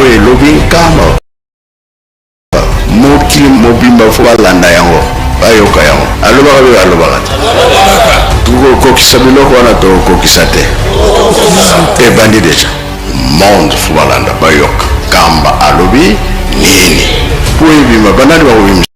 oye lobi nkamba mokili mobimba fo balanda yango bayoka yango alobaka be alobaka te tokokokisa biloko wana tokokisa te ebandi deja monde fo balanda bayoka kamba alobi nini po ebima banani bakobimisa.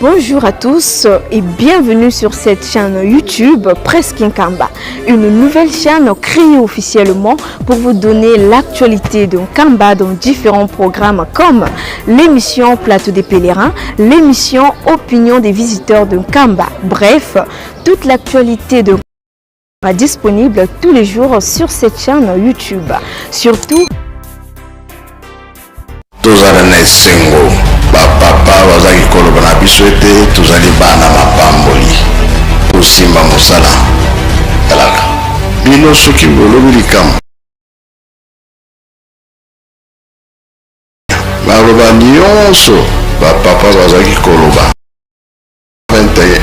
Bonjour à tous et bienvenue sur cette chaîne YouTube Presque Nkamba, une nouvelle chaîne créée officiellement pour vous donner l'actualité de Nkamba dans différents programmes comme l'émission Plateau des pèlerins, l'émission Opinion des visiteurs de Nkamba. Bref, toute l'actualité de Nkamba est disponible tous les jours sur cette chaîne YouTube. Surtout, papa wazaki koloba na biso ete tozali bana mapamboli kosimba mosala talaka bino soki bolobi likambo baloba nyonso bapapa bazalaki koloba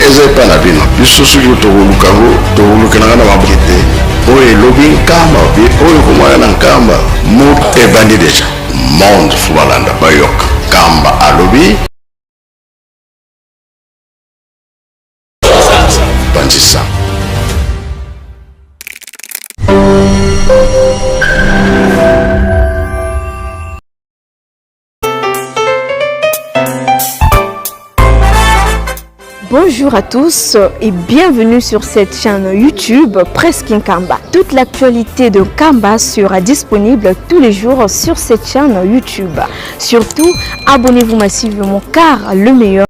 eza epa na bino biso soki tokolukango tokolukananga na maboke te oyo elobi nkamba oyo komwana na nkamba moto ebandi deja monde fo balanda bayoka kamba alobi bandisa. Bonjour à tous et bienvenue sur cette chaîne YouTube Presque Nkamba. Toute l'actualité de Nkamba sera disponible tous les jours sur cette chaîne YouTube. Surtout, abonnez-vous massivement car le meilleur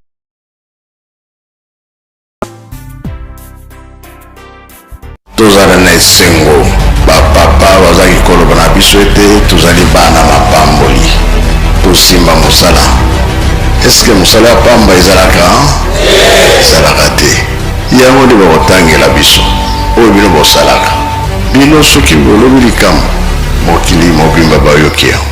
tozala na esengo bapapa bazaki koloba na biso ete tozali bana mapamboli kosimba mosala eske mosala ya pamba ezalaka te yango nde bakotangela biso oyo bino bosalaka bino soki bolobi likambo mokili mobimba bayoki yango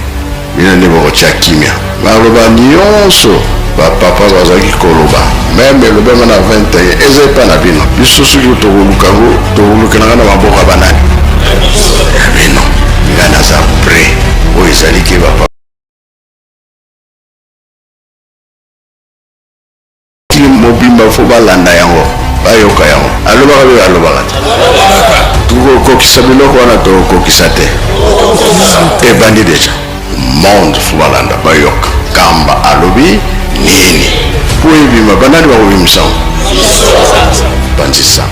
bino nde bakotya kimia baloba nyonso bapapa bazalaki koloba meme elobema na 21 eza epa na bino biso soki tokolukango tokolukananga na maboka banani ya bino nga naza pre oyo ezaliki bapapa mobimba fo balanda yango bayoka yango alobaka be alobaka te tokokokisa biloko wana tokokisa te ebandi deja monde fo balanda bayoka kamba alobi nini po ebima banani bakobimisa bandisa.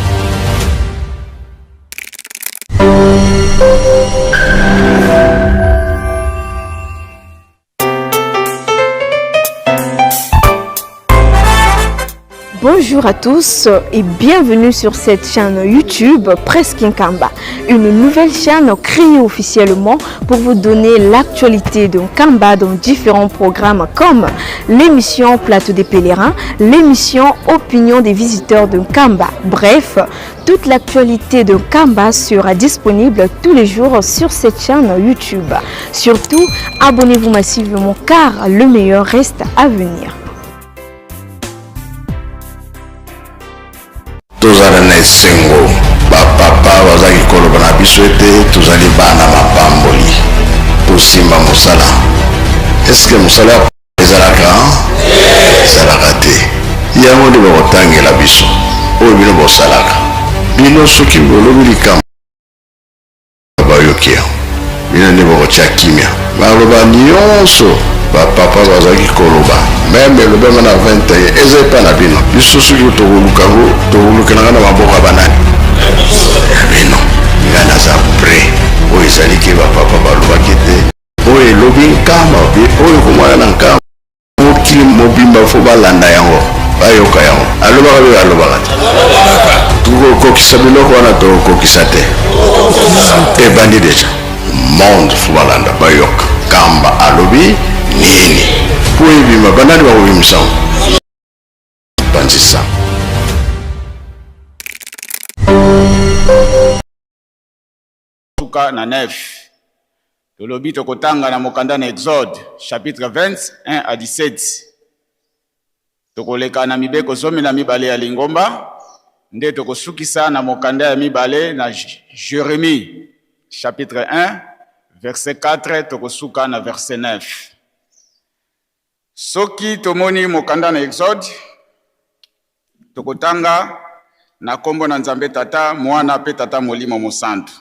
Bonjour à tous et bienvenue sur cette chaîne YouTube Presque Nkamba, une nouvelle chaîne créée officiellement pour vous donner l'actualité de Nkamba dans différents programmes comme l'émission Plateau des pèlerins, l'émission Opinion des visiteurs de Nkamba. Bref, toute l'actualité de Nkamba sera disponible tous les jours sur cette chaîne YouTube. Surtout, abonnez-vous massivement car le meilleur reste à venir. tozala na esengo bapapa bazaki koloba na biso ete tozali bana mapamboli kosimba mosala eske mosala ezalaka te yango nde bakotangela biso oyo bino bosalaka bino soki bolobi likambo bayoki yango bino nde bakotya kimia baloba nyonso bapapa bazalaki koloba meme elobema na 21 eza epa na bino biso soki tokolukango tokolukananga na maboka banani ya bino nga naza pre oyo ezaliki bapapa balobaki te oyo elobi nkamba oyo komwana na nkamba mokili mobimba fo balanda yango bayoka yango alobaka be alobaka te tokokokisa biloko wana tokokisa te ebandi deja monde fo balanda bayoka kamba alobi nini po ebima banani bakobimisa bandisa. tuka na nef Tolobi tokotanga na mokanda na Exode, chapitre 21 à 17. Tokoleka na mibeko zomi na mibale ya lingomba, nde tokosukisa na mokanda ya mibale na Jérémie, chapitre 1, verset 4, tokosuka na verset 9. Soki tomoni mokanda na Exode, tokotanga na kombo na Nzambe Tata, Mwana pe Tata Molimo Mosantu.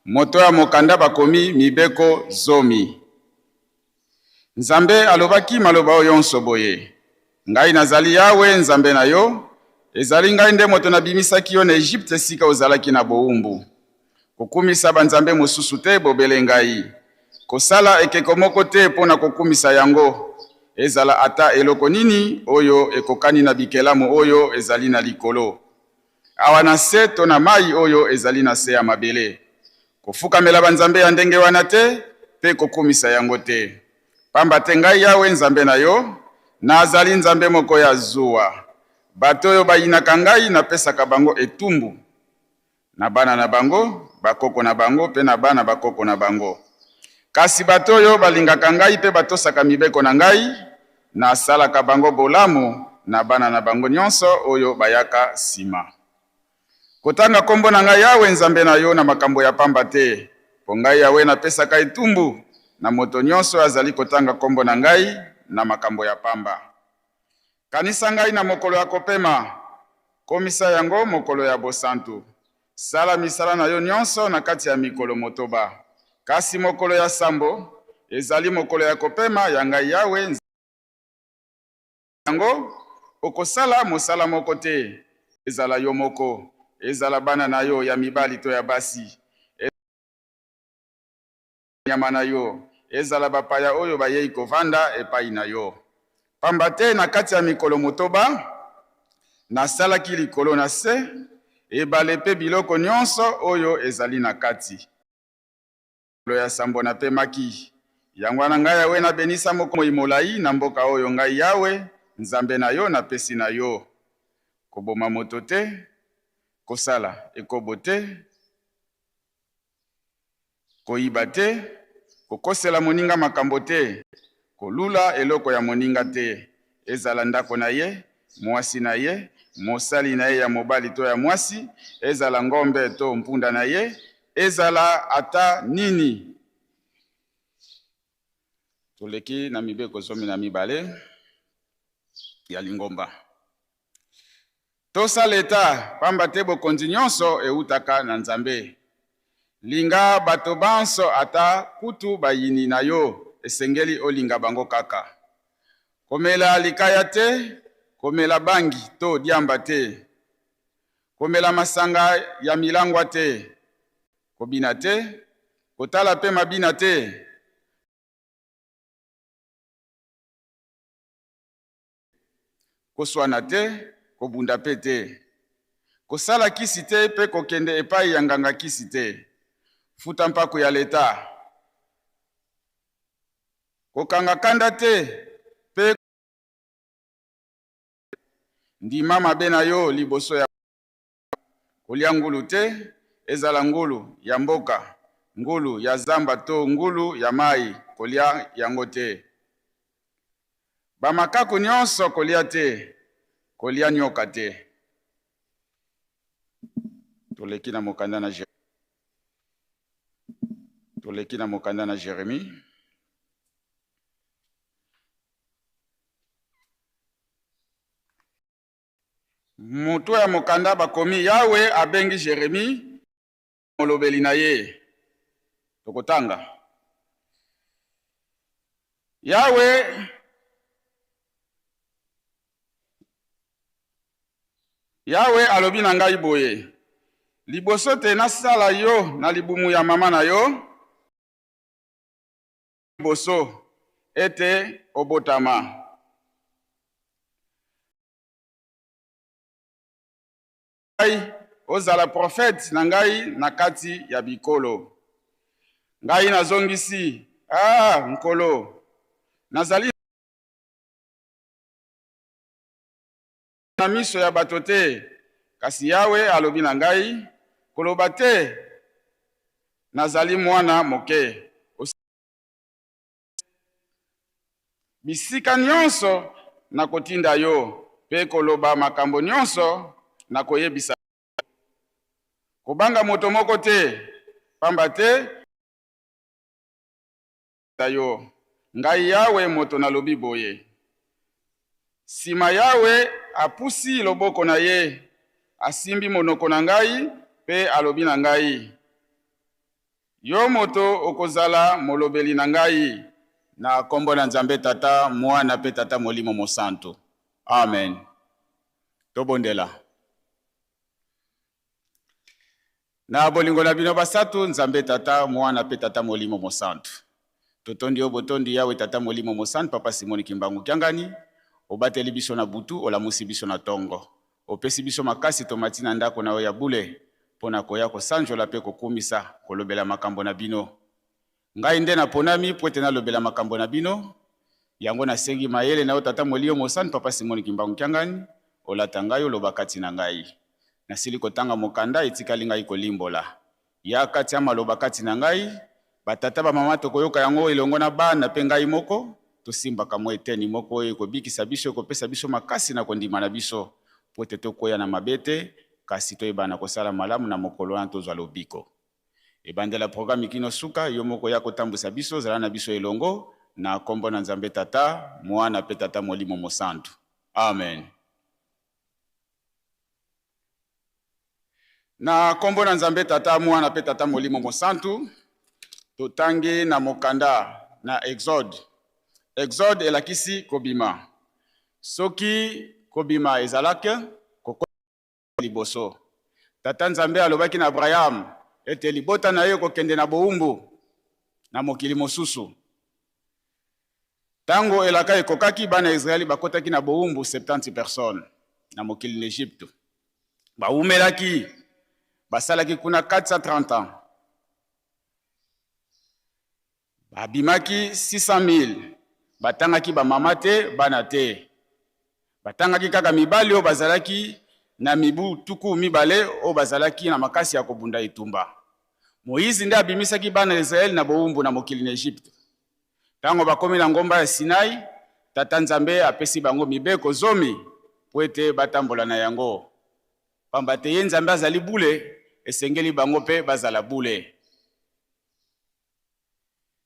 Moto ya mokanda bakomi mibeko zomi. Nzambe alobaki maloba oyo nyonso boye: ngai nazali Yawe Nzambe na yo, ezali ngai nde moto nabimisaki yo na Egypte esika ozalaki na bowumbu. Kokumisa banzambe mosusu te bobele ngai. Kosala ekeko moko te mpona kokumisa yango, ezala ata eloko nini oyo ekokani na bikelamu oyo ezali na likolo. Awa na se to na mai oyo ezali na se ya mabele. Kofukamela banzambe ya ndenge wana te, pe kokumisa yango te. Pamba te ngai Yawe Nzambe na yo, nazali Nzambe moko ya zuwa. Bato oyo bayinaka ngai napesaka bango etumbu, na bana na bango, bakoko na bango, pe na bana bakoko na bango. Kasi bato oyo balingaka ngai pe batosaka mibeko na ngai, nasalaka bango bolamu na bana na bango nyonso oyo bayaka sima. Kotanga kombo na ngai Yawe Nzambe na yo na makambo ya pamba te, po ngai Yawe napesaka etumbu na moto nyonso azali kotanga kombo na ngai na makambo ya pamba. Kanisa ngai na mokolo ya kopema, komisa yango mokolo ya bosantu. Sala misala na yo nyonso na kati ya mikolo motoba. Kasi mokolo ya sambo ezali mokolo ya kopema ya ngai Yawe Nzambe yango, okosala mosala moko te, ezala yo moko, ezala bana na yo ya mibali to ya basi, nyama na yo, ezala bapaya oyo bayei kovanda epai na yo. Pamba te na kati ya mikolo motoba, nasalaki likolo na se, ebale pe biloko nyonso oyo ezali na kati. Mikolo ya sambo na pemaki, yango wana ngai Yawe na benisa moko molai na mboka oyo ngai Yawe Nzambe na yo na pesi na yo. Koboma moto te, kosala ekobo te, koyiba te, kokosela moninga makambo te, kolula eloko ya moninga te, ezala ndako na ye, mwasi na ye, mosali na ye ya mobali to ya mwasi, ezala ngombe to mpunda na ye, ezala ata nini. Toleki na mibeko zomi na mibale ya lingomba. Tosa leta, pamba te bokonzi nyonso eutaka na Nzambe. Linga bato banso ata kutu bayini na yo, esengeli olinga bango kaka. Komela likaya te, komela bangi to diamba te. Komela masanga ya milangwa te, kobina te, kotala pe mabina te. Koswana te, kobunda pe te. Kosala kisi te pe kokende epai ya nganga kisi te. Futa mpako ya leta. Kokanga kanda te pe ndima mabe na yo liboso ya kolia ngulu te, ezala ngulu ya mboka, ngulu ya zamba to ngulu ya mai, kolia yango te. Bamakako nyonso kolia te, kolia nyoka te. Toleki na mokanda na Jérémie. Moto ya mokanda bakomi Yawe abengi Jérémie molobeli na ye. Tokotanga. Yawe alobi na ngai boye: liboso te nasala yo na libumu ya mama na yo, liboso ete obotama. Ngai ozala prophète na ngai na kati ya bikolo. Ngai nazongisi, nkolo, nazali na miso ya bato te, kasi Yawe alobi na ngai, koloba te, nazali mwana moke. bisika nyonso na kotinda yo pe koloba makambo nyonso na koyebisa kobanga moto moko te pamba te yo ngai yawe moto nalobi boye sima yawe apusi loboko na ye asimbi monoko na ngai pe alobi na ngai yo moto okozala molobeli na ngai na kombo na Nzambe Tata Mwana pe Tata Molimo Mosantu. Amen. Tobondela. Na bolingo na bino basatu Nzambe Tata Mwana pe Tata Molimo Mosantu. Totondi obotondi yawe Tata Molimo Mosantu Papa Simoni Kimbangu Kiangani obateli biso na butu olamusi biso na tongo. Opesi biso makasi tomati na ndako na oya bule pona koya kosanjola pe kokumisa kolobela makambo na bino. Ngai nde na ponami poete na lobela makambo na bino yango na sengi mayele na Tata Molimo Mosantu Papa Simoni Kimbangu Kiangani olata ngai oloba kati na ngai. Nasili kotanga mokanda etikali ngai kolimbola. Ya kati ya maloba kati na ngai batata ba mama tokoyoka yango elongo na bana pe ngai moko tosimba kamwe eteni moko ekobikisa biso kopesa biso makasi na kondima na biso poete tokoya na mabete kasi toyebana kosala malamu na mokolo wana tozwa lobiko. Ebandela programme kino suka yo moko ya kotambusa biso zala na biso elongo na kombo na Nzambe Tata Mwana pe Tata Molimo Mosantu. Amen. Na kombo na Nzambe Tata Mwana pe Tata Molimo Mosantu totangi na mokanda na Exode. Exode elakisi kobima. Soki kobima ezalake koko liboso. Tata Nzambe alobaki na Abraham ete libota na ye kokende na boumbu na mokili mosusu. Tango elaka ekokaki bana Israeli bakotaki na boumbu 70 personnes na mokili n'Egypte. Baumelaki basalaki kuna 430 ans. Babimaki 600,000. Batangaki ba mama te bana te. Batangaki kaka mibali o bazalaki na mibu tuku mibale o bazalaki na makasi ya kobunda itumba. Moïse nde abimisaki bana Israel na boumbu na mokili n'Egypte. Tango bakomi na ngomba ya Sinai, Tata Nzambe apesi bango mibeko 10 po ete batambola na yango. Pamba te ye Nzambe azali bule esengeli bango pe bazala bule.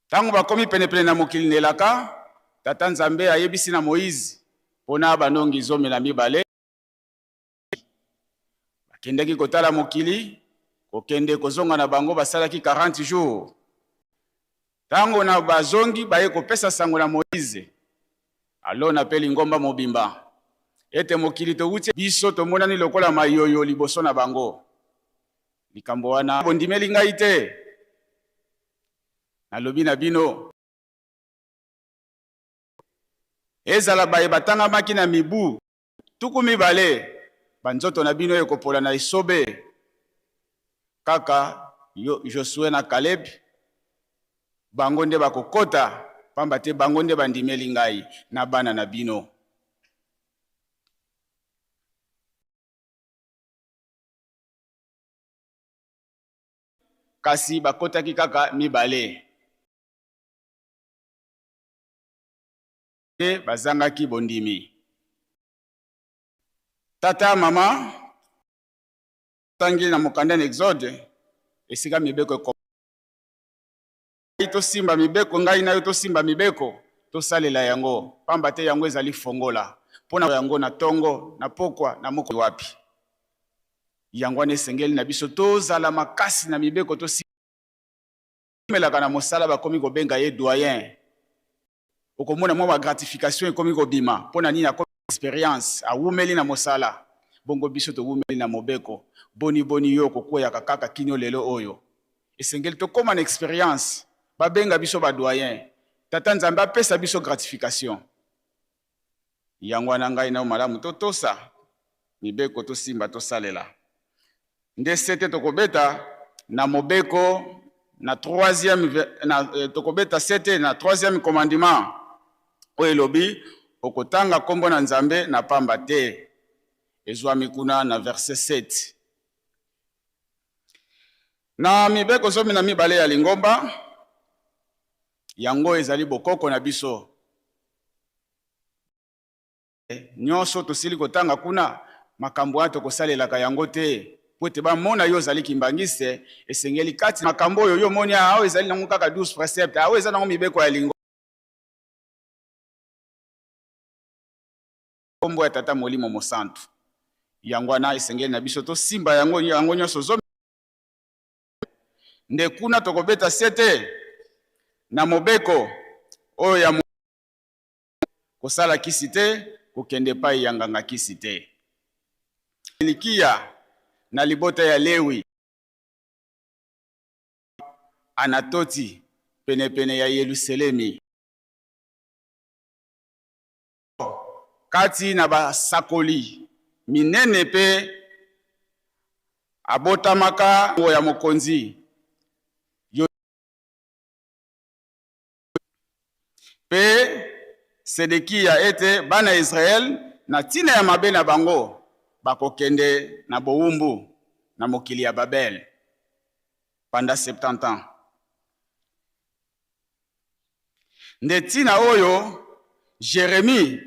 Tango bakomi penepene na mokili nelaka, Tata Nzambe ayebisi na Moïse pona banongi 12. Bakendeki kotala mokili, kokende kozonga na bango basalaki 40 jours. Tango na bazongi baye kopesa sango na Moïse. Alona peli ngomba mobimba. Ete mokili to wuti biso to monani lokola mayoyo liboso na bango. Likambo wana bondimeli ngai te. Nalobi na bino. Ezala baye batanga maki na mibu. Tuku mibale. Banzoto na bino ekopola na isobe. Kaka Josué na Caleb. Bango nde bakokota. Pamba te bango nde bandimeli ngai na bana na bino. Kasi bakotaki kaka mibale. E bazangaki bondimi. Tata mama tangi na mokanda na Exode esika mibeko to simba mibeko ngai na yo to simba mibeko to salela yango pamba te yango ezali fongola pona yango na tongo na pokwa na moko wapi yango ne sengeli na biso to zala makasi na mibeko to simelaka na mosala bakomi kobenga ye doyen okomona mwa gratification ekomi kobima pona nini akomi experience awumeli na mosala bongo biso to wumeli na mobeko boni yo kokoya kaka kinyo lelo oyo esengeli to koma na experience babenga biso ba doyen Tata Nzambe apesa biso gratification yango na ngai na malamu to tosa mibeko to simba to salela nde sete tokobeta na mobeko na tokobeta sete na 3e commandement o elobi okotanga kombo na Nzambe na pamba te ezwami kuna na verset 7 na mibeko 12 ya lingomba yango ezali bokoko na biso nyonso tosili kotanga kuna makambo wana tokosalelaka yango te po ete bamona yo ozali kimbangise esengeli kati makambo oyo yo moni awa ezali nango kaka 12 précepte awa eza nango mibeko ya lingo kombo ya tata molimo mosantu yango wana esengeli na biso tosimba yango nyonso zomi nde kuna tokobeta sete na mobeko oyo ya kosala kisi te kokende epai ya nganga kisi te. Likia na libota ya Lewi Anatoti penepene ya Yerusalemi kati na basakoli minene pe abotamaka ya mokonzi pe Sedekia ete bana Israel na tina ya mabe na bango bakokende na bowumbu na mokili ya Babel pendant 70 ans. Nde tina oyo Jérémie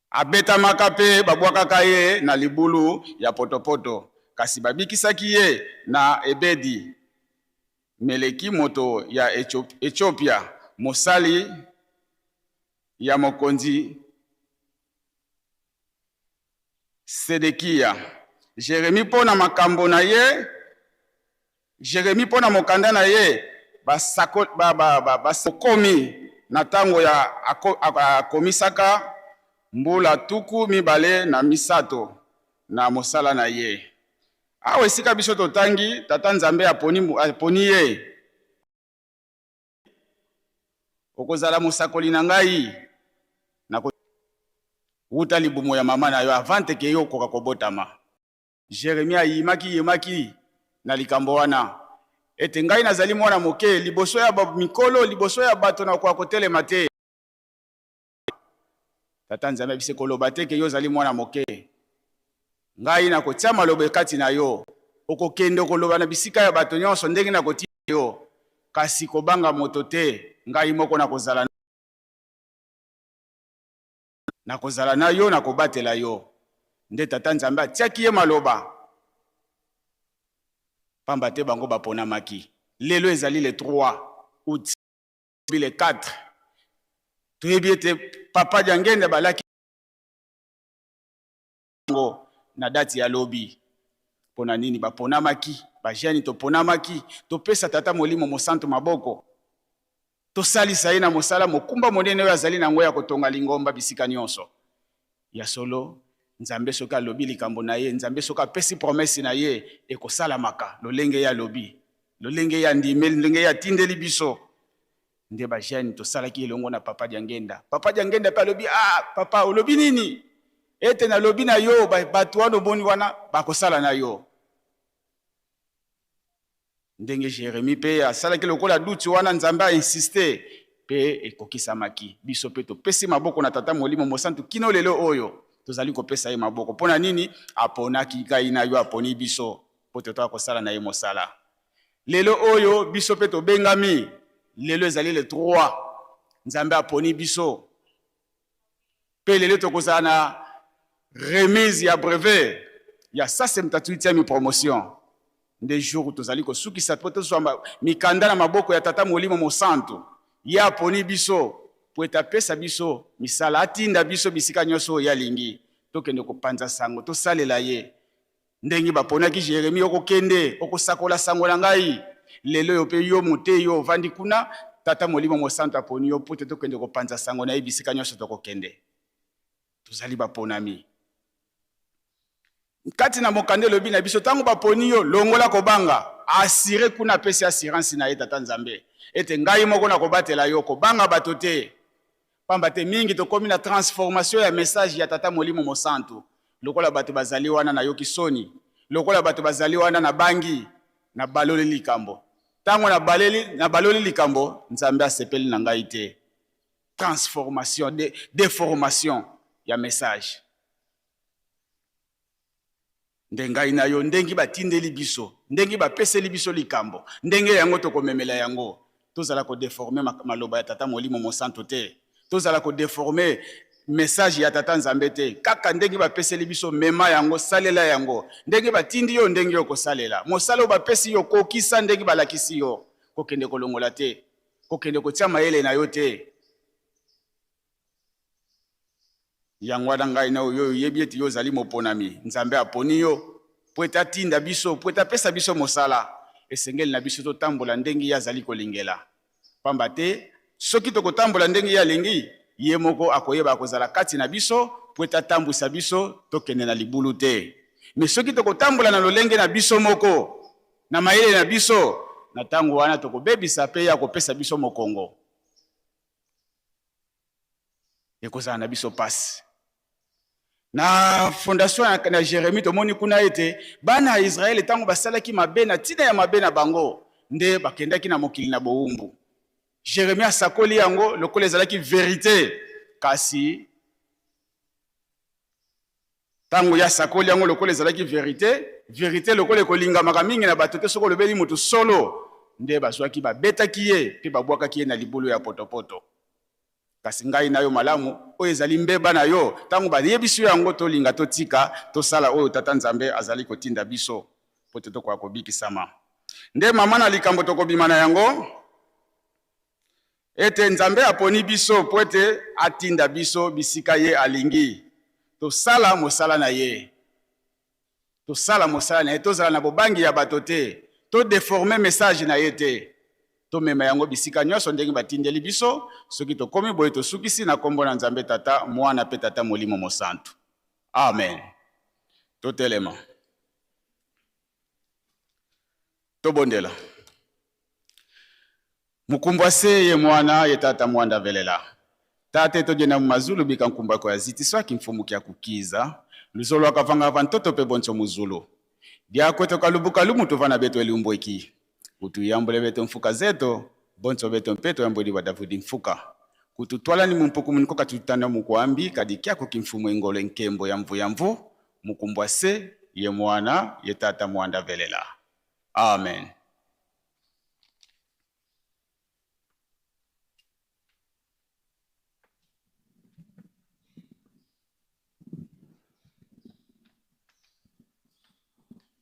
abetamaka pe babwakaka ye na libulu ya potopoto kasi babikisaki ye na Ebedi Meleki moto ya Ethiopia mosali ya mokonzi Sedekia. Jérémie pona makambo na ye, Jérémie pona mokanda na ye basakomi na tango ya akomisaka mbula tuku mibale na misato na mosala na ye. Awe esika biso totangi tata Nzambe aponi ye okozala musakoli na ngai na wuta libumo ya mama na yo avante ke yo koka kobotama. Jeremia yimaki na likambo wana ete ngai nazali mwana moke liboso ya mikolo liboso ya bato na kwa kotelema te. Tata Nzambe bise koloba te ke yo zali mwana moke ngai na kotia maloba kati na yo okokende koloba na bisika ya bato nyonso ndenge na kotia yo kasi kobanga moto te ngai moko na kozala na yo na kobatela yo. Nde tata Nzambe atiaki ye maloba pamba te bango baponamaki. Lelo ezali le 3 août le 4 toyebi ete papa Diangenda balaki na dati ya lobi pona nini baponamaki bajani toponamaki topesa tata molimo mosantu maboko tosalisa ye na mosala mokumba monene oyo azali nango ya kotonga lingomba bisika nyonso ya solo. Nzambe soki alobi likambo na ye, Nzambe soki apesi promesi na ye ekosalamaka lolenge ya lobi lolenge ya ndimeli lolenge ya tindeli biso. Nde bajani tosalaki elongo na papa Diangenda. Papa Diangenda pe alobi papa olobi nini ete na lobi na yo bato wana oboni wana bakosala na yo. Ndenge Jérémie pe asalaki lokola duti wana Nzambe a insisté pe ekokisamaki. Biso pe topesi maboko na tata molimo mosantu kino lelo oyo tozali kopesa ye maboko pona nini aponaki ngai na yo aponi biso po totoka kosala na ye mosala. Lelo oyo biso pe tobengami lelo ezali le 3 Nzambe aponi biso pe lelo tokozala na remise ya brevet ya 178e promotion. Nde jour tozali kosukisa po tozwa mikanda na maboko ya tata molimo mosantu ye aponi biso po etapesa biso misala atinda biso bisika nyonso ya lingi tokende kopanza sango tosalela ye ndenge baponaki Jérémie okokende okosakola sango na ngai. Lelo yo pe yo mote yo vandi kuna tata molimo mosantu aponi yo po tokende kopanza sango na ye bisika nyonso tokokende tozali baponami kati na mokande lobi na biso tango baponi yo longola kobanga asire kuna pesi assurance na ye tata Nzambe ete ngai moko na kobatela yo kobanga bato te pamba te mingi tokomi na transformation ya message ya tata molimo mosantu lokola bato bazali wana na yoki soni lokola bato bazali wana na bangi na baloli likambo tango na baloli likambo Nzambe asepeli na ngai te. Transformation déformation ya message ndengai na yo ndengi batindeli biso ndengi bapeseli biso likambo ndenge yango tokomemela yango tozala ko déformer maloba ya tata molimo mosantu te tozala ko déformer message ya tata Nzambe te. Kaka ndenge bapeseli biso mema yango salela yango. Ndenge batindi yo ndenge yo kosalela. Mosala bapesi yo kokisa ndenge balakisi yo. Kokende kolongola te. Kokende kotia mayele na yo te. Yango wana ngai na yo yebi eti yo zali moponami. Nzambe aponi yo po eta tinda biso, po eta pesa biso mosala. Esengeli na biso totambola ndenge ya zali kolingela. Pamba te soki tokotambola ndenge ya lingi ye moko akoyeba akozala kati na biso po eta tambwisa biso tokende na libulu te. Me soki tokotambola na lolenge na biso moko na mayele na biso na tango wana tokobebisa pe ya kopesa biso mokongo. Ekozala na biso pasi. Na fondation na Jérémie tomoni kuna ete bana ya Israël tango basalaki mabe na tina ya mabe na bango nde bakendaki na mokili na bowumbu. Jérémie asakoli yango lokola ezalaki vérité kasi tango ya sakoli yango lokola ezalaki vérité lokola ekolingamaka mingi na bato te soko olobeli moto solo nde bazwaki babetaki ye pe babwakaki ye na libulu ya potopoto. Kasi ngai na yo malamu oyo ezali mbeba na yo tango bayebisi yango tolinga totika tosala oyo tata Nzambe azali kotinda biso po te tokoka kobikisama. Nde mama na likambo tokobima na yango ete Nzambe aponi biso po ete atinda biso bisika ye alingi. Tosala mosala na ye. Tosala mosala na ye tozala na bobangi ya bato te. To déformer message na ye te. To mema yango bisika nyonso ndenge batindeli biso soki tokomi boye tosukisi na kombo na Nzambe tata mwana pe tata molimo mosantu. Amen. Totelema. Tobondela. Mukumbwase ye mwana ye tata mwanda velela. Tate tojena mazulu bika nkumbako ya zitiswa kimfumuki ya kukiza. Luzolo wakavanga vantoto pe boncho muzulu. Dia kweto kalubuka lumu tuvana beto eliumbo iki. Kutu yambole beto mfuka zeto, boncho beto mpeto yamboli wadavudi mfuka. Kutu twala ni mumpuku munikoka tutanda mukuambi kadikia kukimfumu ingole nkembo yamvu. Mukumbwase ye mwana ye tata mwanda velela. Amen.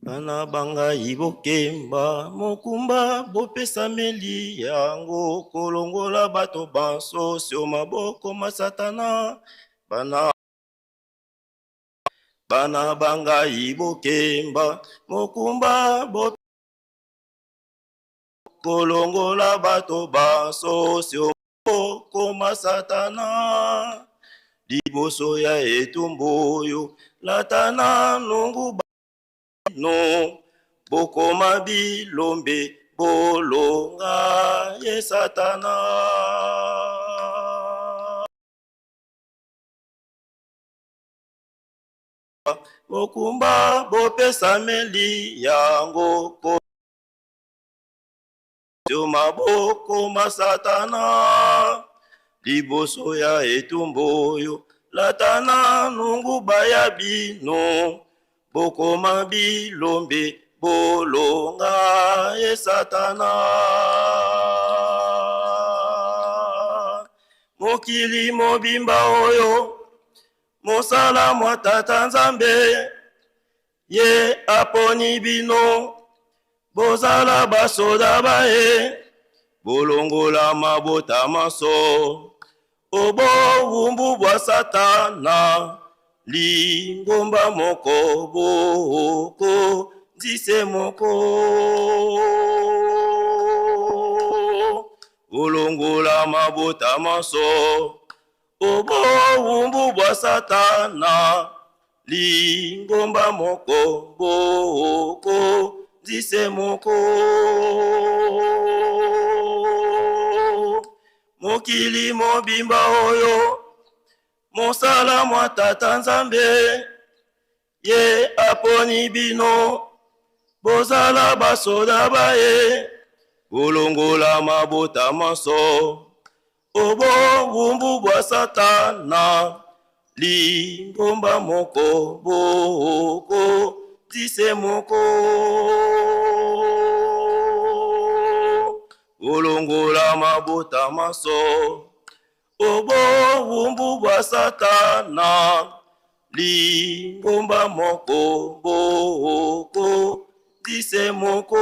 Bana banga ibokemba mokumba bopesameli yango kolongola bato banso sio maboko masatana. Bana banga ibokemba mokumba kolongola bato banso sio maboko masatana. Liboso ya etumboyo latana nungu no bokoma bilombe bolonga ye satana. Mokumba bopesameli yango sio maboko masatana. Liboso ya etumboyo latana nungu baya bino bokoma bilombe bolonga ye satana. Mokili mobimba oyo mosala mwa tata Nzambe ye aponi bino bozala basoda bae bolongola mabota maso obo wumbu bwa satana. Lingomba moko boko zise moko ulongola mabota maso obo wumbu bwa satana. Lingomba moko boko zise moko mokili mobimba oyo mosala mwa tata Nzambe ye aponi bino bozala basoda bae bolongola mabota maso obo wumbu bwa satana. Lingomba moko boko zise moko bolongola mabota maso obo wumbu bwa satana lingomba moko boko dise moko.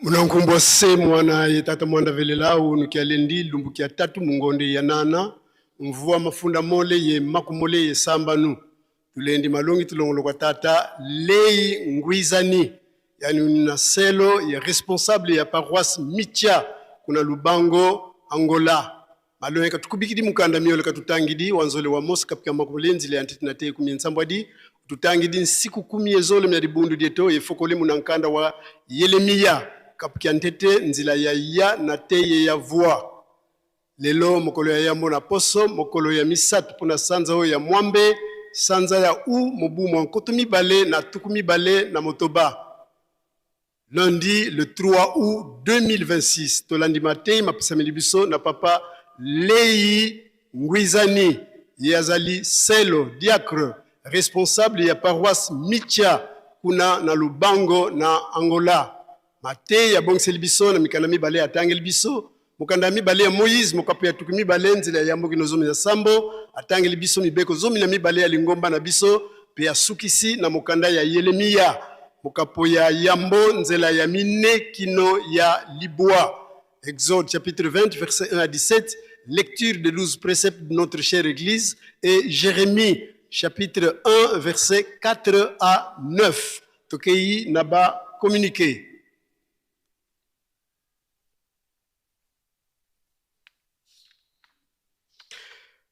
Munankumbwa se mwana yetata mwanda velela unukia lendi lumbukia tatu mungonde ya nana mvua mafunda mole ye makumole ye sambanu tulendi malongi tulongolo kwa tata lei ngwizani yani unaselo ya responsable ya paroisse Mitia kuna Lubango Angola malongi katukubikidi mukanda miole katutangidi wanzole wa mosi kapika makumole nzile antitinate kumiensambwadi tutangidi nsiku 10 ezole mnadibundu dieto yefokole munankanda wa Yeremia kapikiantete nzila ya na teye ya voix lelo mokolo ya yambo na poso mokolo ya misatu puna sanza o ya mwambe sanza ya mobu mwankoto mibale na tuku mibale na motoba lundi le 3 août 2026 tolandi matei mapisameli biso na papa Lei Ngwizani yazali selo diacre responsable ya paroisse Mitia kuna na Lubango na Angola mate ya bongseli biso na mikanda mibale atangeli biso mukanda mibale ya Moïse mokapo ya tuku mibale nzela ya mboki nozomi ya sambo atangeli biso mibeko zomi na mibale ya lingomba na biso pe ya sukisi na mukanda ya Yeremia mokapo ya yambo nzela ya mine kino ya libwa. Exode chapitre 20 verset 1 à 17 lecture des 12 préceptes de notre chère église et Jérémie chapitre 1 verset 4 à 9 tokei naba communiqué.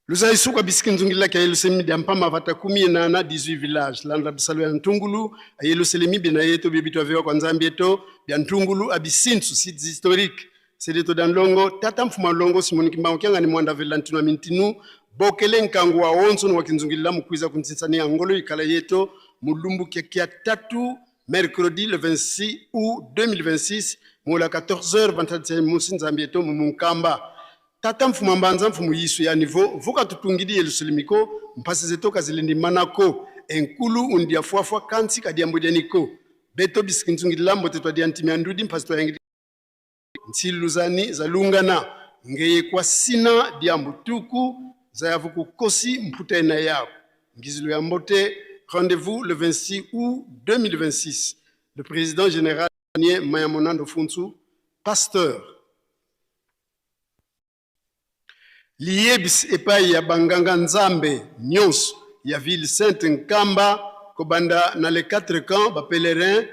Lusa isuka bisikindungila ka yelusemi diampama vata 18 villages landa bisalo ya Ntungulu ayeluselemi bina yeto bibitwa vewa kwa nzambi yeto bya Ntungulu abisinsu sites historiques sedeto danlongo tata mfuma longo simoni kimbao kyanga ni mwanda velantino mintinu bokele nkangu wa onzo wa kinzungila mukwiza kuntsitsani ngolo ikala yeto mulumbu kia tatu mercredi le 26 août 2026 mola 14h 27 musi nzambi yeto mumunkamba tata mfuma mbanza mfumu yisu ya nivo vuka tutungidi yelusulimiko mpasi zetoka zilindi manako enkulu undia fuafua kansi kadiambo dianiko beto bisikinzungidi lambo tetwa diantimi andudi mpasi twa yangi nsiluzani zalungana ngeye kwa sina diambo tuku za yavuku kosi mputa ena yao ngizilu ya mbote. Rendez-vous le 26 août 2026 le président général Mayamonando Funsu pasteur liebis epai ya banganga nzambe nyonso ya ville sainte Nkamba kobanda na les 4 camps ba pèlerins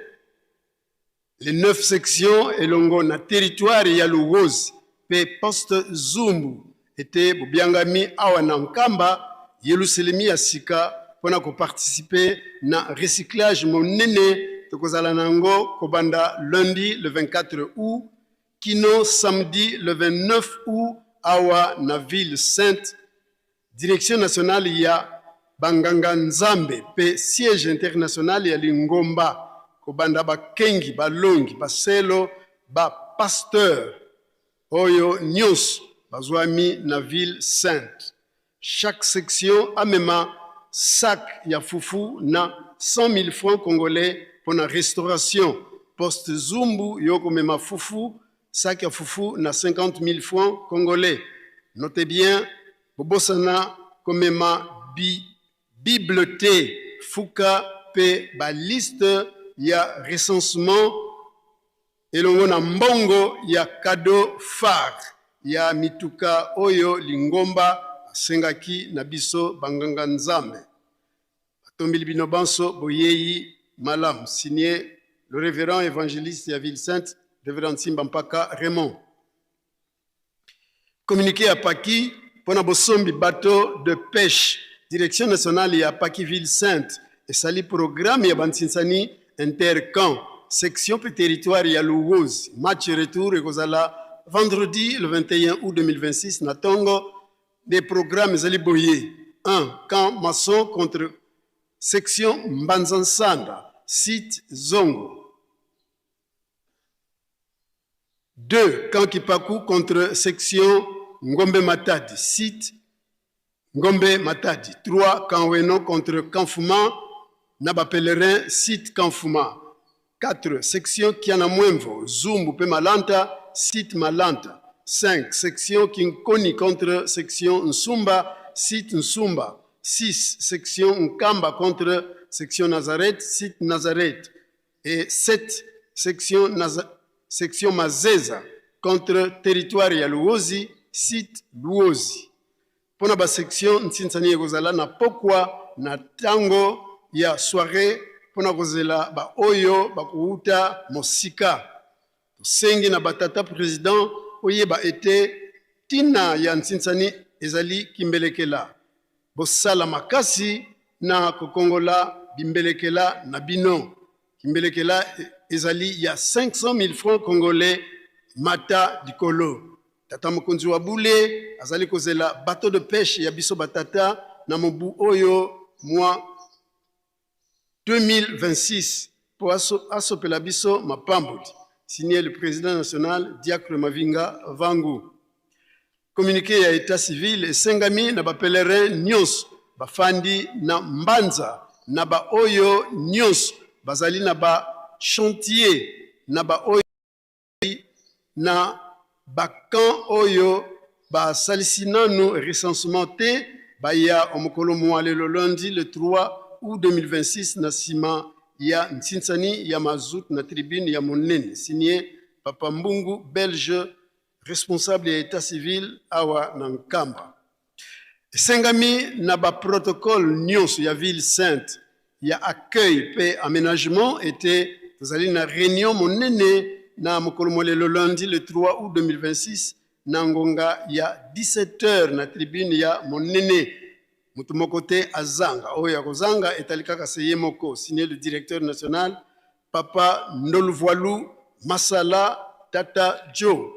les 9 sections elongo na territoire ya Lugozi pe poste Zumbu ete bobiangami awa na Nkamba Yeluselemi ya sika pona ko participer na recyclage monene tokozala nango kobanda lundi le 24 août kino samedi le 29 août awa na ville sainte direction nationale ya banganga nzambe pe siège international ya Lingomba kobanda bakengi balongi baselo ba pasteur oyo nyonso bazwami na ville sainte. Chaque section amema sac ya fufu na 100 000 francs congolais pour la restauration. Poste Zumbu yoko mema fufu sac ya fufu na 50 000 francs congolais. Notez bien, bobosana komema Bible T fuka pe ba liste ya recensement elongo na mbongo ya cadeau phare ya mituka oyo Lingomba sengaki na biso banganga nzambe. Tombili bino banso boyeyi malam. Signé le révérend évangéliste ya Ville Sainte, révérend Simba Mpaka Raymond. Communiqué à Paki, pona bosombi bateau de pêche, direction nationale ya Paki Ville Sainte, et sali programme ya Bantinsani intercamp, section pe territoire ya Lougouz, match retour et kozala vendredi le 21 août 2026, na tongo, des programmes zali boye. 1. Camp maçon contre section Mbanzansanda, site Zongo. 2. Camp Kipaku contre section Ngombe Matadi, site Ngombe Matadi. 3. Camp Weno contre Kanfuma, Naba Pèlerin, site Kanfuma. 4. Section Kianamwemvo, Zumbu Pe Malanta, site Malanta. 5. Section Kinkoni contre section Nsumba, site Nsumba. 6. Section Nkamba contre section Nazareth, site Nazareth. Et 7. Section Mazeza contre territoire ya Luozi, site Luozi. Pona ba section Ntsinsani ekozala na pokwa na tango ya soirée pona kozela ba oyo bakuuta mosika. Sengi na batata président oyeba ete tina ya Ntsinsani ezali kimbelekela. Bosala makasi na kokongola bimbelekela na bino. Kimbelekela ezali ya 500 000 francs congolais mata dikolo. Tata mokonzi wa bule azali kozela bateau de pêche ya biso batata na mobu oyo mwa 2026 po asopela biso mapamboli. Signé le président national Diacre Mavinga Vangu. Communiqué ya état civil esengami na ba pèlerin nyos bafandi na Mbanza na ba oyo nyos bazali na ba chantier na ba oyo na bakan oyo ba salisinanu recensement te baya omokolo mwalelo lundi le 3 août 2026 na sima ya Ntsinsani ya mazout na tribune ya monene. Signé Papa Mbungu belge responsable ya état civil awa na Nkamba. Esengami na ba protocole nyonso ya Ville Sainte ya accueil pe aménagement était tozali na réunion monene na mokolo molelo lundi le 3 août 2026 na ngonga ya 17h na tribune ya monene. Mutu moko te azanga oyo akozanga etalikaka seye moko. Signé le directeur national Papa Ndolvoilou Masala Tata Joe.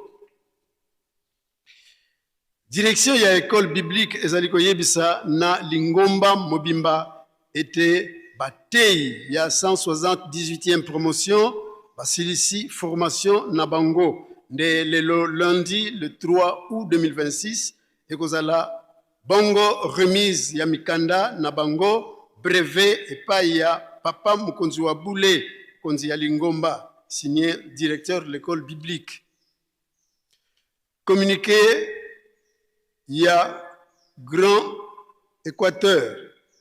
Direction ya école biblique ezaliko yebisa na Lingomba Mobimba était Batei ya 178e promotion basilisi formation na bango nde lelo lundi le 3 août 2026 ekozala bongo remise ya mikanda na bango brevet epai ya Papa mokonzi wa bule konzi ya Lingomba. Signé directeur de l'école biblique. Communiqué ya Grand Équateur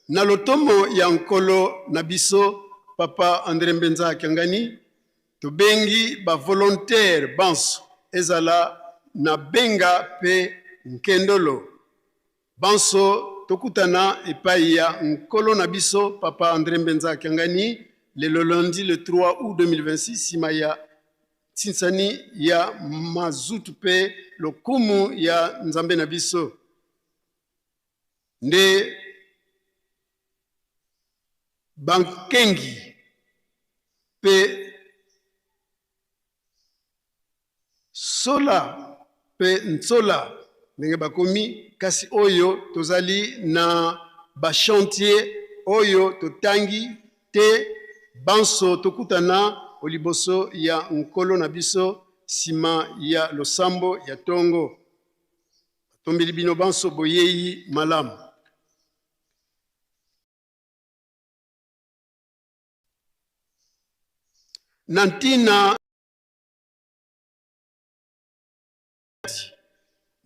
na lotomo ya nkolo na biso Papa André Mbenza Kiangani tobengi ba volontaire banso ezala na benga pe nkendolo banso tokutana epai ya nkolo na biso Papa André Mbenza Kiangani le lundi le 3 août 2026 sima ya Ntsinsani ya mazutu pe lokumu ya nzambe na biso nde bankengi pe sola pe nsola ndenge bakomi kasi oyo tozali na bachantier oyo totangi te banso tokutana oliboso ya nkolo na biso sima ya losambo ya tongo. Tombeli bino banso boyeyi malamu. Nantina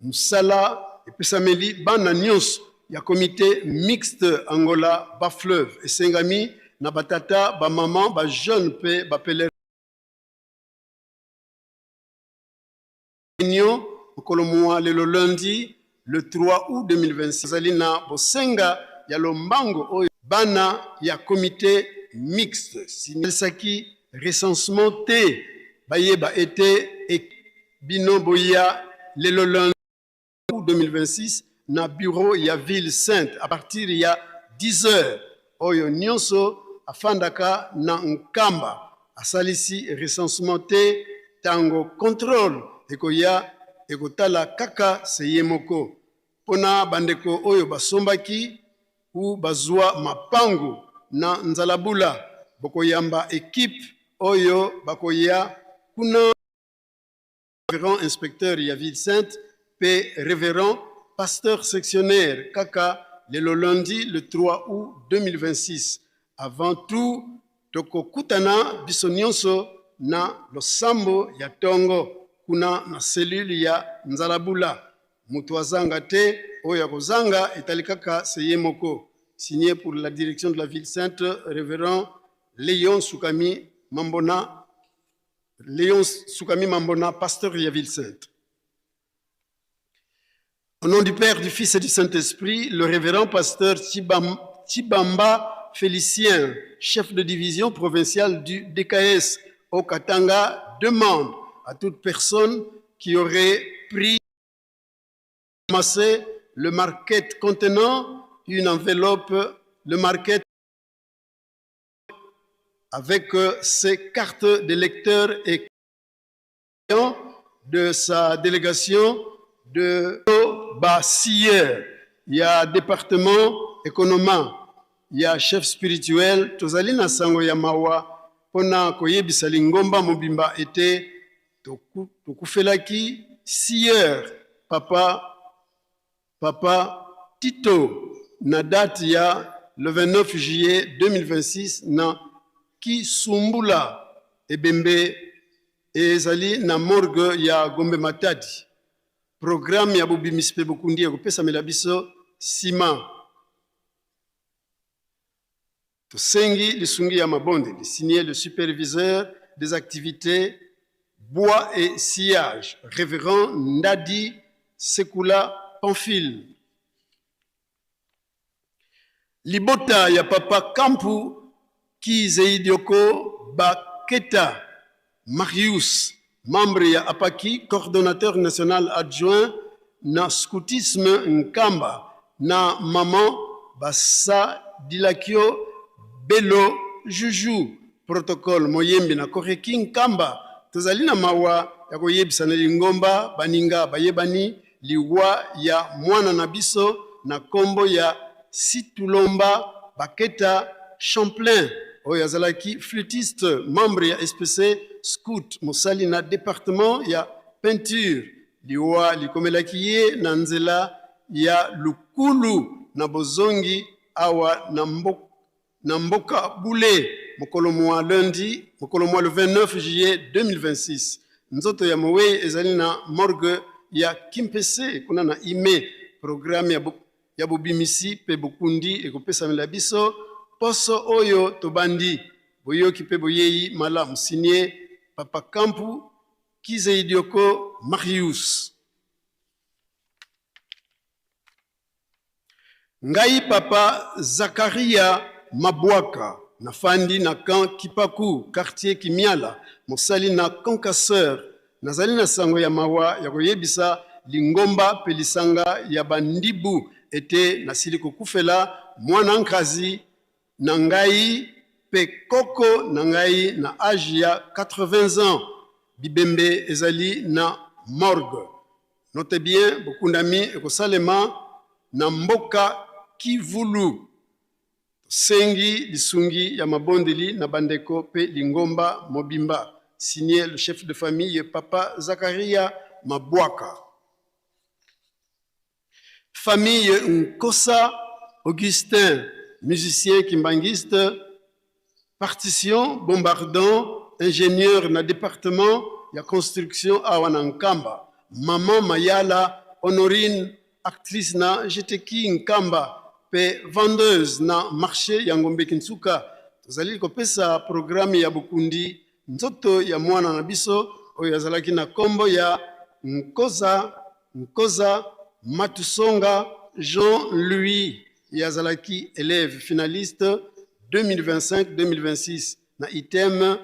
Msala epesameli bana nyonso ya comité mixte Angola Bas-Fleuve esengami na batata ba maman ba jeune pe ba pèlerin réunion okolo lelo lundi le 3 août 2026 zali na bosenga ya lombango oyo bana ya comité mixte signalisaki recensement te bayeba ete bino boya lelo lundi 2026 na bureau ya ville sainte à partir ya 10h oyo nyonso afandaka na nkamba asalisi recensement te tango contrôle ekoya ekotala kaka seye moko pona bandeko oyo basombaki ou bazwa mapangu na nzalabula bokoyamba équipe oyo bakoya kuna révérend inspecteur ya ville sainte pe révérend pasteur sectionnaire kaka le lundi le 3 août 2026 avant tout tokokutana biso nyonso na losambo ya tongo kuna na cellule ya nzalabula mutu azanga te oyo akozanga etali kaka seye moko signé pour la direction de la ville sainte révérend Léon Soukami Mambona pasteur de la ville sainte. Au nom du Père, du Fils et du Saint-Esprit, le révérend pasteur Tibamba Félicien, chef de division provinciale du DKS au Katanga, demande à toute personne qui aurait pris le marquette contenant une enveloppe, le marquette avec ses cartes de lecteur et de sa délégation de Bassier. Il y a département économie, il y a chef spirituel, tozali na sango ya mawa pona koyebisa lingomba mobimba ete tokufelaki sieur papa Tito na date ya le 29 juillet 2026 na Kisumbula ebembe ezali na morgue ya Gombe Matadi. Programme ya bobimisi pe bokundi ekopesamela biso sima. Tosengi lisungi ya mabonde signé le superviseur des activités bois et sillage, révérend Ndadi Sekula Pamphile. Libota ya papa Kampu Kizeidioko Baketa Marius, membre ya Apaki, coordonnateur national adjoint na scoutisme Nkamba, na maman Bassa Dilakio Belo Juju, protocole Moyembi na Koreki Nkamba, tozali na mawa ya koyebisa na lingomba baninga bayebani liwa ya mwana na biso na kombo ya Situlomba Baketa Champlain oyo azalaki flûtiste membre ya SPC scout mosali na département ya peinture liwa likomelaki ye na nzela ya lukulu na bozongi awa na mboka bule mokolo mwa lundi mokolo mwa le 29 juillet 2026 nzoto ya mowei ezali na morgue ya Kimpese kuna na ime programme ya bobimisi pe bokundi ekopesamela biso poso oyo tobandi boyoki pe boyeyi malamu signé papa Kampu Kizeidioko Marius. Ngai papa Zakaria Mabwaka nafandi na camp Kipaku quartier Kimiala mosali na concasseur nazali na sango ya mawa ya koyebisa lingomba pelisanga ya bandibu ete nasili kokufela mwana nkazi na ngai pe koko na ngai na âge ya 80 ans bibembe ezali na morgue. Notez bien bokundami ekosalema na mboka Kivulu sengi lisungi ya mabondeli na bandeko pe lingomba mobimba signé le chef de famille papa Zakaria Mabwaka. Famille Nkosa Augustin, musicien kimbangiste, partition bombardant, ingénieur na département ya construction awa na Nkamba. Maman Mayala Honorine, actrice na Jeteki Nkamba, pe vendeuse na marché ya Ngombe Kinsuka. Tozali kopesa programme ya Bukundi, nzoto ya mwana na biso oyo azalaki na kombo ya Nkoza Matusonga Jean-Louis ye azalaki élève finaliste 2025-2026 na item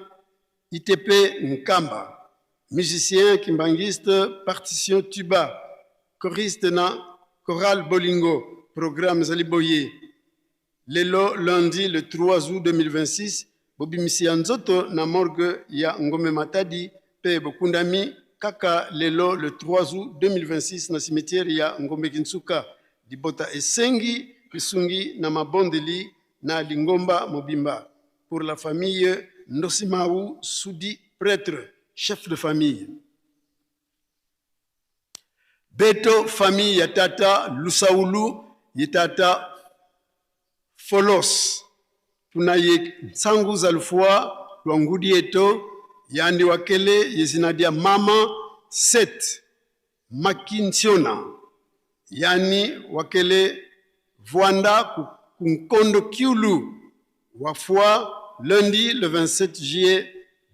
ITP Nkamba, musicien kimbangiste, partition tuba, choriste na chorale bolingo, programme Zaliboye. Lelo lundi le 3 août 2026, bobimisi nzoto na morgue ya Ngome Matadi pe bokundami kaka lelo le 3 août 2026 na cimetière ya Ngombe Kinsuka dibota esengi pisungi na mabondeli na Lingomba Mobimba. Pour la famille Ndosimaou Soudi, prêtre, chef de famille. Beto famille yatata Lusaulu yatata Folos. Tunaye sangu zalufua luangudi eto yandi wakele yezinadia mama set makinsiona yani wakele Voanda kunkondo kiulu wafua lundi le 27 juillet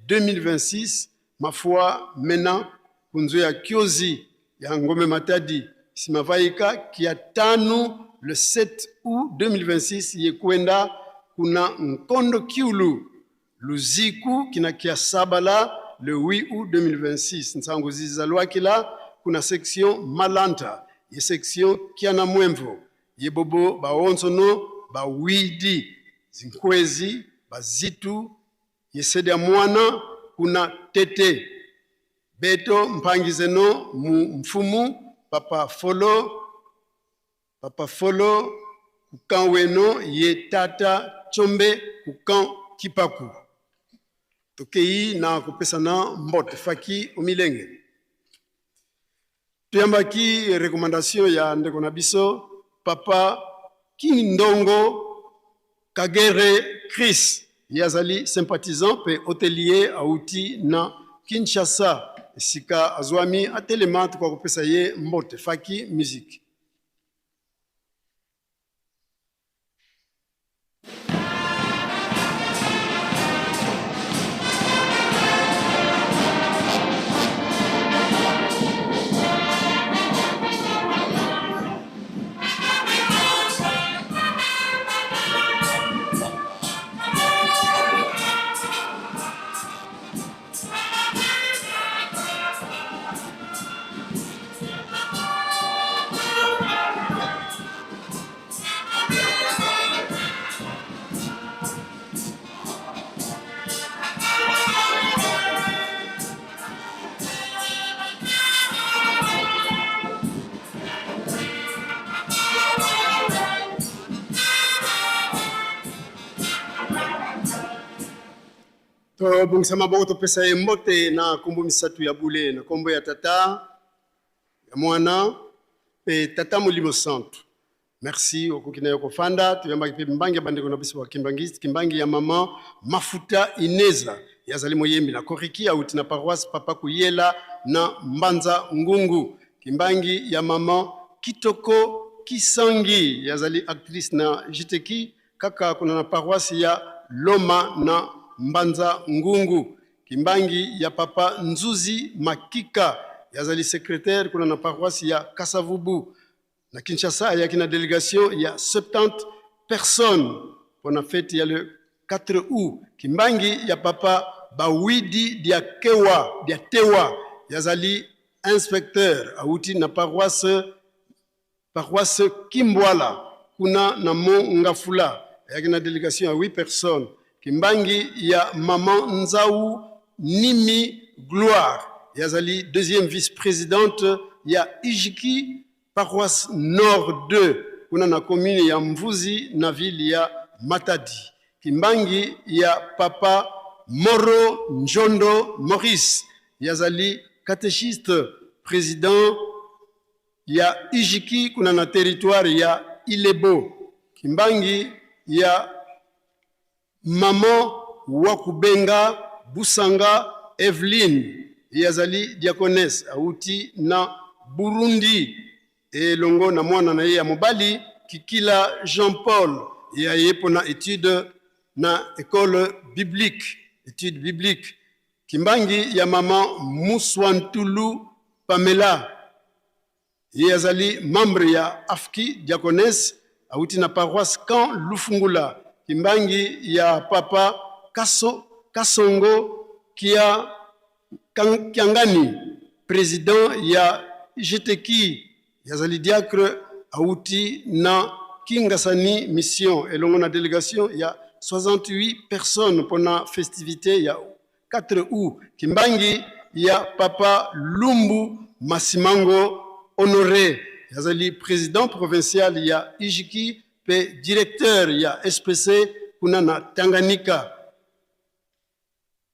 2026 ma foi maintenant kunzo ya kiozi ya Ngome Matadi simavaika kia tanu le 7 août 2026 yekwenda kuna nkondo kiulu luziku kina kia sabala le 8 août 2026 nsango zizalwa kila kuna section Malanta ye section kiana mwemvo ye bobo baonsono ba widi zinkwezi bazitu yeseda mwana kuna tete beto mpangizeno mfumu papa folo kukan weno ye tata chombe kukan kipaku tokei na kupesana mbote faki umilenge tuyambaki recommandation ya ndeko na biso papa Kindongo Kagere Chris yazali sympathisant pe hôtelier auti na Kinshasa sika azwami atelemate kwa kupesa ye mbote faki musique. Bongisama bongo topesa ye mbote na kombo misatu ya bule na kombo ya tata ya mwana pe tata Molimo Santo. Merci okukina yoko fanda tuyamba kipe mbangi bandeko na biso wa kimbangiste kimbangi ya mama Mafuta Ineza yazali moyembi na koriki auti na paroisse papa kuyela na Mbanza Ngungu kimbangi ya mama Kitoko Kisangi yazali actrice na Jiteki kaka kuna na paroisse ya Loma na Mbanza Ngungu kimbangi ya papa Nzuzi Makika yazali secrétaire kuna na paroisse ya Kasavubu na Kinshasa ya kina délégation ya 70 personnes pour la fête ya le 4 août kimbangi ya papa Bawidi Diatewa yazali inspecteur auti na paroisse Kimbwala kuna na Ngafula ya kina délégation ya 8 personnes kimbangi ya maman Nzau Nimi Gloire yazali deuxième vice-présidente ya Ijiki paroisse Nord 2 kuna na commune ya Mvuzi na ville ya Matadi kimbangi ya papa Moro Njondo Maurice yazali catéchiste président ya Ijiki kuna na territoire ya Ilebo kimbangi ya maman Wakubenga Busanga Evelyn yazali diaconesse auti na Burundi elongo na mwana na ye ya mobali Kikila Jean-Paul ya yepo na étude na école biblique étude biblique kimbangi ya maman Muswantulu Pamela yazali membre ya AFKI diaconesse auti na paroisse Camp Lufungula. Kimbangi ya papa Kasongo Kiangani, président ya JTK, yazali diacre auti na Kingasani mission. Et l'on a délégation, il y a 68 personnes pour la festivité, il y a 4 août. Kimbangi, il y a papa Lumbu Masimango Honoré, yazali président provincial, il y a Ijiki, pe directeur, il y a SPC, kuna na Tanganyika.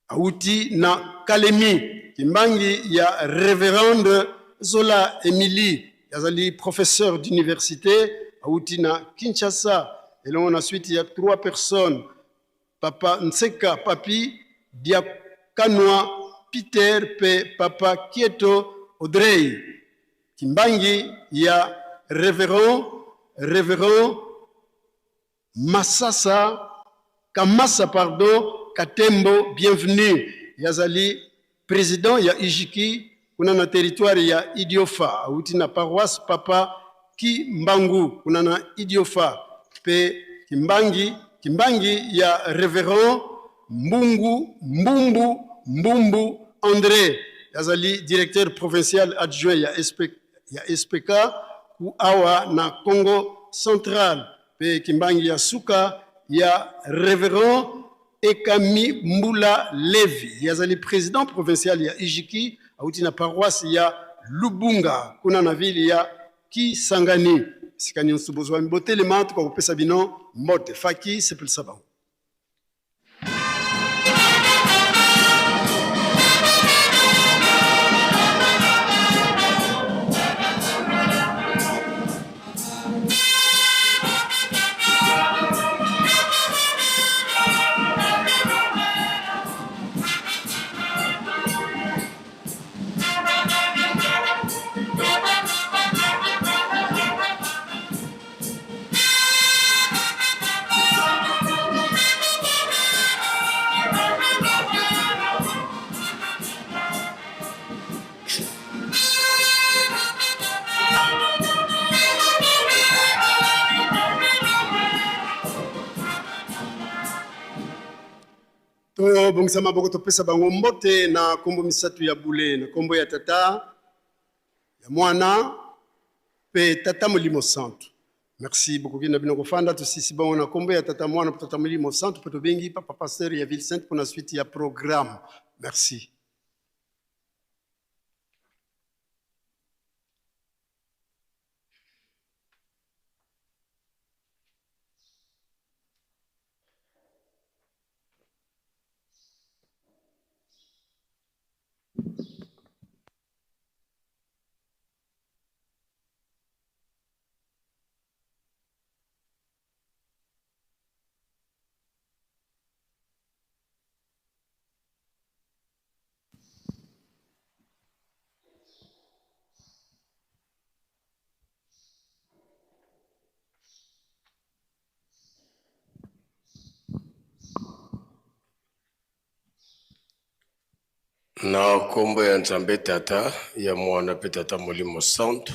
Auti na Kalemi, Kimbangi, il y a révérende Zola Emily, yazali professeur d'université, Auti na Kinshasa. Et là, ensuite, il y a 3 personnes. Papa Nseka Papi, Diakanwa Peter, pe Papa Kieto Audrey. Kimbangi, il y a révérend Kamasa, pardon, Katembo, bienvenue. Yazali, président, il y a Ijiki, on a un territoire, il y a Idiofa, outi na paroisse, papa Kimbangu, on a un Idiofa, pe Kimbangi, il y a révérend Mbumbu André, Yazali, directeur provincial adjoint, il y a SPK, ou Awa na Congo central. Pe Kimbangi ya Suka, ya révérend Ekami Mbula Levi, yazali président provincial ya Ijiki, auti na paroisse ya Lubunga, kuna na ville ya Kisangani. Sikani nsubozwa mbote le matu kwa kupesa bino mbote. Faki sepul sabao. Bongisa maboko topesa bango mbote na kombo misatu ya bule, na kombo ya tata ya mwana pe tata Molimo Santo. Merci beaucoup kina bino kofanda tosisi bango na kombo ya tata mwana tata Molimo Santo poto bengi papa pasteur ya Ville Sainte pour la suite ya programme. Merci. Na kombo ya Nzambe tata ya mwana pe tata Molimo Santo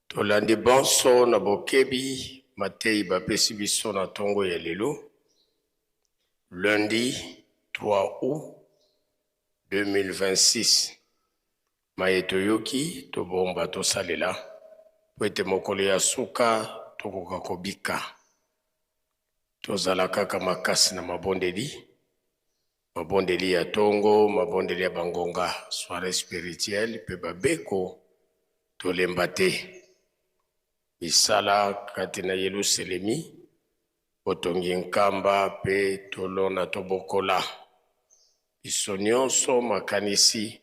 tolandi bonso na bokebi matei bapesi biso na tongo ya lelo lundi 3 août 2026 mayeto yoki tobomba tosalela po ete mokolo ya suka tokoka kobika tozala kaka makasi na mabondeli ya tongo, mabondeli ya bangonga, soirée spirituelle, pe babeko, tolemba te. Misala katina Yerusalemi, otongi nkamba pe tolona tobokola. Biso nyonso makanisi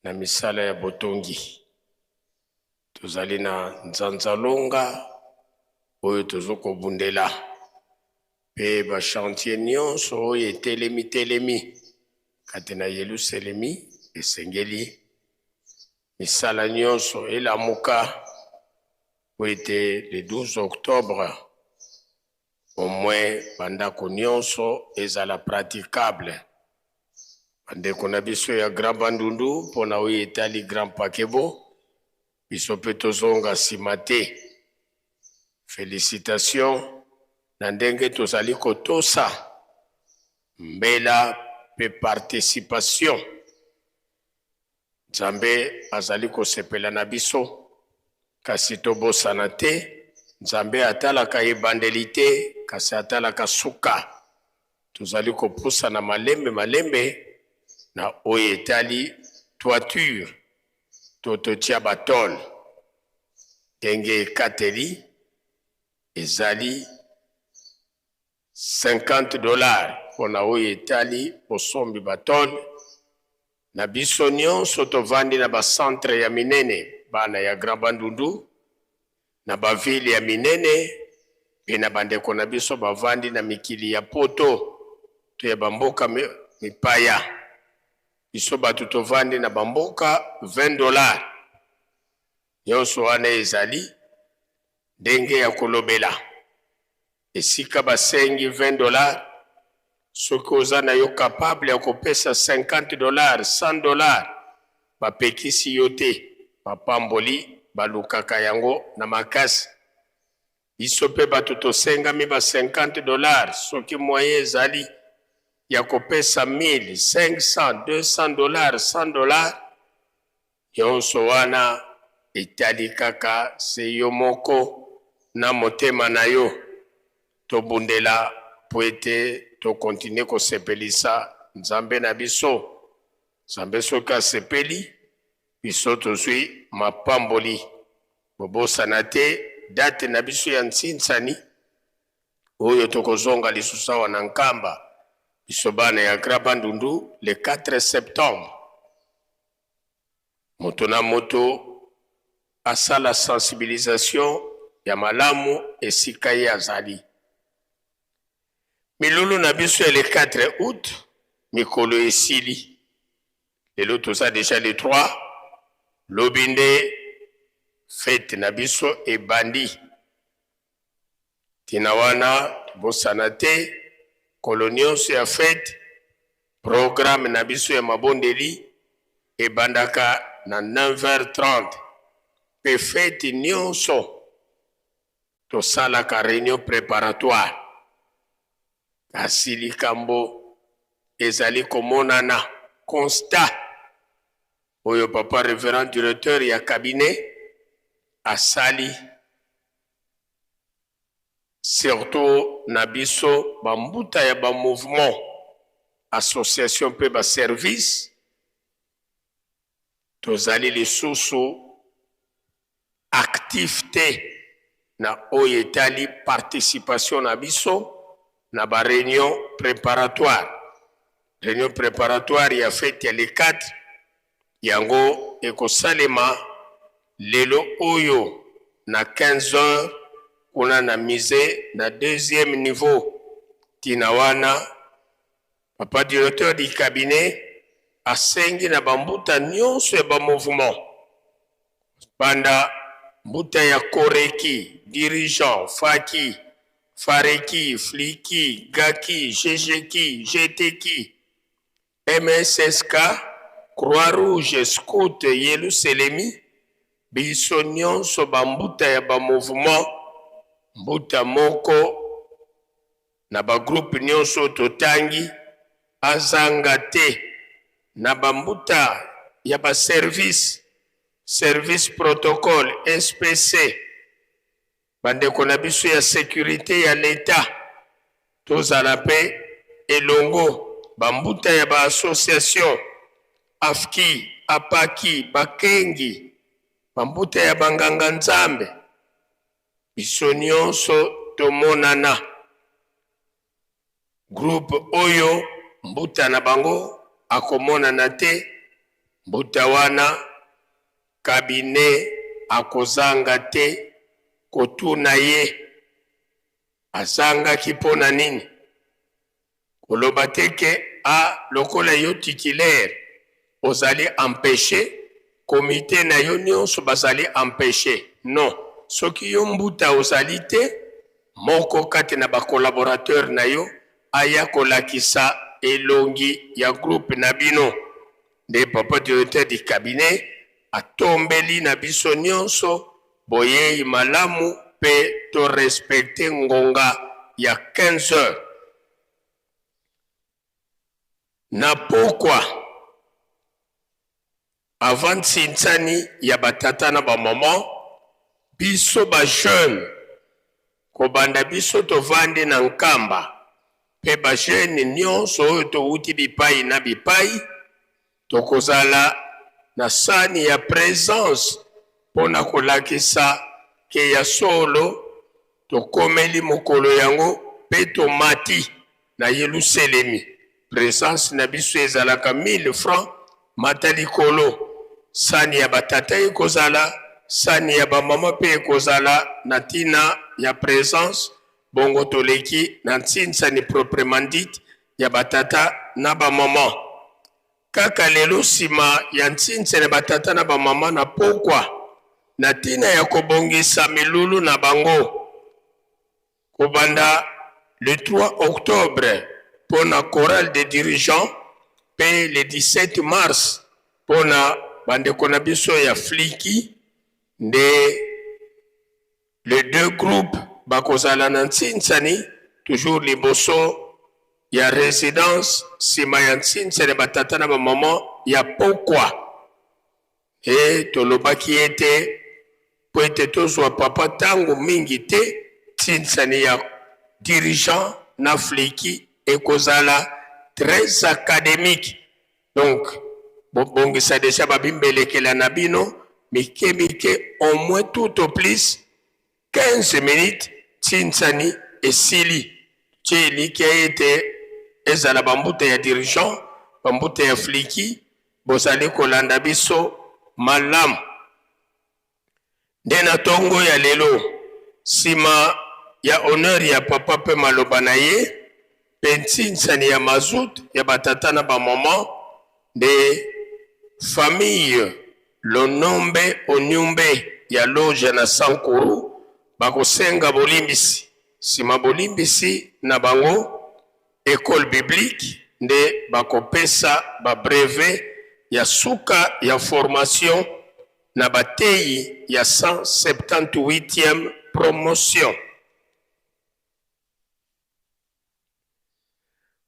na misala ya botongi. Tozali na nzanzalonga, oyo tozoko bundela. Pe ba chantier nyonso oyo etelemi katina Yerusalemi esengeli misala nyonso elamuka po ete le 12 octobre au moins bandako nyonso ezala praticable bandeko na biso ya Grand Bandundu mpona oyo etali Grand Pakebo biso pe tozonga nsima te Félicitations na ndenge tozali kotosa mbela pe participation. Nzambe azali kosepela na biso kasi tobosana te. Nzambe atalaka ebandeli te kasi atalaka suka. Tozali kopusa na malembe na oyo etali toiture tototia batole ndenge ekateli ezali $50 mpona oyo etali bosombi batole. Na biso nyonso tovandi na bacentre ya minene bana ya Grand Bandundu na bavile ya minene pe na bandeko na biso bavandi na mikili ya poto to ya bamboka mipaya. Biso batu tovandi na bamboka $20. Nyonso wana ezali ndenge ya kolobela. Esika basengi $20, soki oza na yo capable ya kopesa $50, $100, bapekisi yo te, bapamboli balukaka yango na makasi. Biso pe batu tosengami ba $50, soki moyen ezali ya kopesa $1000, $500, $200, $100, yonso wana etali kaka se yo moko na motema na yo. Tobundela po ete to continue kosepelisa Nzambe na biso. Nzambe soki asepeli, biso tozwi mapamboli. Bobosana te date na biso ya ntsinsani oyo tokozonga lisusu awa na Nkamba. Biso bana ya Grand Bandundu le 4 septembre. Moto na moto asala sensibilisation ya malamu esika ye azali. Milulu na biso le 4 août, mikolo esili. Lelo toza déjà le 3, lobinde fête na biso ebandi. Tina wana bosana te, kolonionso ya fête, programme na biso ya mabondeli ebandaka na 9h30. Pe fête nyonso tosalaka réunion préparatoire. Asili kambo ezali komonana constat oyo papa révérend directeur ya cabinet asali surtout na biso bambuta ya ba mouvement association pe ba service tozali lisusu actif te na oyo etali participation na biso na ba réunion préparatoire. Réunion préparatoire ya fête ya le 4 yango ekosalema lelo oyo na 15h kuna na mise na deuxième niveau. Tina wana papa directeur du cabinet asengi na bambuta nyonso ya ba mouvement banda mbuta ya koreki dirigeant faki Fareki, Fliki, Gaki, GGK, GTK, MSSK, Croix-Rouge, Scout, Yelu Selemi, biso nyonso bambuta ya ba mouvement, mbuta moko, na ba groupe nyonso totangi, azanga te, na bambuta ya ba service protocole, SPC, bandeko na biso ya sécurité ya l'État, tozala pe elongo, bambuta ya ba association, AFKI, APAKI, Bakengi, bambuta ya banganga nzambe, biso nyonso tomonana. Groupe oyo, mbuta na bango, akomonana te, mbuta wana, cabinet, akozanga te, kotuna ye azanga kipona nini koloba teke a lokola yo titulaire ozali empêché comité na yo nyonso bazali empêché. Non, soki yo mbuta ozali te moko kati na ba collaborateur na yo aya kolakisa elongi ya groupe na bino. Nde papa directeur du cabinet atombeli na biso nyonso boyei malamu pe to respecter ngonga ya 15 heures. Na pourquoi avant tsinsani ya batata na ba maman biso ba jeune kobanda biso tovande na nkamba pe ba jeune nyonso oyo touti bipai na bipai tokozala na sani ya présence pona kolakisa ke ya solo tokomeli mokolo yango pe tomati na Yerusalemi. Présence na biso ezalaka 1000 francs matali kolo. Sani ya batata ekozala, sani ya bamama pe ekozala na tina ya présence bongo toleki na ntsinsani proprement dit ya batata na bamama. Kaka lelo sima ya ntsinsani batata na bamama na pokwa na tina ya kobongisa milulu na bango kobanda le 3 octobre pour la chorale des dirigeants pe le 17 mars pour la bande konabiso ya fliki de les deux groupes bakozala na ntsinsani toujours liboso ya résidence sima ya ntsinsani batata na bamama ya pokwa e tolobaki ete po ete tozwa papa tango mingi te ntsinsani ya dirigeant na fliki ekozala très académique. Donc bongisa déjà babimbelekela na bino mike au moins tout au plus 15 minutes tsinsani esili tsheli ki ete ezala bambuta ya dirigeant bambuta ya fliki bozali kolanda biso malamu. Nde na tongo ya lelo sima ya honneur ya papa pe maloba na ye pe ntsinsani ya mazout ya batata na bamama de famille Lonombe Onyumbe ya loge na Sankuru bakosenga bolimbisi sima bolimbisi na bango école biblique nde bakopesa ba brevet ya suka ya formation na bateyi ya 178e promotion.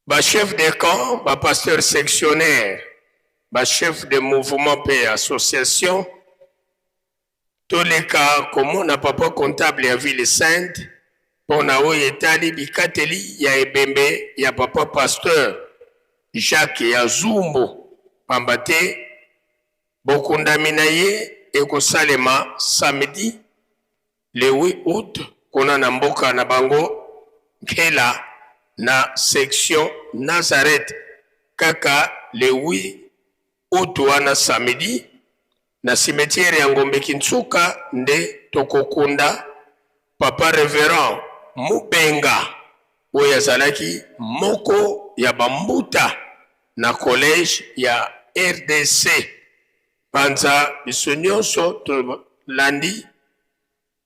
Ba chef de camp, ba pasteur sectionnaire, ba chef de mouvement pe association, tous les cas comme na papa comptable ya ville sainte, pona oyo etali bikateli ya ebembe ya papa pasteur Jacques ya Zumbo, pambate bokundami na ye ekosalema samedi le 8 août kona na mboka na bango Nkela na section Nazareth kaka le 8 août wana samedi na cimetière ya Ngombe Kintsuka nde tokokunda papa révérend Mubenga oyo azalaki moko ya bambuta na collège ya RDC. Panza biso nyonso tolandi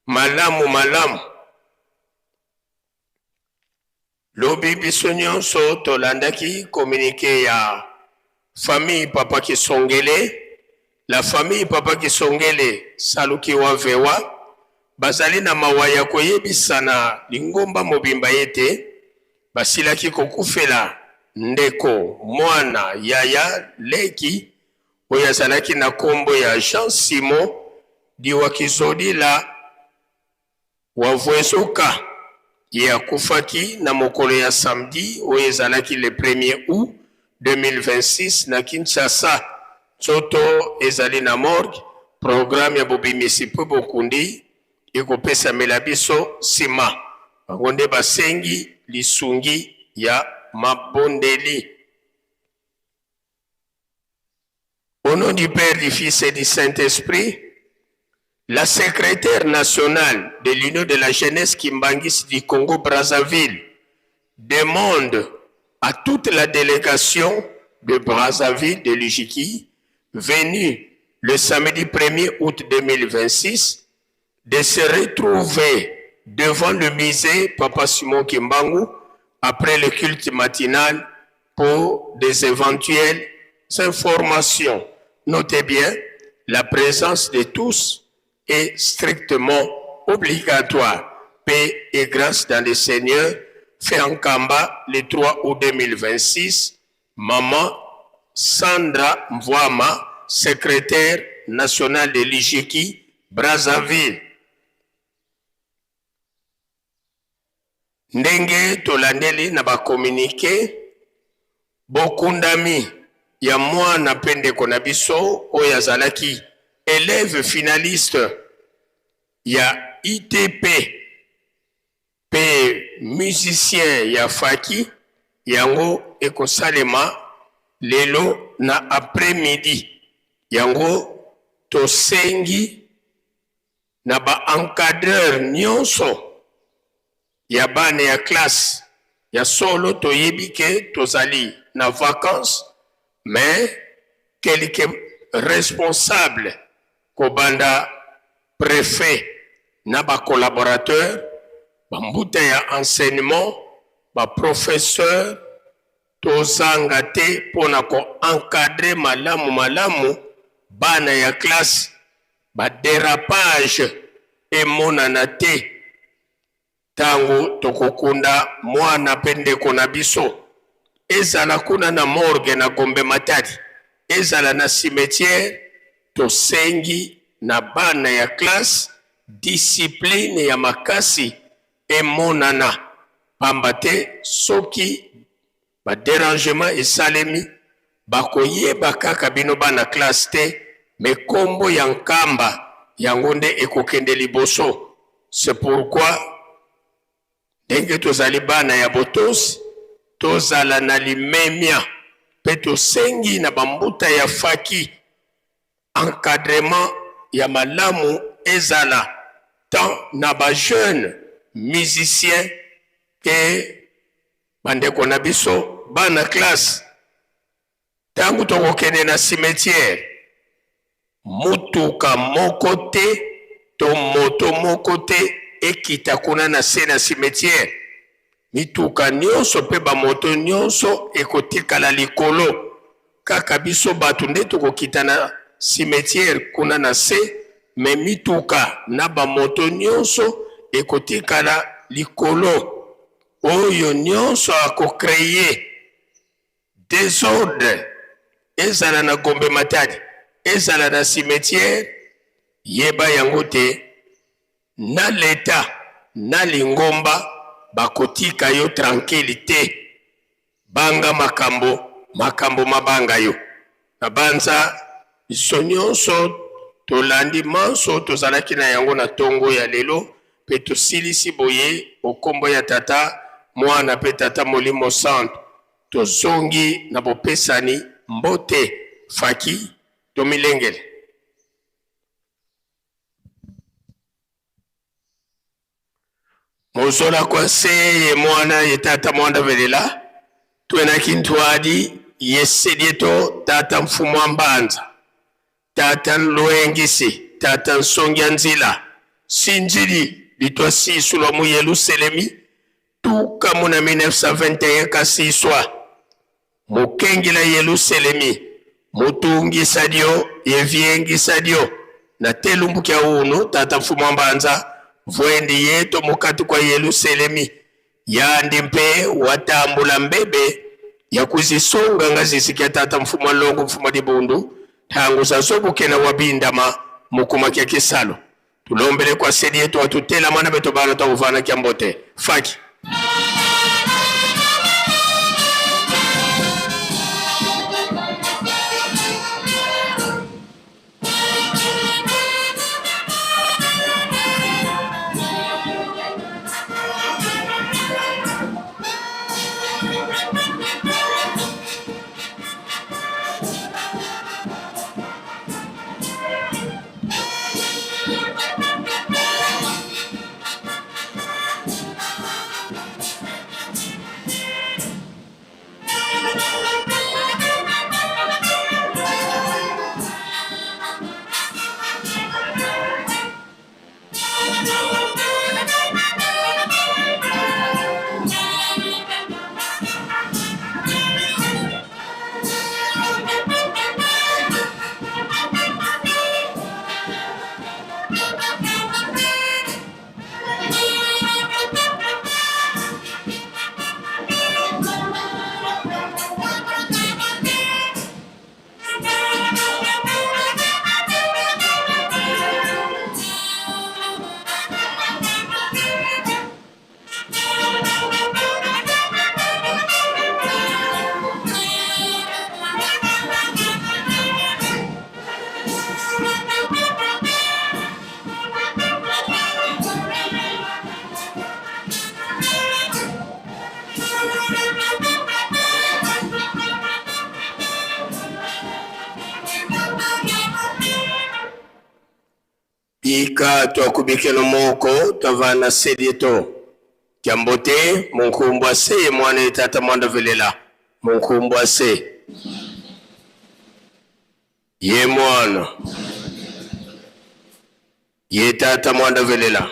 malamu lobi biso nyonso tolandaki communiqué ya famille papa Kisongele. La famille papa Kisongele saluki wa vewa bazali na mawaya koyebisana lingomba mobimba yete basilaki kokufela ndeko mwana yaya leki oyo azalaki na kombo ya Jean Simon Diwakizodila wavwesoka ye akufaki na mokolo ya samedi oyo ezalaki le 1er août 2026 na Kinshasa. Soto ezali na morgue programme ya bobimisi po bokundi ekopesa melabiso sima bangonde basengi lisungi ya mabondeli. Au nom du Père, du Fils et du Saint-Esprit, la secrétaire nationale de l'Union de la jeunesse Kimbangis du Congo-Brazzaville demande à toute la délégation de Brazzaville de l'Ujiki venue le samedi 1er août 2026 de se retrouver devant le musée Papa Simon Kimbangu après le culte matinal pour des éventuelles informations. Notez bien, la présence de tous est strictement obligatoire. Paix et grâce dans le Seigneur, fait en Kamba le 3 août 2026. Maman Sandra Mvouama, secrétaire nationale de l'IGEKI, Brazzaville. Ndenge tolandeli na ba communiqué bokundami ya mwana pendeko na biso oyo azalaki élève finaliste ya ITP pe musicien ya Faki yango ekosalema lelo na après-midi yango tosengi na ba encadreur nyonso ya bana ya classe ya solo toyebi ke tozali na vacances mais quelque responsable kobanda préfet na ba collaborateur ba mbuta ya enseignement ba professeur tozanga te pona ko encadrer malamu bana ya classe ba dérapage emonana te tango tokokunda mwana pendeko na biso ezala kuna na morgue na Gombe Matadi ezala na cimetière tosengi na bana ya classe discipline ya makasi emonana pamba te soki ba dérangement esalemi bakoyeba kaka bino bana classe te me kombo ya nkamba yango nde ekokende liboso. C'est pourquoi ndenge tozali bana ya botosi tozala na limemia pe tosengi na bambuta ya Faki encadrement ya malamu ezala tant na ba jeune musicien ke bandeko na biso bana classe tangu tokokende na cimetière mutuka moko te to moto moko te ekita kuna na se na cimetière mituka nyonso pe ba moto nyonso ekotikala likolo kaka biso batu nde tokokita na cimetière kuna na se me mituka na ba moto nyonso ekotikala likolo oyo nyonso akocreye désordre ezala na Gombe Matadi ezala na cimetière yeba yango te na leta na lingomba bakotika yo tranquillité banga makambo mabanga yo na banza biso nyonso tolandi manso tozalaki na yango na tongo ya lelo pe tosilisi boye okombo ya tata mwana pe tata Molimo Santo tozongi na bopesani mbote Faki tomilengele. Mozola kwa se ye mwana ye tata mwanda velela tuena kintwadi yesedieto tata mfumu mbanza tata Luengisi tata Nsongya Nzila sinjili litwa sisulwa mu Yerusalemi tuka muna 1921 kasiswa mukengila Yerusalemi mutungisa dio yevyengisa dio na telumbu kya unu tata mfumu mbanza vwendi yeto mukati kwa Yerusalemi yandi mpe watambula mbebe ya kuzisonga ngazisikia tata mfumu longo mfumu dibundu tangu sasobu kena wabindama mukuma kya kisalo tulombele kwa sedi yetu watutela mwana beto bana tauvana kya mbote Faki. Ika twakubike no moko tavana sedieto. Kiambote munkumbwa se mwana tata mwanda velela. Munkumbwa se. Ye mwana. Ye tata mwanda velela.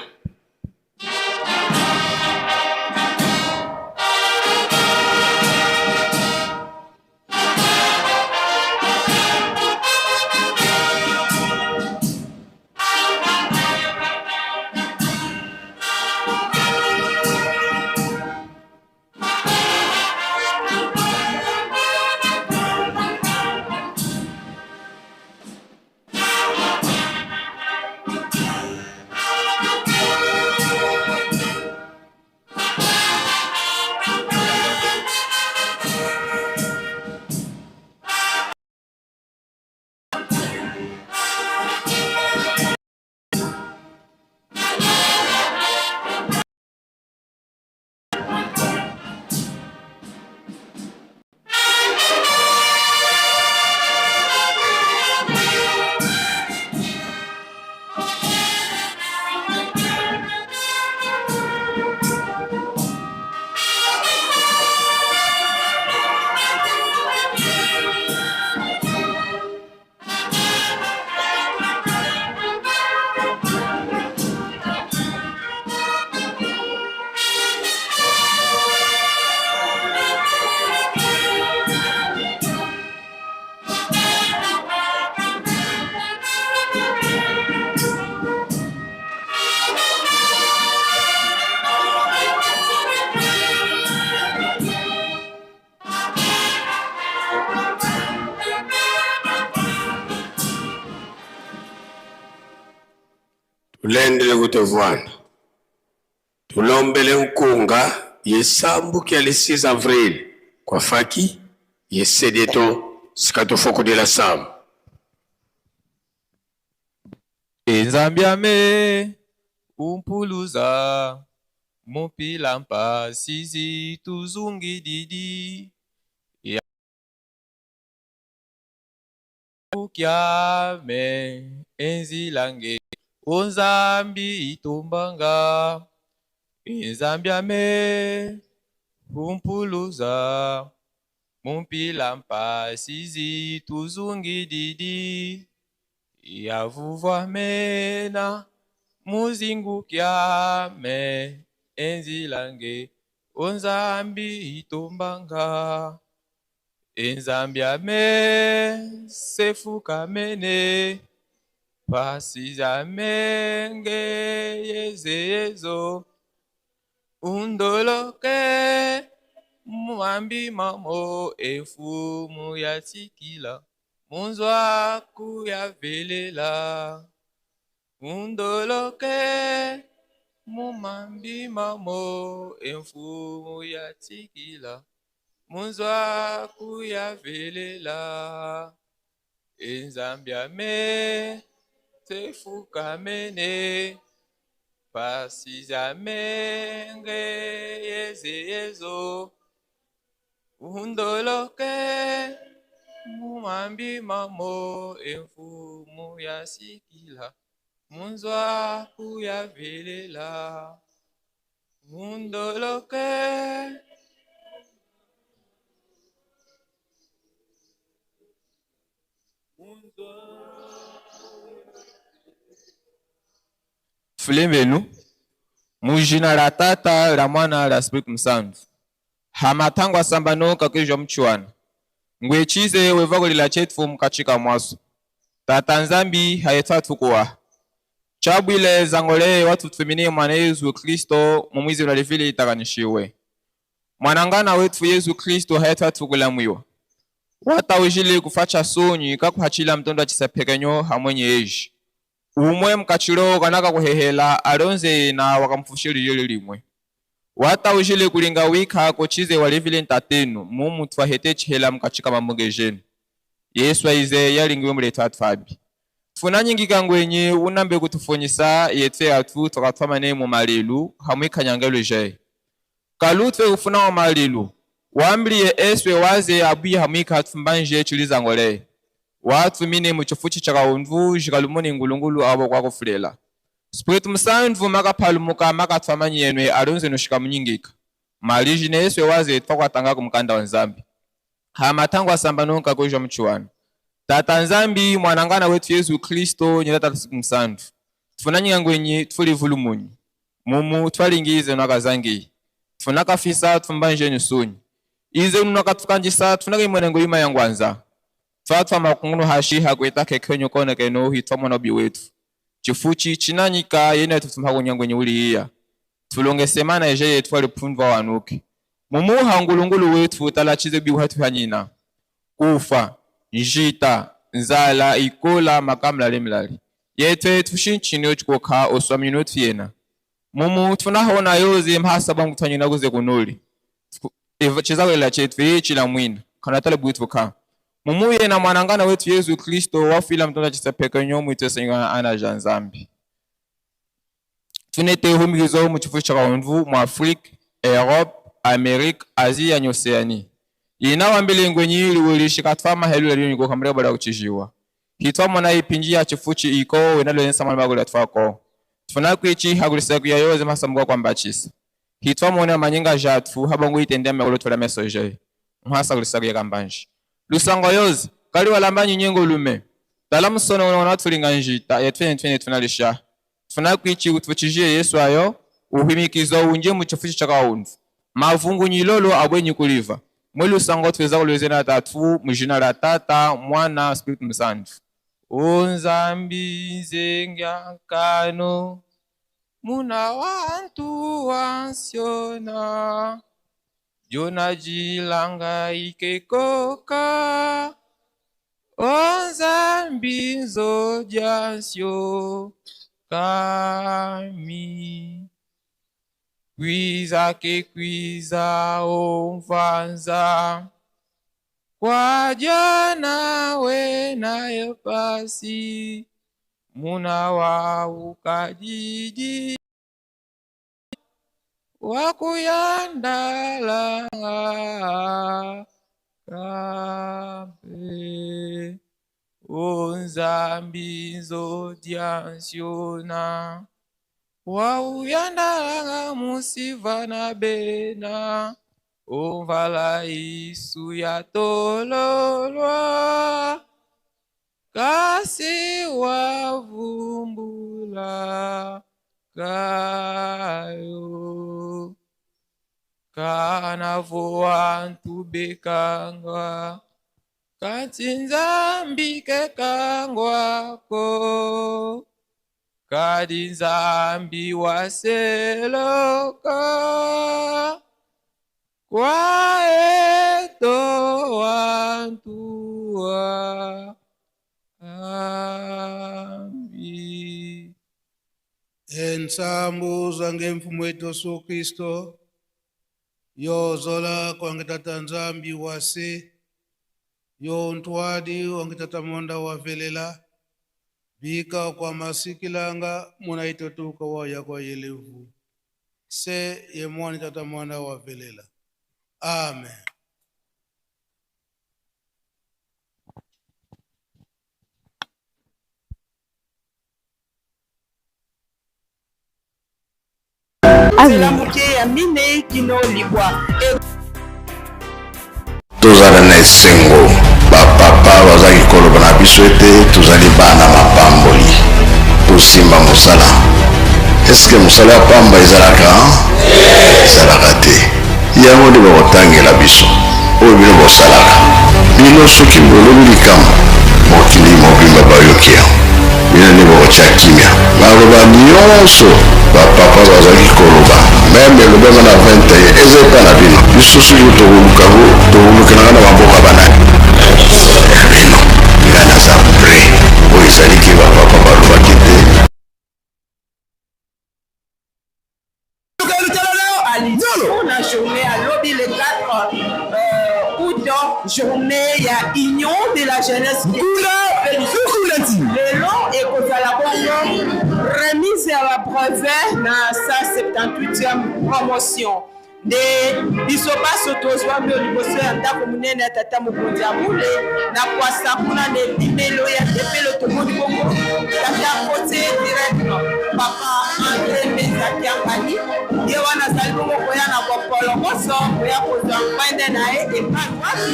Tulendele kutevwana. Tulombele nkunga yesambu kia le 6 avril. Kwa faki yesedeto sikatofoko de la sam. Enzambiame umpuluza mupilampa sizi tuzungi didi ya ukiame enzilange onzambi itumbanga. Enzambiame umpuluza mupilampa sizi tuzungi didi ya vuvwa mena muzingu kiame enzilange onzambi itumbanga. Enzambiame sefuka mene pasizamenge yezezo undoloke mwambi mamo efumu ya tikila munzwa kuya velela. Undoloke mumambi mamo efumu ya tikila munzwa kuya velela. Enzambiame tefuka mene pasizamenge yezezo undoloke mumambi mamo efumu ya sikila munzwa kuya velela. Undoloke Fulembenu mujina la tata la mwana la Espiritu Msantu hamatangwa sambano kakijwa mchuana ngwechize wevako lila chetu mkachika mwasu tata nzambi hayetatu kuwa chabwile zangole watu tufiminie mwana Yesu Kristo mumwizi ulalivili itakanishiwe mwanangana wetu Yesu Kristo hayetatu kulamwiwa wata ujile kufacha sonyi kakuhachila mtondo achisapekenyo hamwenye eji umwe mkachilo kanaka kuhehela alonze na wakamfushili yole limwe wata ujile kulinga wika kochize walivile ntatenu mumu twahete chihela mkachika mamugejenu Yesu aize yalingiwe mleta atfabi funa nyingi kangwenye unambe kutufonyisa yete atu tukatwama ne mu malilu hamwika nyangelo je kalutwe ufuna wa malilu wambliye eswe waze abuyi hamwika atfumbanje chiliza ngole watu mine muchofuchi chaka unvu jikalumoni ngulungulu abo kwa kufulela Spiritu Msanvu makaphalumuka makatfamani yenwe alonze nushika munyingika. Maliji ne Yesu waze twakwatanga kumkanda wa Nzambi. Hamatangu asambano kakuja mchuwana. Tata Nzambi mwanangana wetu Yesu Kristo nyelata siku msandu. Tufunanyika ngwenye tufuli vulumunyu. Mumu twalingize nwakazangi. Tufunaka fisa tufumbanje nyusuni. Ize unakatukanjisa tunaka imwenengo yuma yangwanza. Twatwa makungunu hashi hakweta kekenyo kone keno hitwa nobi wetu. Chifuchi chinanyika yene tutumhago nyangwenye uli iya. Tulonge semana eje twali pundwa wanuki. Mumu hangulungulu wetu talachize biwatu hanyina. Kufa, njita, nzala, ikola, makamla lemlali. Yete tushinchini ochikoka oswami notu yena. Mumu tunahona yoze mhasa bangu tanyina guze kunuli. Chizawe la chetu chila mwina. Kanatale buitu ka. Mumu yena mwanangana wetu Yesu Kristo wafila mtonda chisapeka nyomu itesengwa ana Nzambi. Tunete humigizo muchifu chakaunvu mu Afrique, Europe, Amerique, Asie na Oceanie. Ina wambele ngwenyi liwilishi katfama helu leo niko kamera bada kuchijiwa. Hitwa mona ipinjia chifuchi iko wenalo yensa magula twako. Tufuna kwichi hagulisa kuya yoze masambuka kwa mbachisa. Hitwa mona manyinga jatfu habangu itendea megolo tola message. Mhasa gulisa kuya kambanji. Lusango yoze kali walambanyi nyengo lume. Talamu sono wana tulinga njita ya 2020 tunalisha. Tufuna kwichi utfuchijie Yesu ayo uhimikizo unje mu chifuchi chakaunvu. Mavungu nyilolo abwenyi kuliva. Mwelu sango tuweza kulezena tatu mjina la Tata Mwana Spiritu Msanvu. Nzambi zengyakano muna wantu wansiona jona jilanga ikekoka Nzambi nzojansyo kami kwiza omvanza kwa jana we nayo pasi muna wa ukajiji wakuyandala kabe Nzambi nzodiansiona wauyandala musivana bena Ovala isu ya tololwa kasi wavumbula kayo kanavo wantu bekangwa kati Nzambi kekangwako kadi Nzambi waseloka kwa eto wantua ambi. Ensambu zange mfumu wetu Yesu Kristo yozola kwange Tata Nzambi wase yo ntwadi wange Tata Monda wavelela bika kwa masikilanga munaitotuka waya kwa yelevu se ye mwani Tata Monda wavelela. Amen. Tozala na esengo bapapa bazali koloba na biso ete tozali bana mapamboli tosimba mosala. Eske mosala ya pamba ezalaka? Ezalaka te. Yango nde bakotangela biso oyo bino bosalaka. Bino soki bolobi likambo mokili mobimba bayoki yango bino nde bakotya kimia. Maloba nyonso bapapa bazali koloba meme elobema na 21 eza epa na bino. Biso soki tokolukelanga na bamboka banani ya bino nga naza pre oyo ezaliki bapapa balobaki te. La journée à lobby le 4 août, journée il y a union de la jeunesse qui le long et que la remise à la brevet dans sa 78e promotion de Bisopa Soto tozwa mbio liboso ya ndako munene ya tata mokonzi ya mule na kwasa kuna na ebimelo ya tepelo tomoni bongo tata kote directement papa André Mezaki Angani ye wana azali bongo koya na bopolokoso koya kozwa mpande na ye epai wapi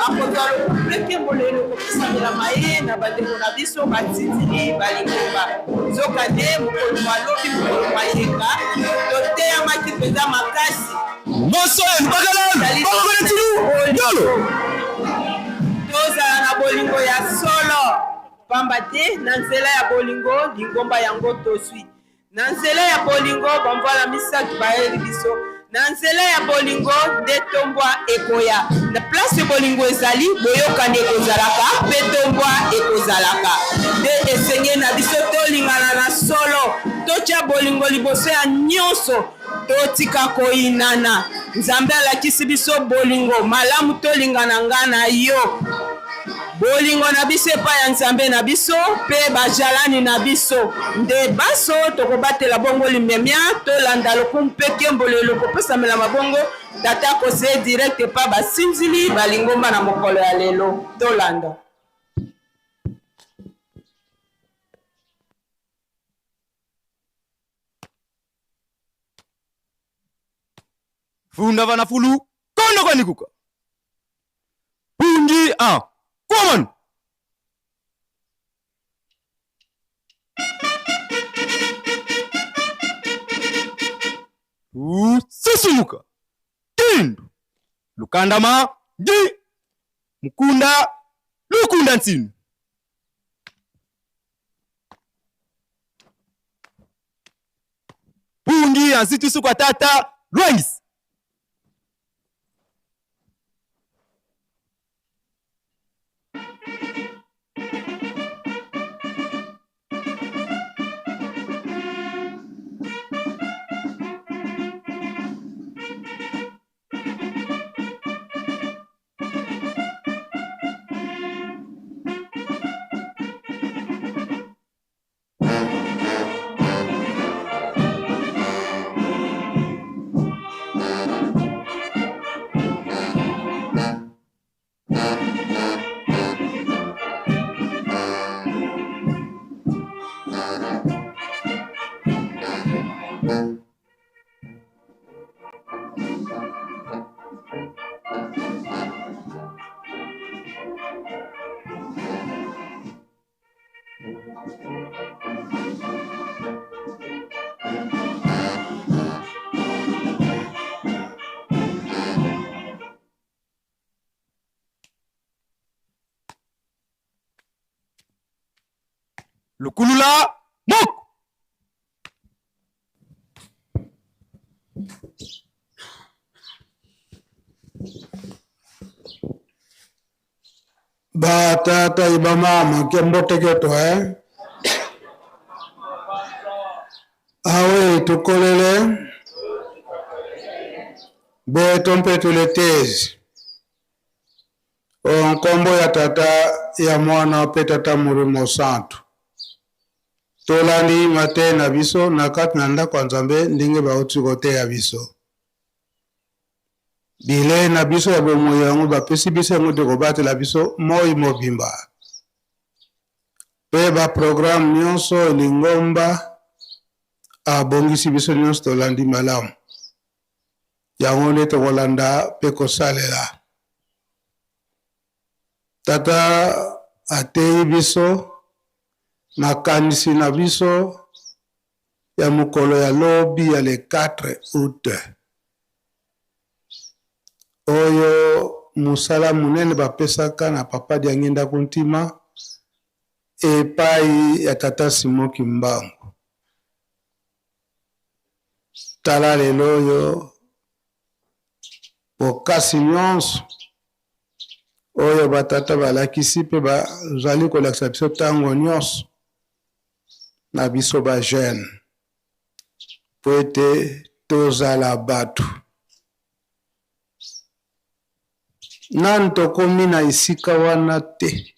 akozwa lokupleke mbolelo kopesamela ye na bandeko na biso batitili balingomba nzoka nde mokolo malobi mokolo mayeka toteyamaki mpenza makasi tozala na bolingo ya solo pamba te na nzela ya bolingo lingomba yango tozwi na nzela ya bolingo bamvala misato bayeli biso na nzela ya bolingo nde tombwa ekoya na place bolingo ezali boyokani ekozalaka mpe tombwa ekozalaka nde esenge na biso tolingana na solo totya bolingo liboso ya nyonso totika koyinana nzambe alakisi biso bolingo malamu tolingana nga na yo bolingo na biso epai ya nzambe na biso mpe bajalani na biso nde baso tokobatela bongo limemia tolanda lokumu mpe kembolelo kopesamela mabongo tata kose direct epa basinzili balingomba na mokolo ya lelo tolanda funda vana fulu kondo kwa nikuka pungi Woman! Sisumuka Tindu Lukandama Di Mukunda Lukunda Nsinu Pungi Ansitusu kwa tata Lwengisi Lukulula Mok Batata iba mama kembote keto awe tukolele beto mpe tuletezi onkombo ya tata ya mwana pe tata Mulimo Santu tolandi mate na biso na kati na ndako ya Nzambe ndenge bauti koteya biso bile na biso ya bomoi yango bapesi biso yango te kobatela biso moi mobimba mpe baprogramme nyonso elingomba abongisi biso nyonso tolandi malamu yango nde tokolanda mpe kosalela tata ateyi biso makanisi na biso ya mokolo ya lobi ya le 4 août oyo musala munene bapesaka na papa diangi ndako ntima epai ya tata Simoki Mbangu tala lelo oyo bokasi nyonso oyo batata balakisi mpe bazali kolakisa biso ntango nyonso na biso bajene po ete tozala bato nani tokomi na esika wana te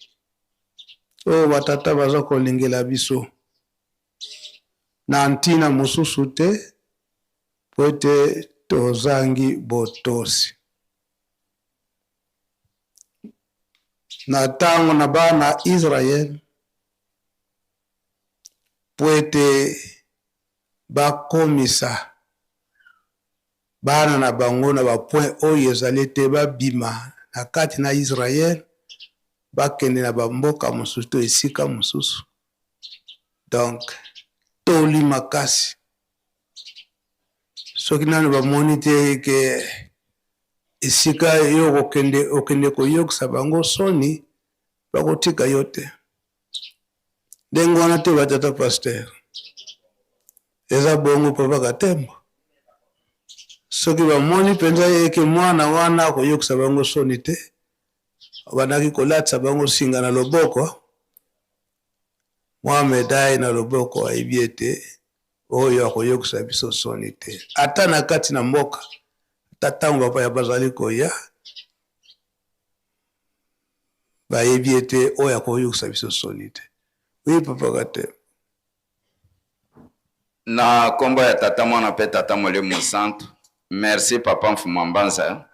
oyo batata baza kolingela biso na ntina mosusu te po ete tozangi botosi na tango na bana Israel po ete bakomisa bana na bango na bapoint oyo ezali te babima na kati na Israel bakende na bamboka mosusu to esika mosusu. Donc toli makasi soki nanu bamoni te ke esika yo okende koyokisa bango soni bakotika yo te. Ndenge wana te batata paster eza bongo papa Katembo soki bamoni mpenza eke mwana wana akoyokisa bango soni te bandaki kolatisa bango singa na loboko mwa medaille na loboko ayebi ete oyo akoyokisa biso soni te ata na kati na mboka ata ntango bapaya bazali koya bayebi ete oyo akoyokisa biso soni te. Oui, papa Katembo. Na kombo ya tata mwana pe tata Molimo Santu. Merci papa Mfumambanza.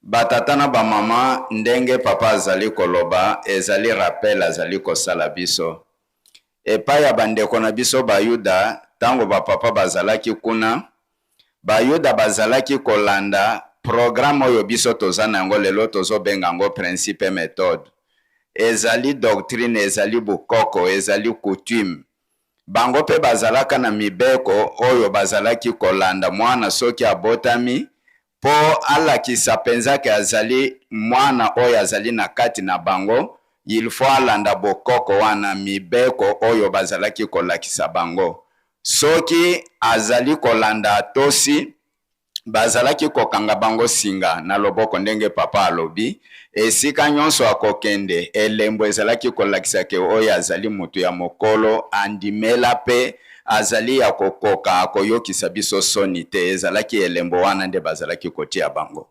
Batata na ba mama ndenge papa azali koloba ezali rappel azali kosala biso. Epai ya bandeko na biso bayuda tango ba papa bazalaki kuna bayuda bazalaki kolanda programme oyo biso tozana yango lelo tozobenga yango principe méthode. Ezali doctrine, ezali bukoko, ezali coutume. Bango pe bazalaka na mibeko oyo bazalaki kolanda mwana soki abotami po alakisa penzake azali mwana oyo azali na kati na bango, il faut alanda bokoko wana mibeko oyo bazalaki kolakisa bango. Soki azali kolanda atosi bazalaki kokanga bango singa na loboko ndenge papa alobi. Esika nyonso akokende elembo ezalaki kolakisa ke oyo azali mutu ya mokolo andimela pe azali ya kokoka akoyokisa biso soni te ezalaki elembo wana nde bazalaki kotia bango.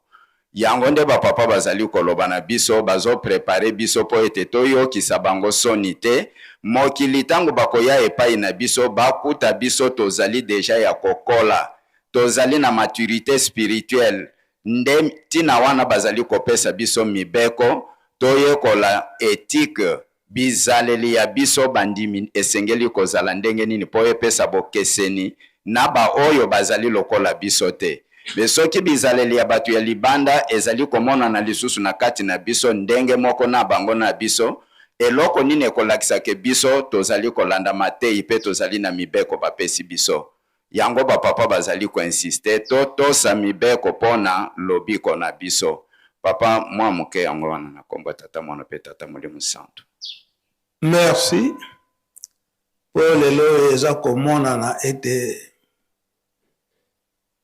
Yango nde bapapa bazali koloba na biso bazo prepare biso po ete toyokisa bango soni te mokili tango bakoya epai na biso bakuta biso tozali deja ya kokola tozali na maturité spirituelle. Nde tina wana bazali kopesa biso mibeko toyekola etike bizaleli ya biso bandimi esengeli kozala ndenge nini po epesa bokeseni na ba oyo bazali lokola biso te. Besoki bizaleli ya batu ya libanda ezali komona na lisusu na kati na biso ndenge moko na bango na biso eloko nini ekolakisa ke biso tozali kolanda matei pe tozali na mibeko bapesi biso. Yango ba papa bazali ko insister tosa mibeko pona lobiko na biso. Papa mwa muke yango wana na kombo tata mwana pe tata Molimo Santu. Merci. Po lelo eza komona na ete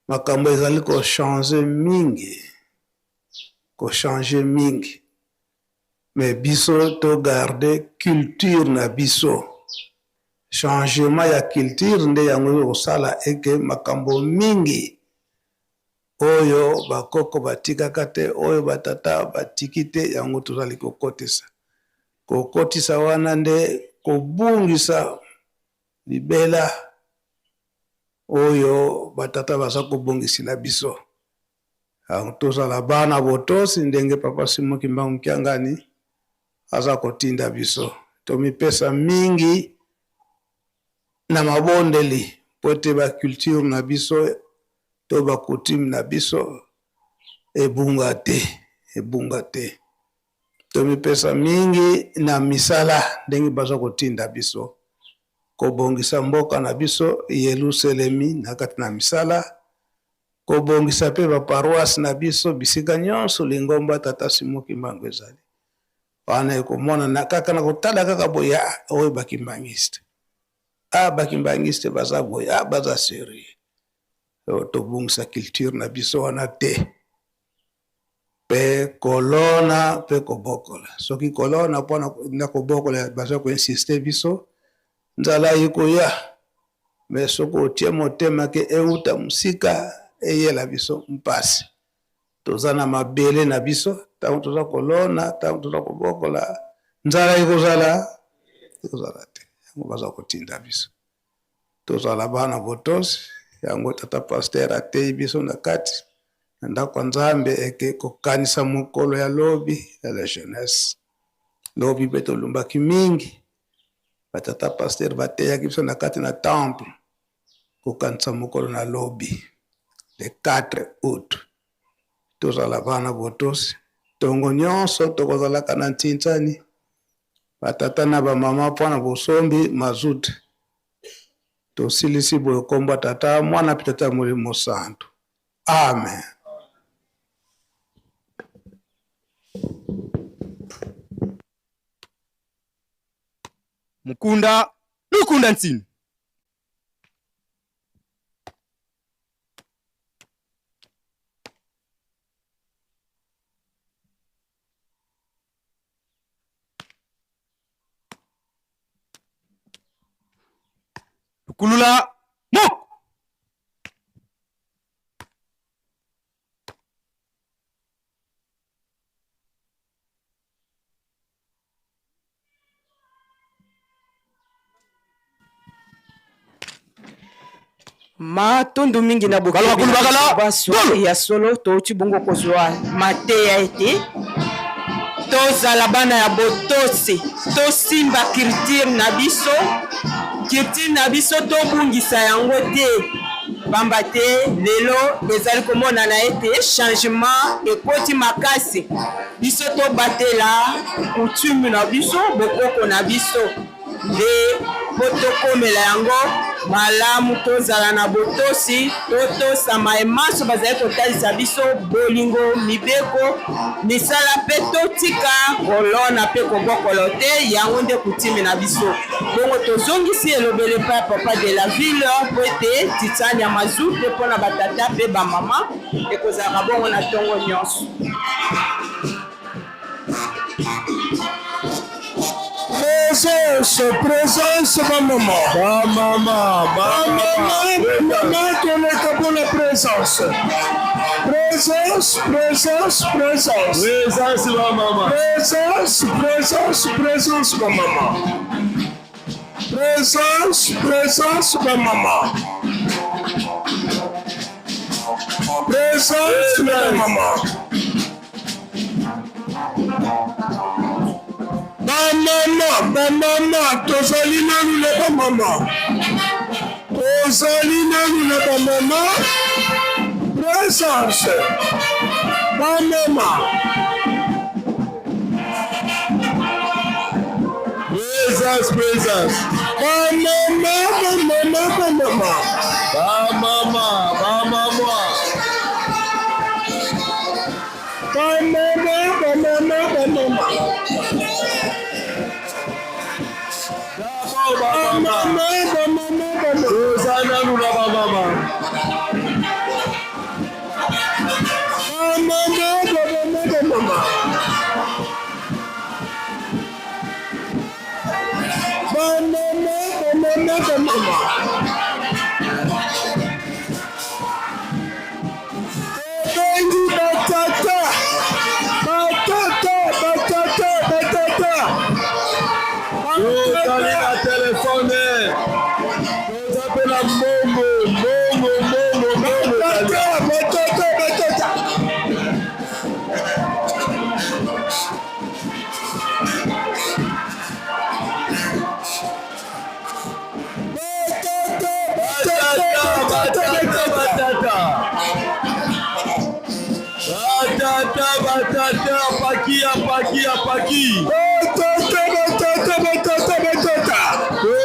makambo ezali ko changer mingi. Mais biso to garder culture na biso. Changement ya culture nde yango kosala eke makambo mingi oyo bakoko batikaka te oyo batata batiki te yango tozali kokotisa wana nde kobungisa libela oyo batata baza kobungisila biso. Yango tozala bana botosi ndenge papa Simon Kimbangu Kiangani aza kotinda biso. Tomipesa mingi na mabondeli po ete ba culture na biso to ba coutume na biso ebunga te. Tomipesa mingi na misala ndenge baza kotinda biso kobongisa mboka na biso Yerusalemi na kati na misala kobongisa pe ba paroisse na biso bisika nyonso lingomba tata Simon Kimbangu ezali wana ekomona na kaka na kotala kaka boya oyo bakimbangiste bakimbangiste baza boya baza seri tobungisa culture na biso wana te pe kolona pe kobokola soki kolona pona na kobokola baza ko insister biso nzala yikoya mais soko tie motema ke euta musika eyela biso mpasi tozana mabele na biso tango toza kolona tango toza kobokola nzala yikozala te yango baza kotinda biso tozala bana botosi yango tata pasteur atei biso na kati na ndako Nzambe eke kokanisa mokolo ya lobi ya la jeunesse lobi mpe tolumbaki mingi batata paster bateyaki biso na kati na temple kokanisa mokolo na lobi le 4 août tozala bana botosi ntongo nyonso tokozalaka na ntintani batata na bamama mpo na bosombi mazute tosilisi boye kombo tata mwana mpe tata Molimo Santu. Amen. Mukunda lukunda nsini. Lukulula mok. Matundu mingi na baso ya solo touti bongo kozwa mateya ete tozala bana ya botosi tosimba culture na biso tobungisa yango te pamba te lelo ezali komonana ete changement ekoti makasi biso tobatela coutume na biso bokoko na biso nde po tokomela yango malamu tozala na botosi totosama emaso bazali kotalisa biso bolingo mibeko misala mpe totika kolona mpe kobokolo te yango nde kutimi na biso bongo tozongisi elobele mpa ya papa de la ville po ete titani ya mazu mpe mpo na batata mpe bamama ekozalaka bongo na ntongo nyonso. Présence, maman, toleka pour la présence. Présence, maman. Présence, maman. Présence, maman. Présence, maman. Mama, tozali nanu na bamama. Présence. Mama. Présence. Mama. Paki.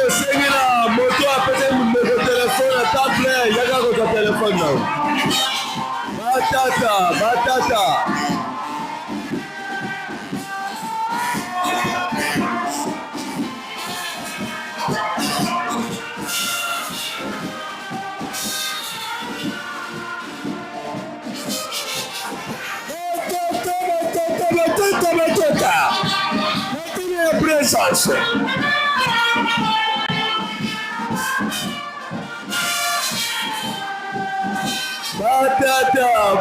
Sengela moto apete numéro téléphone à table, yaga ko téléphone là. Batata. Présence.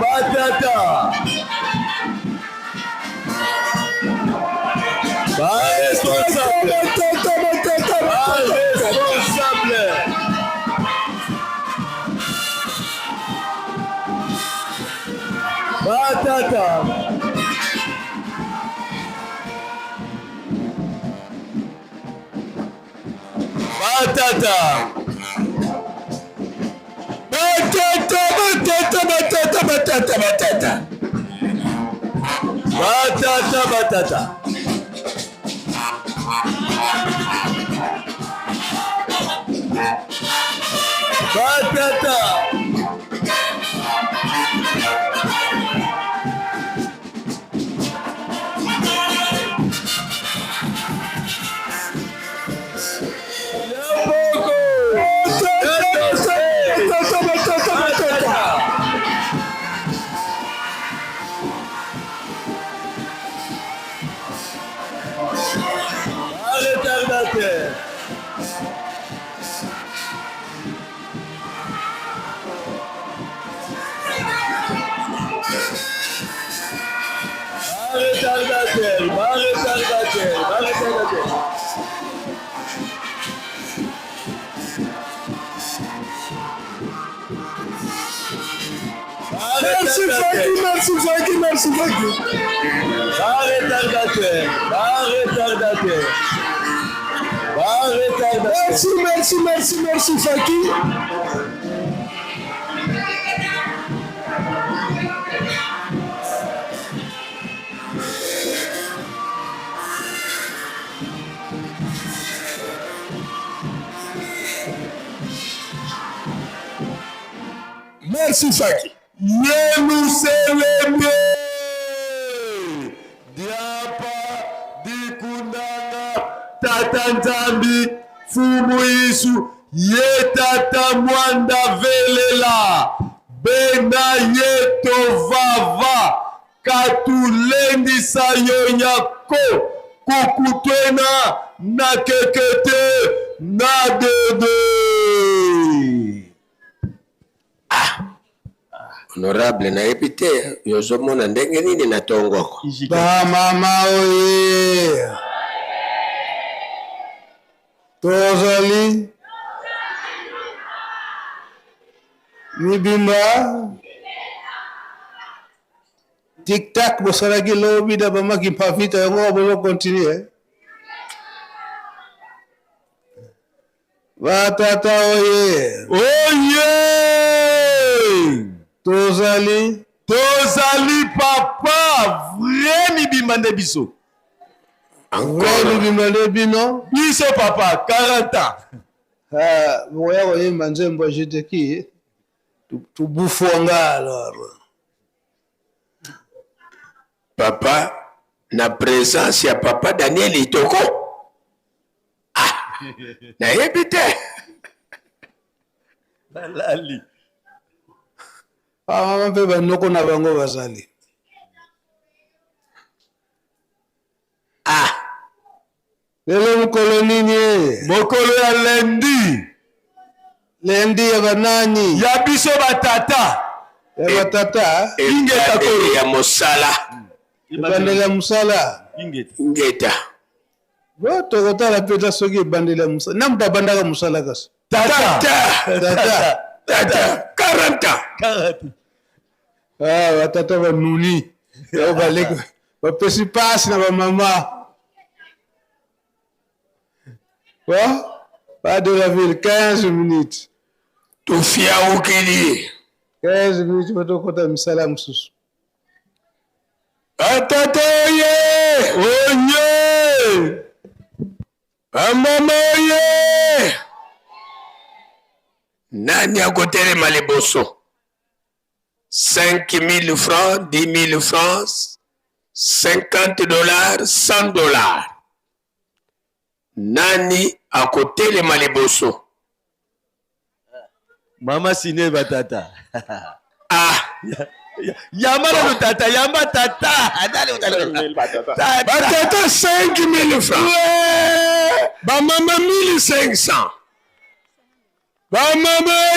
Batata. Responsable. Batata. Batata. Batata, batata, batata, batata, batata. Batata, batata. Batata. Merci Faki, merci Faki, merci Faki. Merci, merci, merci, merci Faki. Merci Faki. Yerusalemu diapa dikundanga tata nzambi fumu Yesu ye tata mwanda velela bena yeto vava katulendisa yonyako kukutwena na kekete na dede. Honorable na epite yozomona ndenge nini na tongoko. Ba mama oye. Tozali. Nibimba. Tic tac bosalaki lobi da bama ki pavita yango bozo continue. Ba tata oye. Oye. Tozali papa vrai mibimba nde biso. Vrai mibimba nde bino biso papa 40 ans. Moya koyemba nzembo jeteki tubufonga alors. Papa na présence ya papa Daniel Itoko. Na yebite. Balali. Mama mpe banoko na bango bazali. Lelo mokolo nini? Mokolo ya lendi. Lendi ya banani? Ya biso batata. Ya batata? Ingeta kolo ya mosala. Ibandeli ya musala. Ingeta. Boto kotala peta soki ibandeli ya musala. Namuta bandaka musala kasi. Tata. 40. Batata banuni. Bapesi pasi na bamama. Pas de la ville, 15 minutes. Tout fia ukili. 15 minutes, batokota misala mususu. Batata oye! Onye! Mama oye! Nani akotelema liboso? 5 000 francs, 10 000 francs, $50, $100. Nani akotelema liboso? Mama sine batata. Yamba no tata, yamba tata. Batata 5 000 francs. Ba mama 1500. Ba mama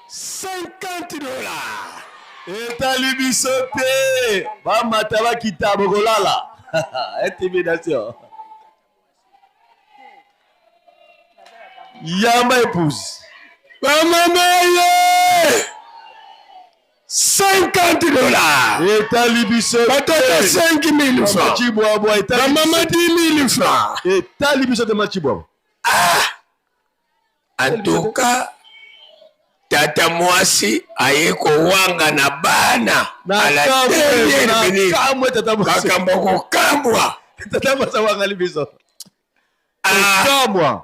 $50. Etali biso te. Ba mataba kitabo kolala. Intimidation. Yamba épouse. Ba mama 50 dollars. Eta libiso. Batata 5000 francs. Machibwabwa eta. Ba maman 10 000 francs. Eta libiso de machibwabwa. En tout cas, tata mwasi ayeko wanga na bana. Na kamwe tata mwasi. Kakamboko kamwa. Tata mwasi wanga libiso. Kamwa.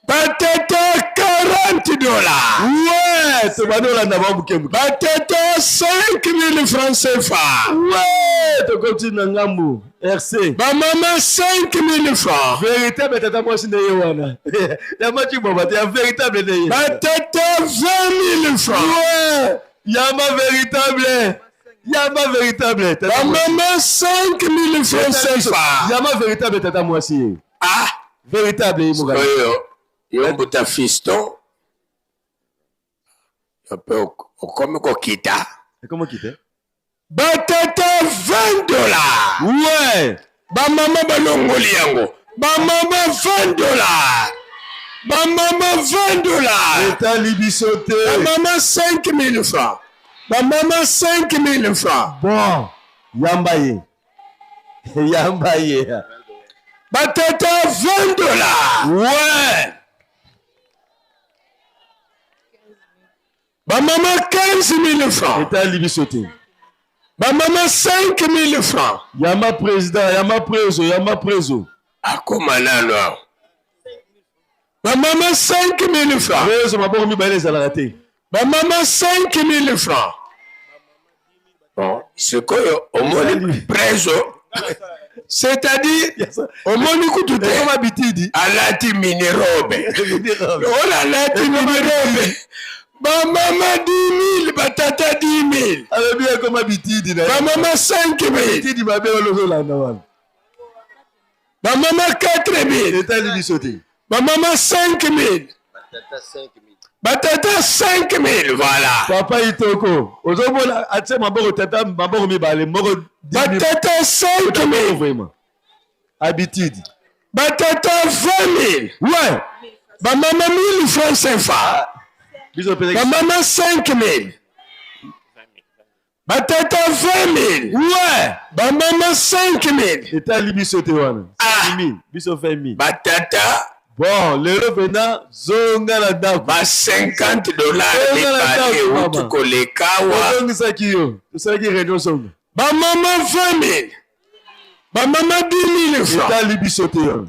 Batata 40 dollars. Ouais, c'est banola na babukebu. Batata 5000 francs CFA. Ouais, to continue ngambu. RC. Ba maman 5000 francs. Véritable tata mwasi ne yewana. Ya machibo bate ya véritable ne yewana. Batata 20 000 francs. Ouais, yama véritable. Yama véritable. Ba maman 5000 francs CFA. Yama véritable tata mwasi. Ah, véritable mugabe. Yombuta fiston. Okome kokita. Comment quitter? Batata 20 dollars. Ouais. Ba maman balongoli yango. Ba maman 20 dollars. Ba maman 20 dollars. Eta libisote. Ba maman 5000 francs. Ba maman 5000 francs. Bon. Yambaye. Yambaye. Batata 20 dollars. Ouais. Ba maman 15 000 francs. Eta libisote. Ba maman 5 000 francs. Yama président, yama preso. Akoma nano. Ba maman 5 000 francs. Preso maboko mibale za la raté. Ba maman 5 000 francs. Bon, ce que omoni preso. C'est-à-dire, omoni kutu te. Comme habitude. Alati minirobe. On alati minirobe. Ba maman 10 000, batata 10 000. Alors bien comme habitude. Ba maman 5 000. Habitude mabe olozolanda wana. Ba maman 4 000. Eta libisote. Ba maman 5 000. Batata 5 000, voilà. Papa Itoko. Ozomona atse maboko tata maboko mibale moko 10 000. Batata 5 000. Vraiment. Habitude. Batata 20 000. Ouais. Ba maman 1000 francs CFA. Ba maman 5 000. Batata 20 000. Ouais. Ba maman 5 000. Eta libisote wana. 5 000. Biso 20 000. Batata. Bon, le venant, zonga la dame. Ba 50 dollars. Les utuko lekawa. Zonga sakiyo. Tusaki réunion zonga. Ba maman 20 000. Ba maman 10 000 francs. Eta libisote wana.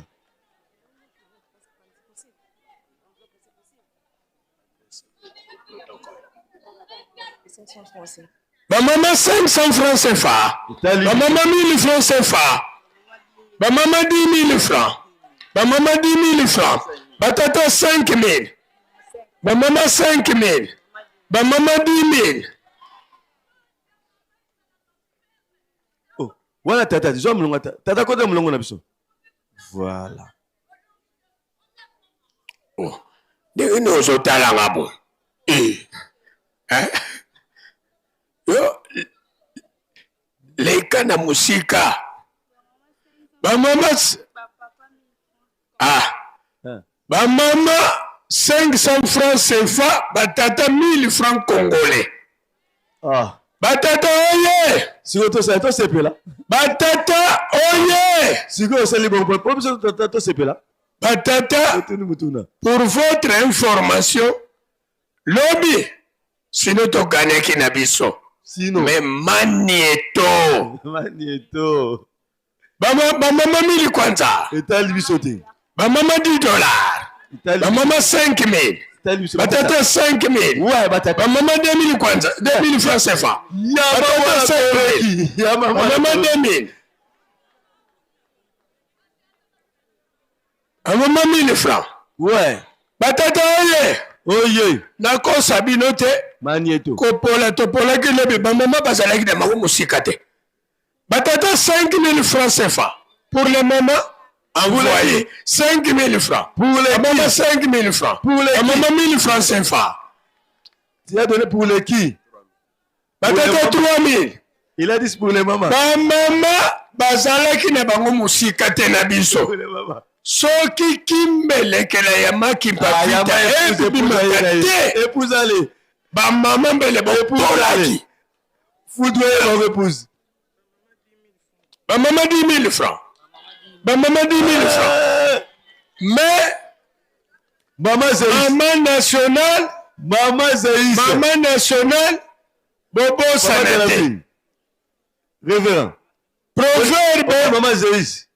Ba maman 500 francs CFA. Ba maman 1000 francs CFA. Ba maman 10 000 francs. Ba maman 10 000 francs. Batata 5 000. Ba maman 5 000. Ba maman 10 000. Oh, voilà tata, disons mulonga tata kote mulongo na biso. Voilà. Oh. Ndenge ni ozotala ngabo. Yo leka na musika. Ba mama ba mama 500 francs CFA, batata 1000 francs congolais. Ah. Batata oye. Siko to sa to sepela. Batata oye. Siko sali bon pour biso tata to sepela. Batata. Pour votre information, lobby sinon to gagner ki na biso. Sinon. Mais Magneto. Magneto. Ba maman 1000 kwanza. Eta libisote. Ba maman 10 dollars. Ba maman 5 000. Batata 5 000. Ouais, batata. Ba maman 2 000 kwanza. 2 000 francs CFA. Batata 5 000. Ba maman 2 000. Ba maman 1000 francs. Ouais. Batata oye. Oye. Nakosa bino te. Magneto. Kopola topola ki lobi. Ba maman bazalaki na maman musika te. Batata 5 000 francs CFA. Pour les mamans, envoyez 5 000 francs. Pour les mamans, 5 000 francs. Pour les mamans, 1000 francs CFA. Tu as donné pour les qui? Batata 3 000. Il a dit pour les mamans. Ba maman, bazalaki na bango musika te na biso. Pour les mamans. Soki kimbelekela ya makimpa pita. Épouse allez. Ba maman mbele ba polaki. Foudroyer ma épouse. Ba maman 10 000 francs. Ba maman 10 000 francs. Mais Maman Zaïs. maman nationale. Maman Zaïs. Maman nationale. Bobo Sanate. Révérend. Proverbe. Maman Zaïs.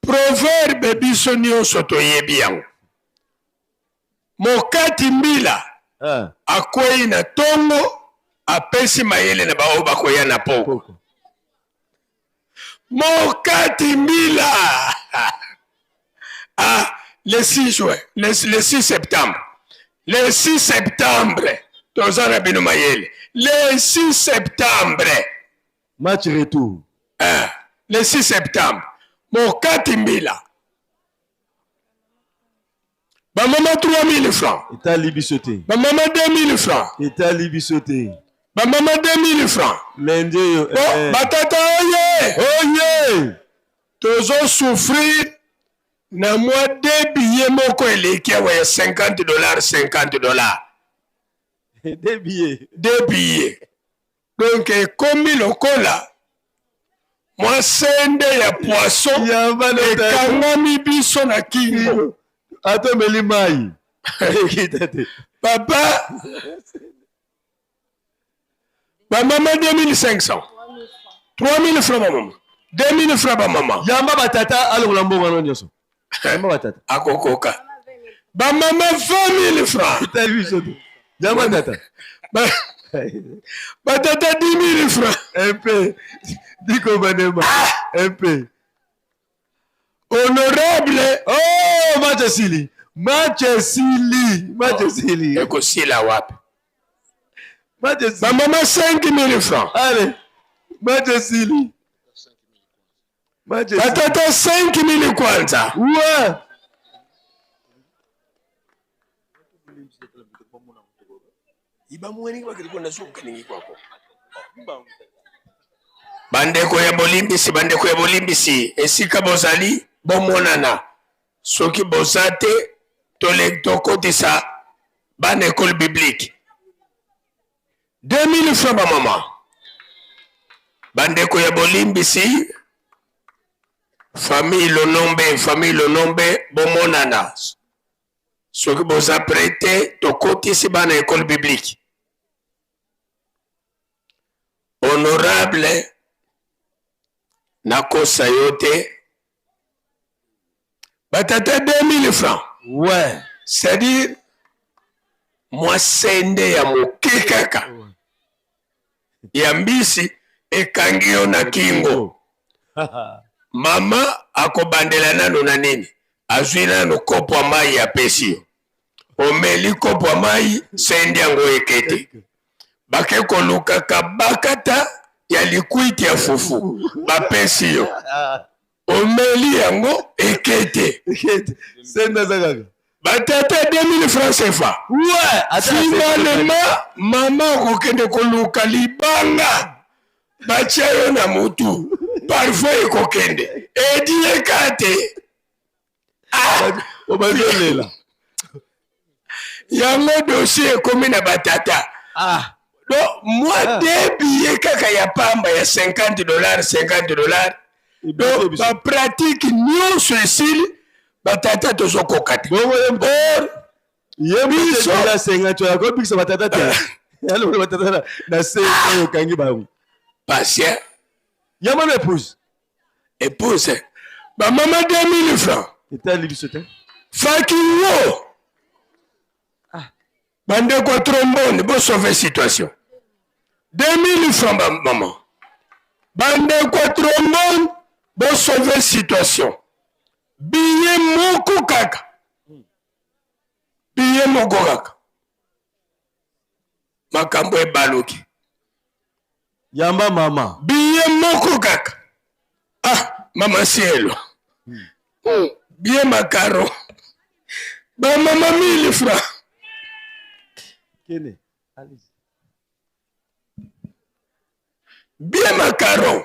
Proverbe biso nyonso toyebi yango. Mokati mbila akwei na tongo apesi mayele na bao bakoya na poko. Mokati mbila le 6 juin, le 6 septembre. Le 6 septembre, tozana bino mayele. Le 6 septembre. Match retour. Le 6 septembre. Mokati mbila. Ba maman 3 000 francs. État libisoté. Ba maman 2 000 francs. État libisoté. Ba maman 2 000 francs. Lundi. Batata oye. Oye. Tozo souffrir. Na moi 2 billets moko eleki ya $50. $50. 2 billets. 2 billets. Donc comme lokola. Moi sende ya poisson. Ekangami biso na kingo. Attends, mais l'imai. Papa. Ma maman 2500. 3000 francs ma maman. 2000 francs ma maman. Yamba batata alo lambo mano nyoso. Yamba batata. Akokoka. Ba maman 20 000 francs. T'as vu ça? Yamba tata. Batata 10 000 francs. Un peu. Diko banema. Un peu. Honorable. Oh, Manchesili. Manchesili. Manchesili. Eko sila wapi? Manchesili. Ba maman 5 000 francs. Allez. Manchesili. Manchesili. Batata 5 000 kwanza. Ouais. Bandeko ya bolimbisi esika bozali bomonana soki bozate tokotisa bana école biblique 2000 francs ba mama. Bandeko ya bolimbisi famille Lonombe bomonana soki boza prêté tokotisi bana école biblique. Honorable nakosa yote batata 2000 francs. Ouais. C'est-à-dire moi sende ya moke kaka ya mbisi ekangi yo na kingo. Mama akobandela nano na nini azwi nano kopo ya mai apesi yo omeli kopo ya mai sende yango ekete bake kolukaka bakata ya likwiti ya fufu bapesi yo omeli yango ekete Senda zagaga. batata 2000 francs CFA. Ouais. Finalement mama kokende koluka libanga batia yo na mutu parfois ekokende edie kate Obazolela. yango dossier ekomi na batata. Donc moi 2 billets kaka ya pamba ya $50. Donc ba pratique nyonso esili batata tozokoka te. Yebiso ya senga tu ya ko bikisa batata te. Yalo batata na senga yo kangi ba. Patient. Yama na épouse. Épouse. Ba maman 2000 francs. État libisoté. Fakiwo. Bande kwa trombone bo sauver situation. 2000 francs ba maman. Bande kwa trombone bo sauver situation. Billet moko kaka. Billet moko kaka. Makambo ebaluki. Yamba mama. Billet moko kaka. Mama cielo. Billet macaro. Ba mama 1000 francs. Kene. Allez. Bien macaron.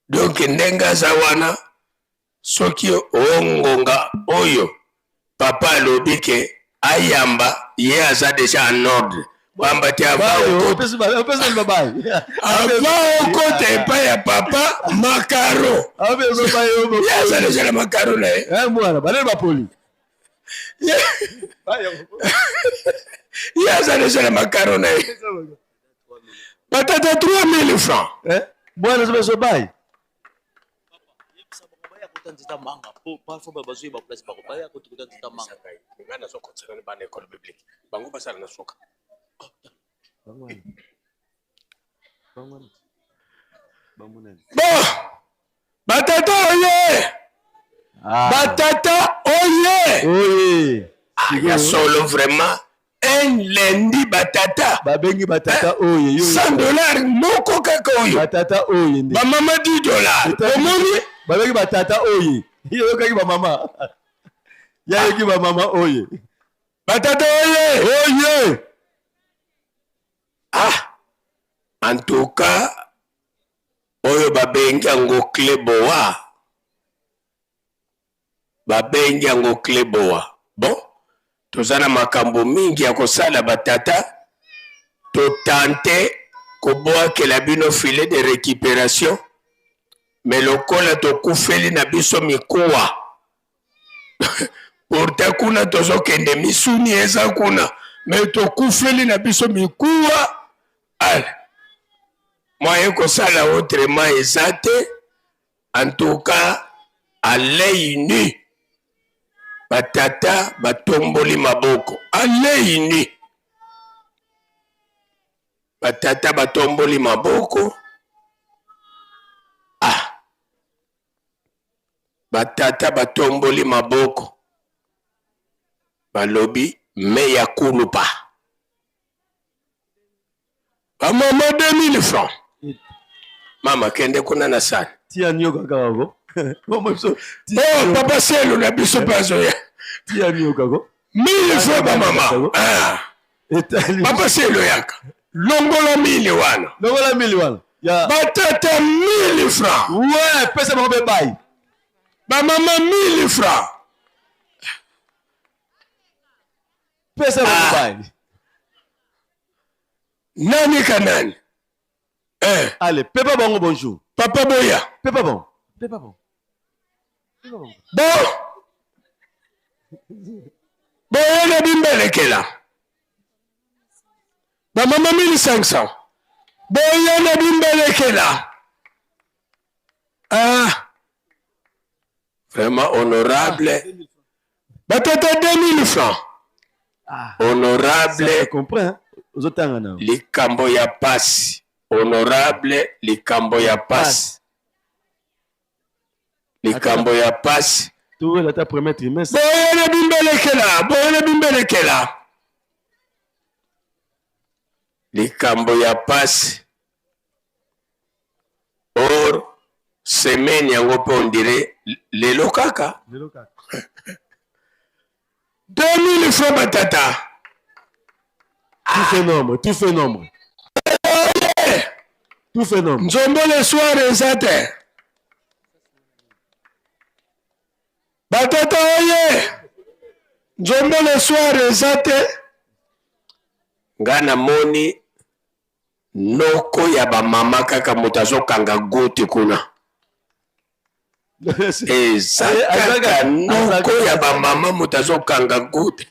Donc ndenga zawana soki ongonga oyo papa alobi ke ayamba ye aza déjà en ordre bamba te avant okota epai ya papa makaro ye aza déjà na makaro na ye mwana baleli bapoli ye aza déjà na makaro na ye batata 3000 francs mwana zobeso bai batata oye batata oye ya solo vraiment un lundi batata babengi batata oye $100 moko kaka oyo batata oye nde bamama $10 omoni babengi batata oye yokaki bamama yayoki bamama oye batata oye en tout cas oyo babengi yango kleboa bon toza na makambo mingi ya kosala batata totante kobwakela bino filet de récupération mais lokola tokufeli na biso mikuwa pourtant kuna tozokende misuni eza kuna mais tokufeli na biso mikuwa ala moyen kosala autrement eza te en tout cas à l'œil nu batata batomboli maboko à l'œil nu batata batomboli maboko batata batomboli maboko balobi meya kulupa bamama 2000 francs mama kende kuna na sana tia nyoka kako papa selo na biso pazoya tia nyoka kako 1000 francs bamama papa selo yaka longola 1000 wana batata 1000 francs ouais pesa bango be bai bamama 1000 francs pesa bango bai nani kanani allez pepa bango bonjour papa boya pepa bon boya na bimbelekela bamama 1500 boya na bimbelekela vraiment honorable batata 2000 francs honorable likambo ya pasi honorable likambo ya pasi tout la premier trimestre boyana bimbelekela likambo ya pasi or semaine yango mpe on dirait lelo kaka 2000 francs batata tout fait nombre nzombo le soir eza te batata oye nzombo le soir eza te nga namoni noko ya bamama kaka moto azokanga goti kuna eza kaka noko ya bamama moto azokanga goti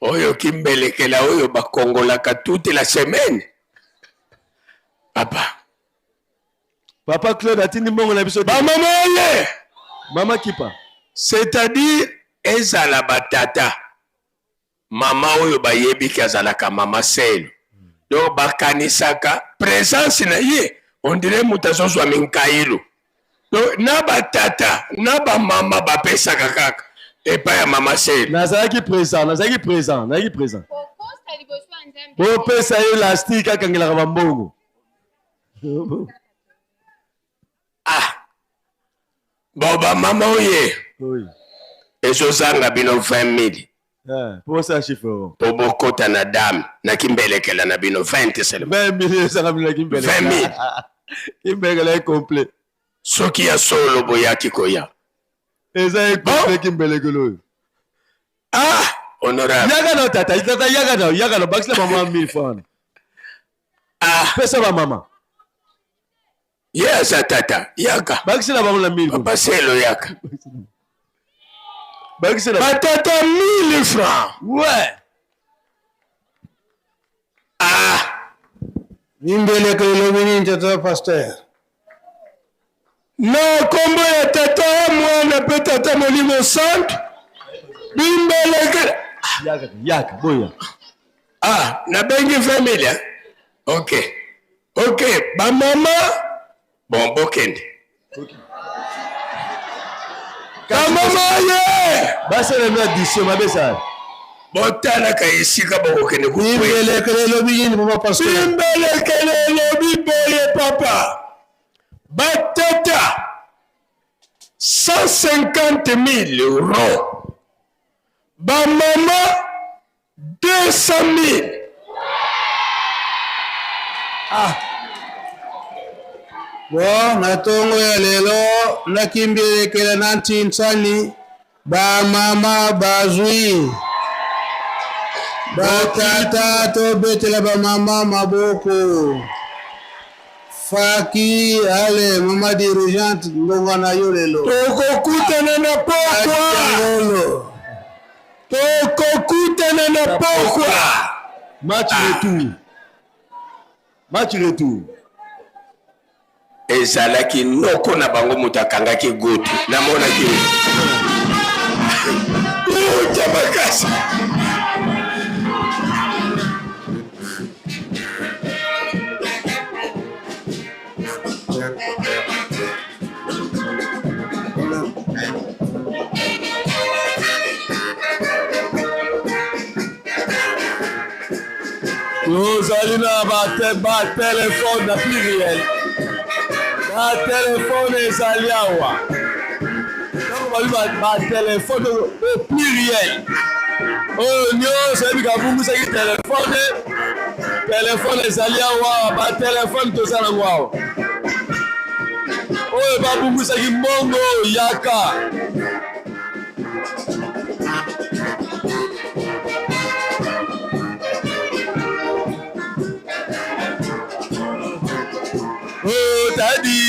oyo kimbelekela oyo bakongolaka toute la semaine papa Claude atindi mbongo na biso bamama oye mama kipa c'est-à-dire ezala batata mama oyo bayebiki azalaka mama selo donc bakanisaka présence na ye on dirait moto azozwa minkailo donc na batata na bamama bapesaka kaka epai ya mama selo nazalaki présent opesa ye elastique akangelaka bambongo bon bamama oye ezozanga bino 20 000 po bokota na dame nakimbelekela na bino 20 000 soki ya solo boyaki koya eza ekupe kimbelekelo. Ah, honorable. Yaga no tata yaga no bakisila mama 1000 francs. Ah, pesa ba mama. Yes, tata, yaga. Bakisila mama la 1000. Papa selo yaga. Bakisila. Batata 1000 francs. Ouais. Ah. Nimbelekelo mini tata pasteur. Na kombo ya tata mwana pe tata Molimo Santo. Bimbelekelo. Yaga boya. Ah, na bengi familia. Okay. Okay, ba mama bon bokende. Okay. Ba mama ye. Basa na addition mabesa. Botana ka isika bokende ku. Nimbelekelo bini papa pasteur. Bimbelekelo biboye papa. Batata 150 000 euros. Ba mama 200 000. Ah. Bo natongo ya lelo nakimbelekela nanti nsani ba mama bazwi. Batata to betela ba mama maboko. Faki ale mama dirigeante ndonga na yo lelo. Tokokutana na pokwa. Tokokutana na pokwa. Match retour. Ezalaki noko na bango moto akangaki goto. Namonaki. Uta makasi. Nous allons ba téléphone na pluriel. Ba téléphone ezali awa. Donc ba téléphone au pluriel. Oh nyonso ebika bungusaki téléphone ezali awa ba téléphone tozala ngo awa. Oyo babungusaki mbongo yaka. Oh, daddy.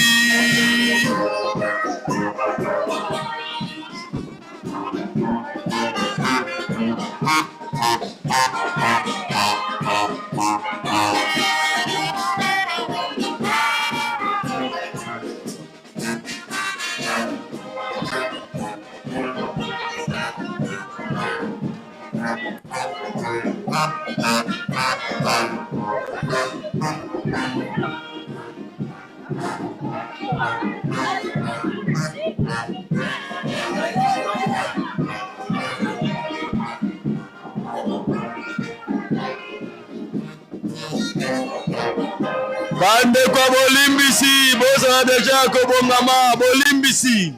Bande kwa bolimbisi, bosa deja kobongama bolimbisi.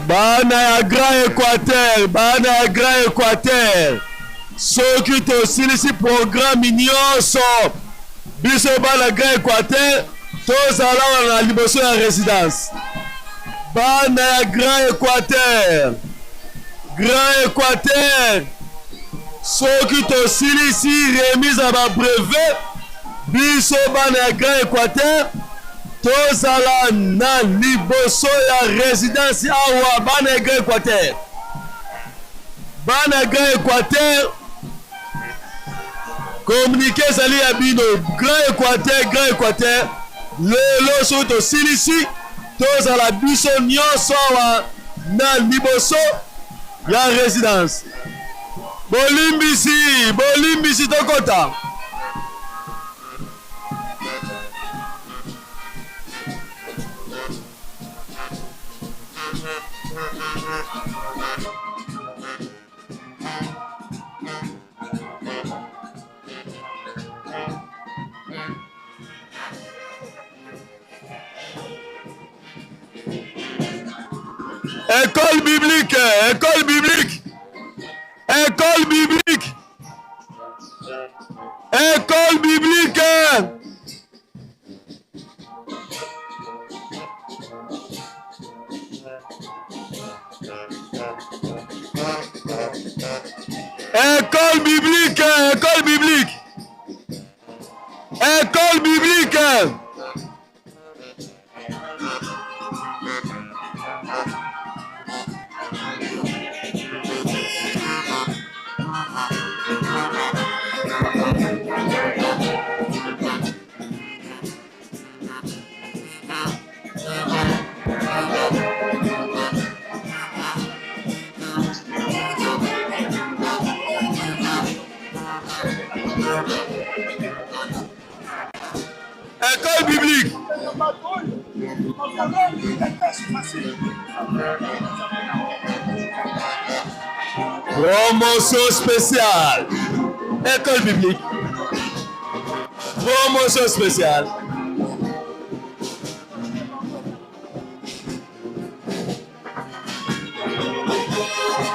bana ya Grand Équateur, bana ya Grand Équateur, soki tosilisi programme nyonso biso bana Grand Équateur tozala wana na liboso ya résidence. Bana ya Grand Équateur, Grand Équateur, soki tosilisi remise à ba brevet biso bana ya Grand Équateur tozala na liboso ya résidence awa bana ya Grand Équateur. Bana ya Grand Équateur communiqué ezali ya bino Grand Équateur lelo soki tosilisi tozala biso nyonso awa na liboso ya résidence. Bolimbisi tokota. École biblique, école biblique, école biblique, école biblique. École biblique, école biblique, école biblique. École biblique. Promotion spéciale. École biblique. Promotion spéciale.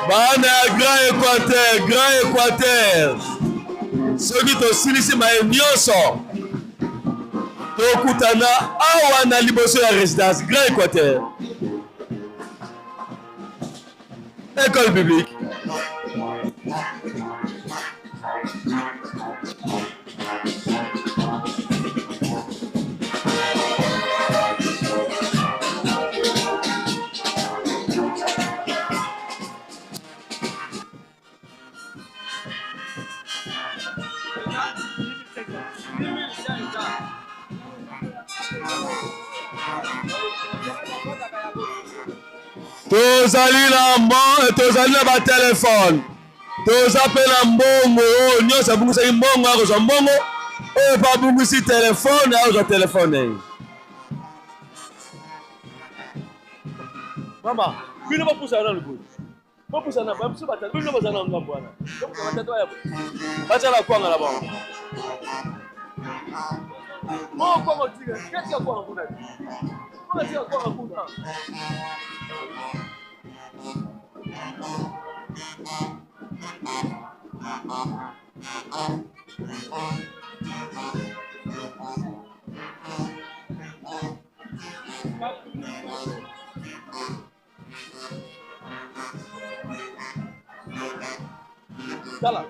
Bana Grand Équateur. Soki tosilisi maye nyonso tokutana awa na liboso ya résidence Grand Équateur. École biblique. Tozali na ba téléphone. Tozapela mbongo nyonso abungisa mbongo akozwa mbongo oyo pa abungisi telefone akozwa telefone. Mama, bino bapusa na lubu. Bapusa na bapusa batatu bino bazana ngambo wana. Bapusa batatu yabo. Bacha la kwanga la bongo. Moko motiga, kesi ya kwanga kuna. Kuna tia kwanga kuna. Dala.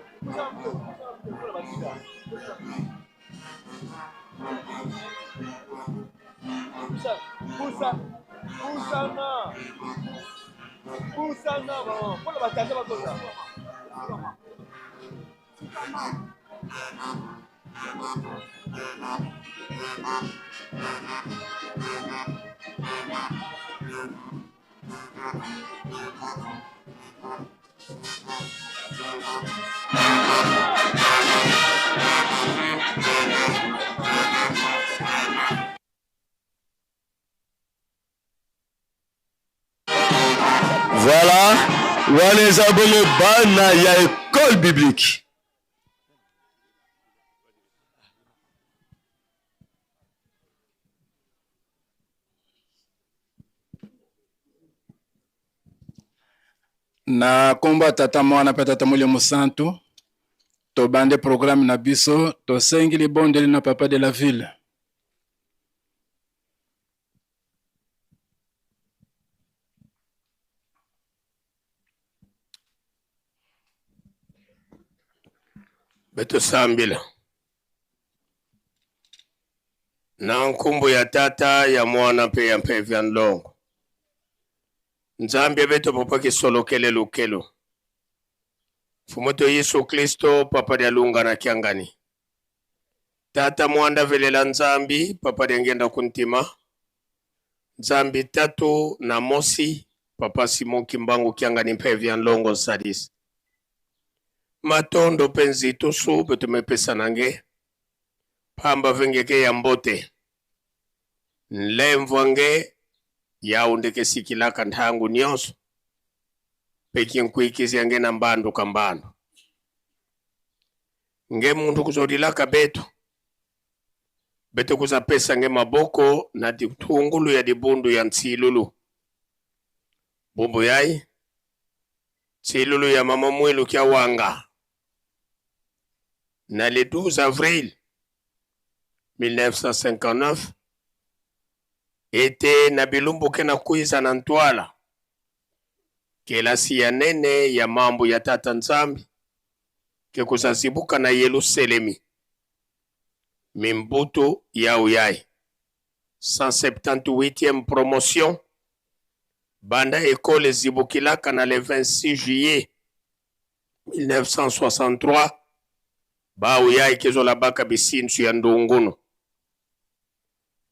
Pusana, pula bastante para cosa. Voilà, les abonnés bana ya école biblique. Na komba tata mwana pe tata Molimo Santo. To bande programme na biso. To sengi li bondeli na papa de la ville. Beto sambila. Na nkumbu ya tata ya mwana pe ya mpevian longo. Nzambi beto papa kisolo kele lukelo. Fumoto Yesu Kristo papa de lunga na kiangani. Tata mwanda velela nzambi papa de ngenda kuntima. Nzambi tatu na mosi papa Simon Kimbangu kiangani mpevian longo sadis. Matondo penzi tusu beto mepesa nange. Pamba vengeke ya mbote. Nlemvange ya undeke sikilaka ntangu nyonso. Peki nkuikizi yange na mbandu kambando. Nge mundu kuzodilaka beto. Beto kuza pesa nge maboko na ditungulu ya dibundu ya nsilulu. Bubu yai. Nsilulu ya mama mwilu kia wanga. Na le 12 avril 1959 ete na bilumbu kena kuiza na ntwala kelasi ya nene ya mambo ya tata nzambi ke kuzazibuka na Yerusalemi mimbutu ya uyai 178e promotion banda ekole zibukilaka na le 26 juillet 1963 ba uyai kezo la baka bisinsu ya ndungunu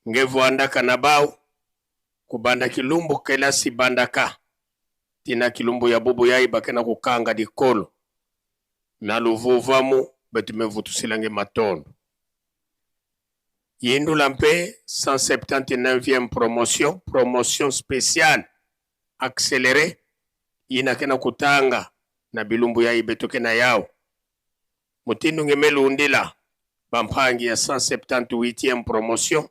ngevu andaka na bau kubanda kilumbu kelasi bandaka tina kilumbu ya bubu yai bakena kukanga dikolo na luvuvamu betumevutu silange matondo yindu lampe 179e promotion spéciale accélérée inakena kutanga na bilumbu yai betokena yao mutindu ngemelu undila bampangi ya 178e promotion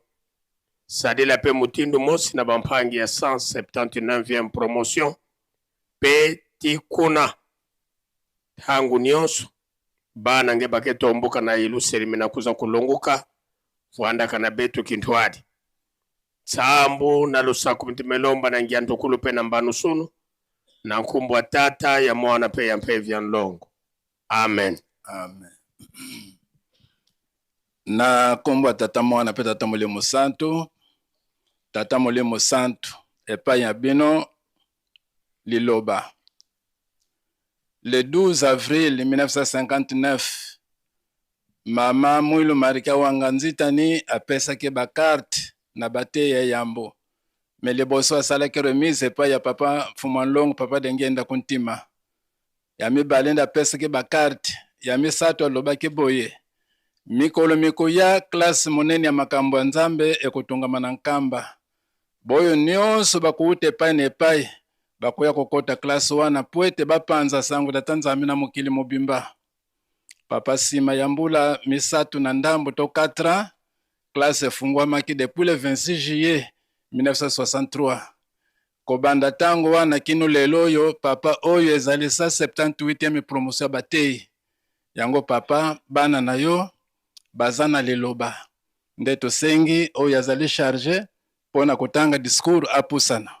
sadila pe mutindu mosi na bampangi ya 179e promotion pe tikuna hangu nyonso bana nge baketomboka na Yerusalemu na kuza kulunguka fuanda kana betu kintwadi tsambu na lusaku mtimelomba na ngiantukulu pe na mbanu sunu na nkumbwa tata ya mwana pe ya mpevian longo. Amen. Amen. Na komba tata mwana pe tata Molimo Santo. Tata Molimo Santo epa ya bino liloba. Le 12 avril 1959 mama Mwilu Marika Wanganzitani apesa ke ba carte na bate ya yambo. Mais le bosso asala ke remise epa ya papa Fumanlong papa dengenda kuntima. Yami balenda pesa ke ba carte yami sato aloba ke boye. Mikolo mikoya classe monene ya makambo ya Nzambe ekotunga na nkamba. Boyo nyonso bakuute pai ne pai bakoya kokota classe wana poete bapanza sangu da Tanzania na mukili mobimba. Papa sima yambula misatu na ndambo to 4 classe fungwa maki depuis le 26 juillet 1963. Kobanda tango wana kinu lelo yo papa oyo ezali 178e promotion batei. Yango papa bana na yo bazana liloba. Ndeto sengi oyo azali chargé pona kutanga discours apusana.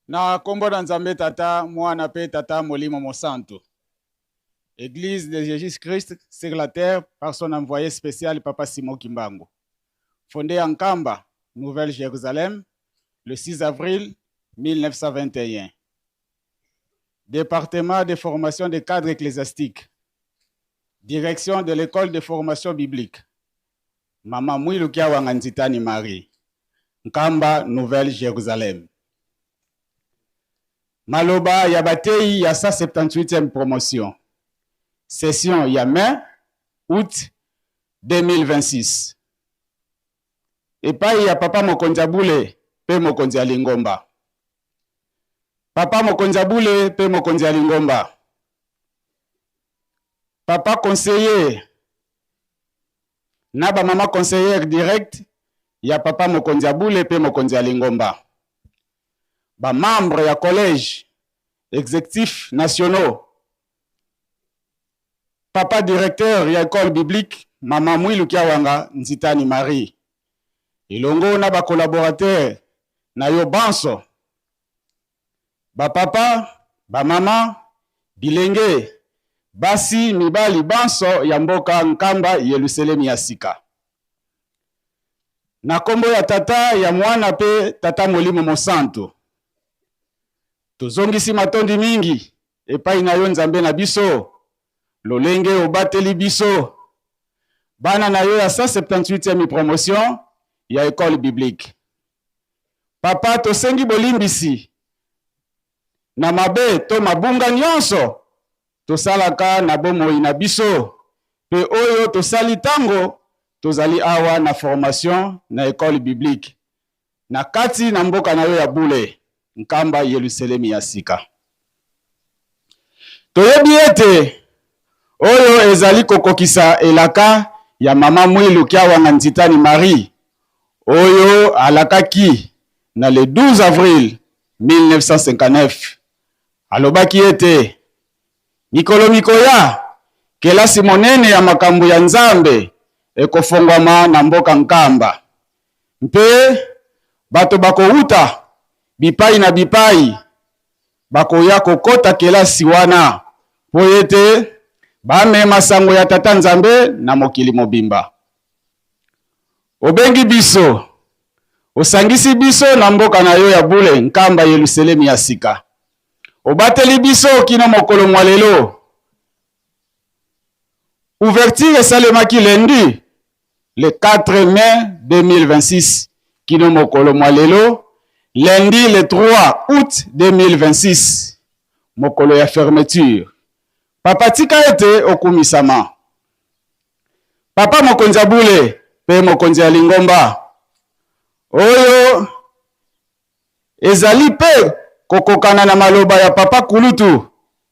Na kombo na Nzambe tata mwana pe tata Molimo Santo. Église de Jésus-Christ sur la terre par son envoyé spécial Papa Simon Kimbangu. Fondée en Kamba, Nouvelle-Jérusalem, le 6 avril 1921. Département de formation des cadres ecclésiastiques. Direction de l'école de formation biblique. Mama Mwilu Wanganzitani Marie. Nkamba, Nouvelle-Jérusalem. Maloba Yabatei ya 178e promotion. Session Yamé, août 2026. Epai ya papa Mokonjabule pe Mokonzi Alingomba. Papa Mokonjabule pe Mokonzi Alingomba. Papa conseiller na ba mama conseillère direct ya papa Mokonzi Abule pe Mokonzi Alingomba. Ba membre ya collège exécutif nationaux. Papa directeur ya école biblique Mama Mwilu Kiawanga Nzitani Marie. Ilongo na ba collaborateur na yo banso. Ba papa, ba mama, bilenge, basi mibali banso ya mboka Nkamba Yerusalemu ya sika. Na kombo ya tata ya mwana pe tata Molimo Mosantu. Tozongisi matondi mingi epai na yo Nzambe na biso. Lolenge obateli biso. Bana na yo ya 178e promotion ya école biblique. Papa tosengi bolimbisi na mabe to mabunga nyonso tosalaka na bomoi na biso pe oyo tosali tango tozali awa na formation na école biblique na kati na mboka na yo ya Bule Nkamba Yerusalemu ya sika. Toyebi ete oyo ezali kokokisa elaka ya mama Mwilu Kiawanga Nzitani Marie oyo alakaki na le 12 avril 1959. Alobaki ete mikolo mikoya kelasi monene ya makambo ya Nzambe ekofongwama na mboka Nkamba. Mpe bato bakouta bipai na bipai bakoya kokota kelasi wana po ete bamema sango ya tata Nzambe na mokili mobimba. Obengi biso, osangisi biso na mboka na yo ya Bule Nkamba Yerusalemu ya sika. Obateli biso kino mokolo mwa lelo. Ouverture esalemaki lundi le 4 mai 2026 kino mokolo mwa lelo, lundi le 3 août 2026 mokolo ya fermeture. Papa tika ete okumisama. Papa Mokonzi Abule pe Mokonzi Alingomba oyo ezali pe kokokana na maloba ya papa Kulutu,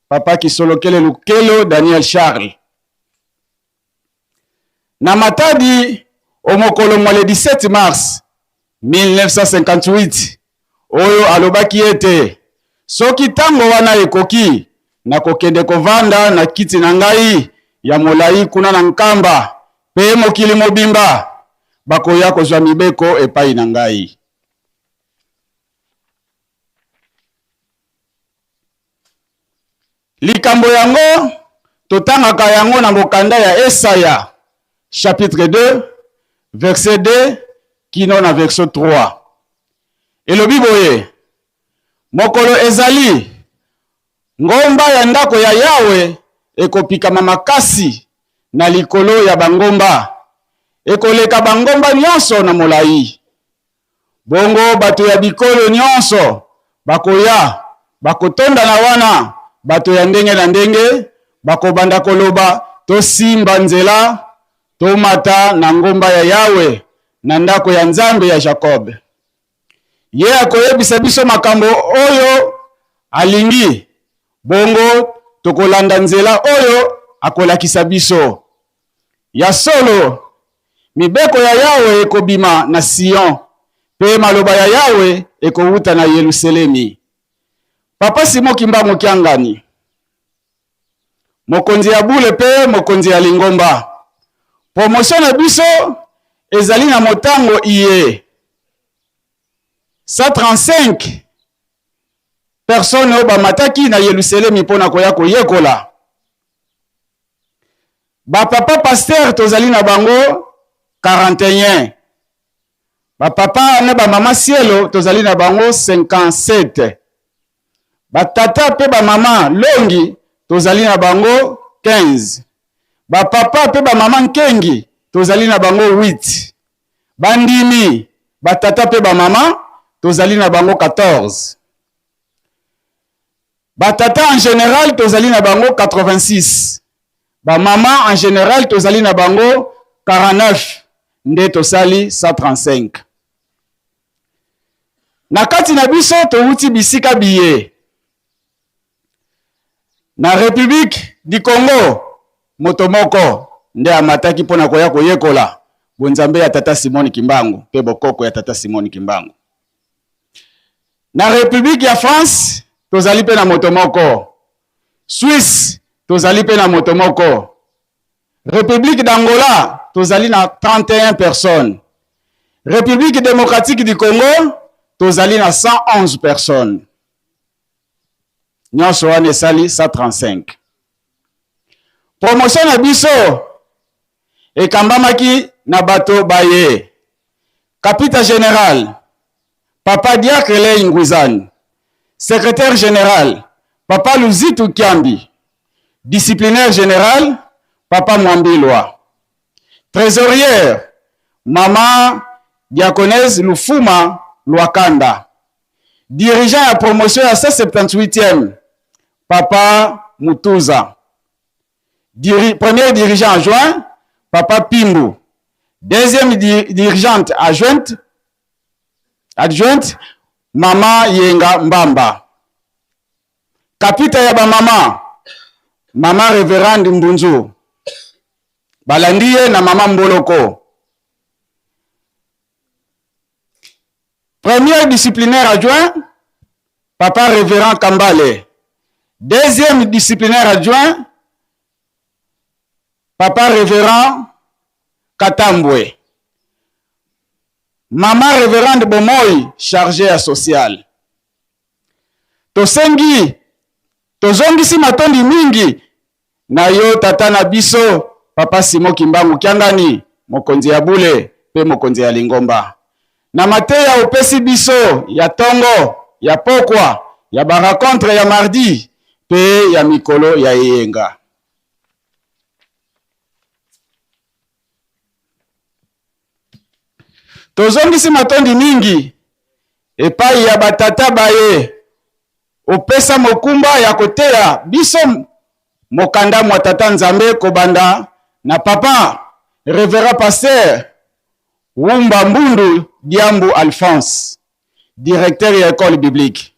papa Kisolokele Lukelo Daniel Charles. Na matadi omokolo mwa le 17 mars 1958 oyo alobaki ete soki tango wana ekoki na kokende kovanda na kiti na ngai ya molai kuna na Nkamba pe mokili mobimba bakoya kozwa mibeko epai na ngai. Likambo yango totangaka yango na mokanda ya Esaya chapitre 2 verset 2 kino na verset 3. Elobi boye, mokolo ezali ngomba ya ndako ya Yawe ekopikama makasi na likolo ya bangomba, ekoleka bangomba nyonso na molai. Bongo bato ya bikolo nyonso bakoya bakotonda na wana bato ya ndenge na ndenge, bakobanda koloba tosimba nzela tomata na ngomba ya Yawe na ndako ya Nzambe ya Jacob. Ye akoyebisa biso makambo oyo alingi, bongo tokolanda nzela oyo akolakisa biso. Ya solo mibeko ya Yawe ekobima na Sion, pe maloba ya Yawe ekowuta na Yerusalemi. Papa Simo Kimbangu Kiangani, Mokonzi Abule pe Mokonzi Alingomba, promotion na biso ezali na motango iye 135 personnes ba mataki na Yerusalemi pona koya koyekola. Ba papa pasteur tozali na bango 41. Ba papa na ba mama cielo tozali na bango 57. Ba tata pe ba mama longi tozali na bango 15. Ba papa pe ba mama nkengi tozali na bango 8. Bandimi ba tata pe ba mama tozali na bango 14. Ba tata en général tozali na bango 86. Ba mama en général tozali na bango 49. Nde tosali 135. Na kati na biso touti bisika biye. Na République du Congo motomoko nde amataki pona koya koyekola bonzambe ya tata Simon Kimbangu pe bokoko ya tata Simon Kimbangu. Na République ya France tozali pe na moto moko. Suisse tozali pe na moto moko. République d'Angola tozali na 31 personnes. République démocratique du Congo tozali na 111 personnes. Nyonso wana esali 135. Promotion na biso ekambamaki na bato baye. Capitaine général Papa Diakele Ngwizani. Secrétaire général Papa Luzitu Kiambi. Disciplinaire général Papa Mwambilwa. Trésorière Maman Diakonese Lufuma Lwakanda. Dirigeant à promotion à 178e Papa Mutuza. Premier dirigeant adjoint Papa Pimbu. Deuxième dirigeante adjointe Mama Yenga Mbamba. Kapita ya ba Mama Révérende Mbunzu. Balandiye na Mama Mboloko. Premier disciplinaire adjoint Papa Révérend Kambale. Deuxième disciplinaire adjoint Papa Révérend Katambwe. Maman Révérende Bomoy, chargée à social. Tosengi, tozongisi matondi mingi, na yo tata na biso, Papa Simon Kimbangu Kiangani, mokonzi ya bule, pe mokonzi ya Lingomba. Na mateya opesi biso, ya tongo, ya pokwa, ya barakontre ya mardi, pe ya mikolo ya eyenga. Tozongisi matondi mingi epai ya batata baye opesa mokumba ya koteya biso mokanda mwa tata Nzambe kobanda na Papa Révérend Pasteur Wumba Mbundu Diambu Alphonse, directeur ya école biblique.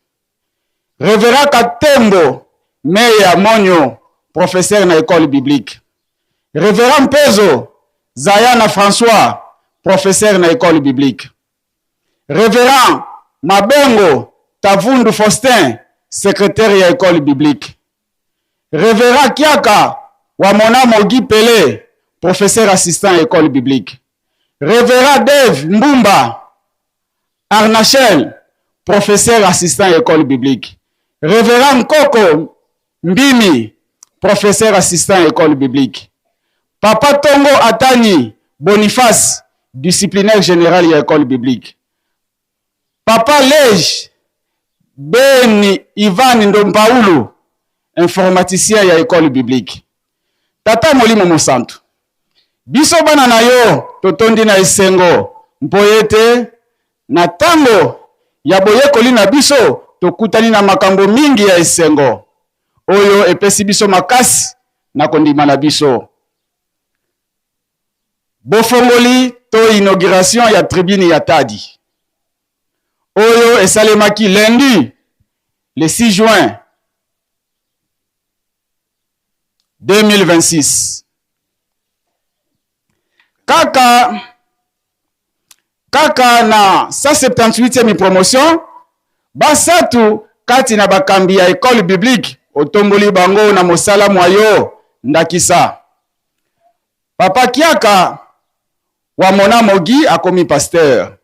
Révérend Katembo Meya Monyo, professeur na école biblique. Révérend Pezo Zayana François, professeur na école biblique. Révérend Mabengo Tavundu Faustin, secrétaire ya école biblique. Révérend Kiaka Wamona Mogi Pelé, professeur assistant à école biblique. Révérend Dave Mbumba Arnachel, professeur assistant à école biblique. Révérend Koko Mbimi, professeur assistant à école biblique. Papa Tongo Atani Boniface, disciplinaire général de l'école biblique. Papa Lej Beni Ivan Ndompaulu, informaticien de l'école biblique. Tata Molimo Mosantu. Biso bana na yo totondi na esengo mpoyete na tango ya boyekoli na biso tokutani na makambo mingi ya esengo oyo epesi biso makasi na kondima na biso. Bofongoli to inauguration ya tribune ya Tadi oyo esalemaki lundi le 6 juin 2026. Kaka na 178e promotion basatu kati na bakambi ya école biblique otomboli bango na mosala mwayo ndakisa. Papa Kiaka wa Mona Mogi akomi pasteur.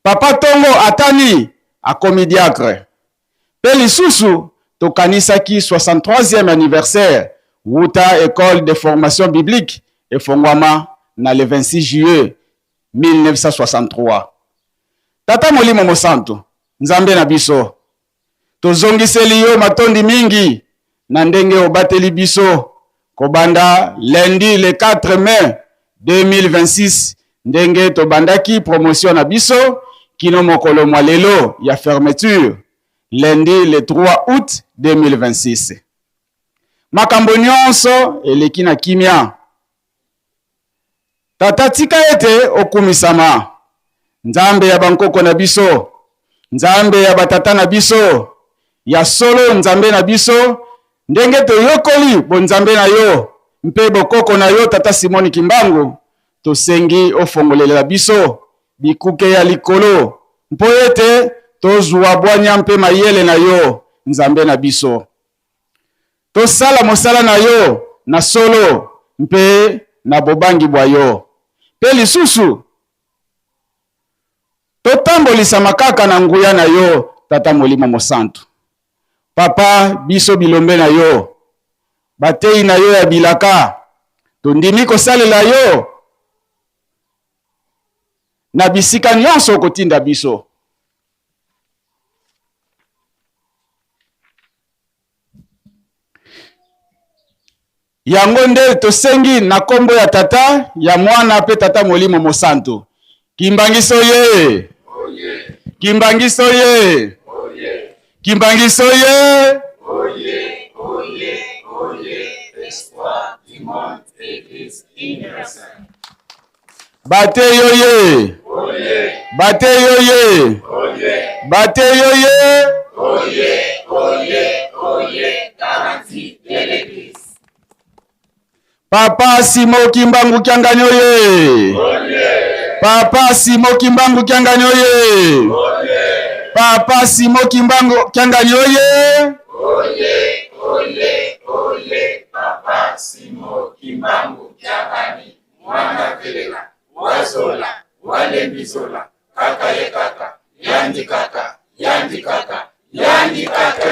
Papa Tongo Atani akomi diacre. Pe lisusu tokanisaki 63e anniversaire wuta école de formation biblique efongwama na le 26 juillet 1963. Tata Molimo Mosantu, Nzambe na biso, tozongiseli yo matondi mingi na ndenge obateli biso kobanda lundi le 4 mai 2026 ndenge tobandaki promotion na biso kino mokolo mwa lelo ya fermeture lundi le 3 août 2026. Makambo nyonso eleki na kimia. Tata tika ete okumisama. Nzambe ya bankoko na biso, Nzambe ya batata na biso, ya solo Nzambe na biso, ndenge toyokoli bo Nzambe na yo, mpe bokoko na yo tata Simon Kimbangu, tosengi ofongolela biso bikuke ya likolo mpo ete tozwa bwanya mpe mayele na yo nzambe na biso. Tosala mosala na yo na solo mpe na bobangi bwa yo. Pe lisusu totambolisa makaka na nguya na yo Tata Molimo Mosantu. Papa biso bilombe na yo, batei na yo ya bilaka, tondimi kosalela yo na bisika nyonso okotinda biso. Yango nde tosengi na kombo ya Tata, ya Mwana pe Tata Molimo Mosantu. Kimbangiso ye! Kimbangiso ye! Kimbangiso ye! Espoir du monde, Église universelle. Bate yo ye! Bate yo ye! Bate yo ye! Garantie de l'Église. Papa Simo Kimbangu Kianganyo ye! Papa Simo Kimbangu Kianganyo ye! Papa Simo Kimbangu Kianganyo ye! Papa Simo Kimbangu Kiangani, Mwana Velela, Wazola, Walembizola, Kaka ye kaka, Yandi kaka, Yandi kaka, Yandi kaka.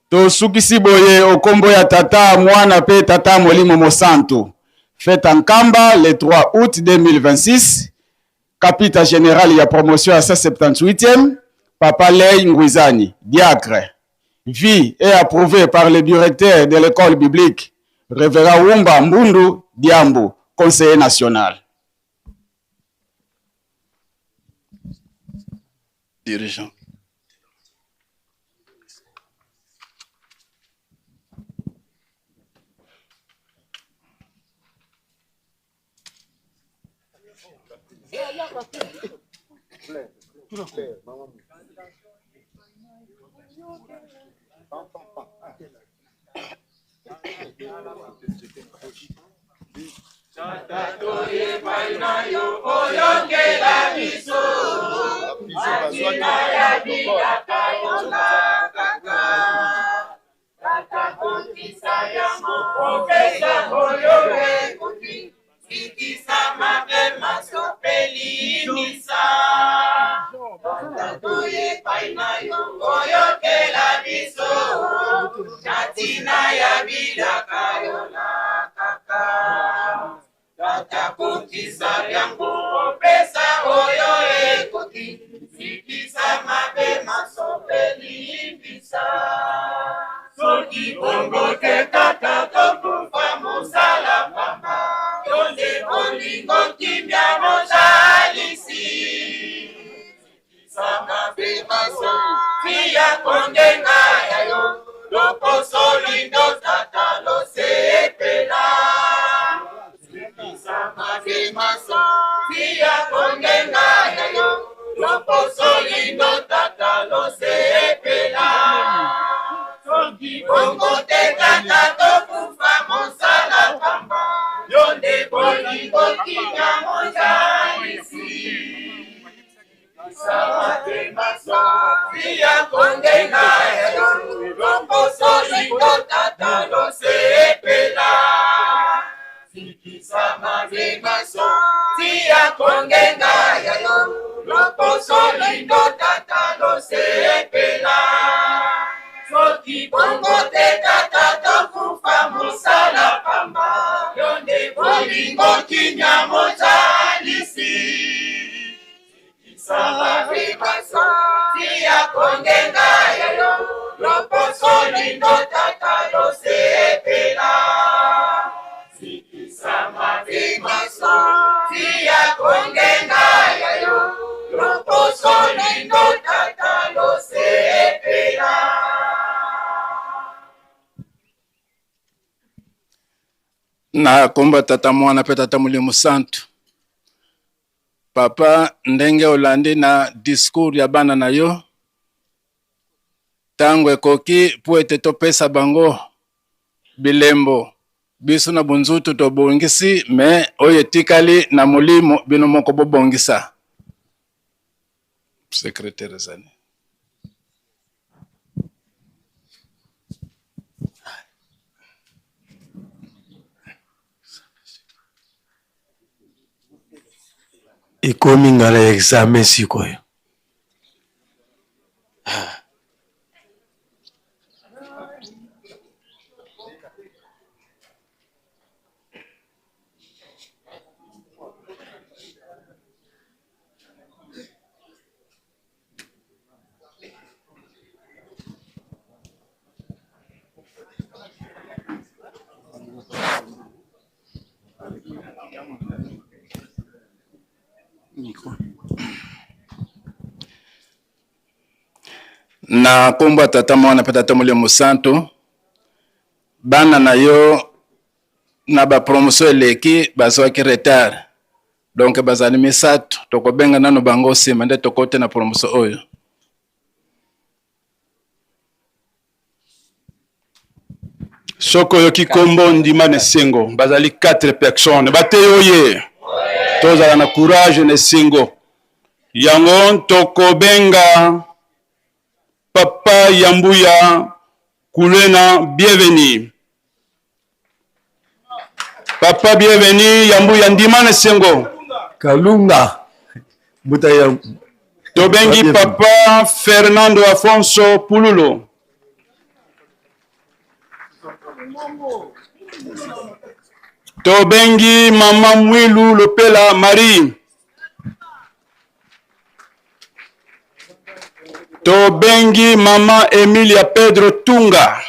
Tosukisi boye okombo ya Tata Mwana pe Tata Molimo Mosantu. Fête en Kamba le 3 août 2026. Capita général ya promotion à 178e. Papa Lei Ngwizani, diacre. Vie et approuvé par le directeur de l'école biblique, Révérend Wumba Mbundu Diambo, conseiller national. Dirigeant. Tatatoye paina yo oyonge la biso Atina ya vida kayona kaka Tatakontisa yango Profesa oyowe kuti Sikisa mapema sopeli misa Tatatoye paina yo oyonge la biso Atina ya vida kayona kaka Tatakuntisa yangu pesa oyo ekoti Sikisa mapema sopeli mbisa Soki bongo te tata tokufa mosala pamba Yonde bolingo kimia mojalisi Sikisa mapema sopeli ya kondenga yayo Loposo lindo tata lo sepela Mafemaso, tia kongenga yayo, loposo lindo tata lo sepela. Soki bongo te tata tokufa mosala pamba, yonde bolingo kinya mojalisi. Mafemaso, tia kongenga yayo, loposo lindo tata lo sepela. Sikisama vemaso, tia kongenga yayo, loposo lindo tata lo sepela. Soki bongo te tata tokufa mosala pamba, yonde bolingo kinya mojalisi. Sikisama vemaso, tia kongenga yayo, loposo lindo tata lo sepela. Sama vimaso, tia kongenga yayo, loposo lindo tata lo sepela. Na komba Tata Mwana pe Tata Molimo Mosantu. Papa ndenge olandi na discours ya bana na yo, tango ekoki po ete topesa bango bilembo biso na bunzutu tobongisi me oyo etikali na molimo bino moko bobongisa. Secrétaire Zani. Ikomi ngala examen sikoyo. Na kombo tata mwana pe tata molimo santo bana na yo na ba promotion eleki bazwaki retard donc bazali misato tokobenga nano bango nsima nde tokote na promotion oyo. Soko yoki kombo ndima ne sengo bazali 4 personnes bateyo ye tozala na courage ne sengo yango tokobenga Papa Yambuya Kulena bienvenue. Papa bienvenue Yambuya ndimane sengo. Kalunga. Mutaya. Tobengi Papa Fernando Afonso Pululo. Tobengi Mama Mwilu Lopela Marie. Tobengi Mama Emilia Pedro Tunga.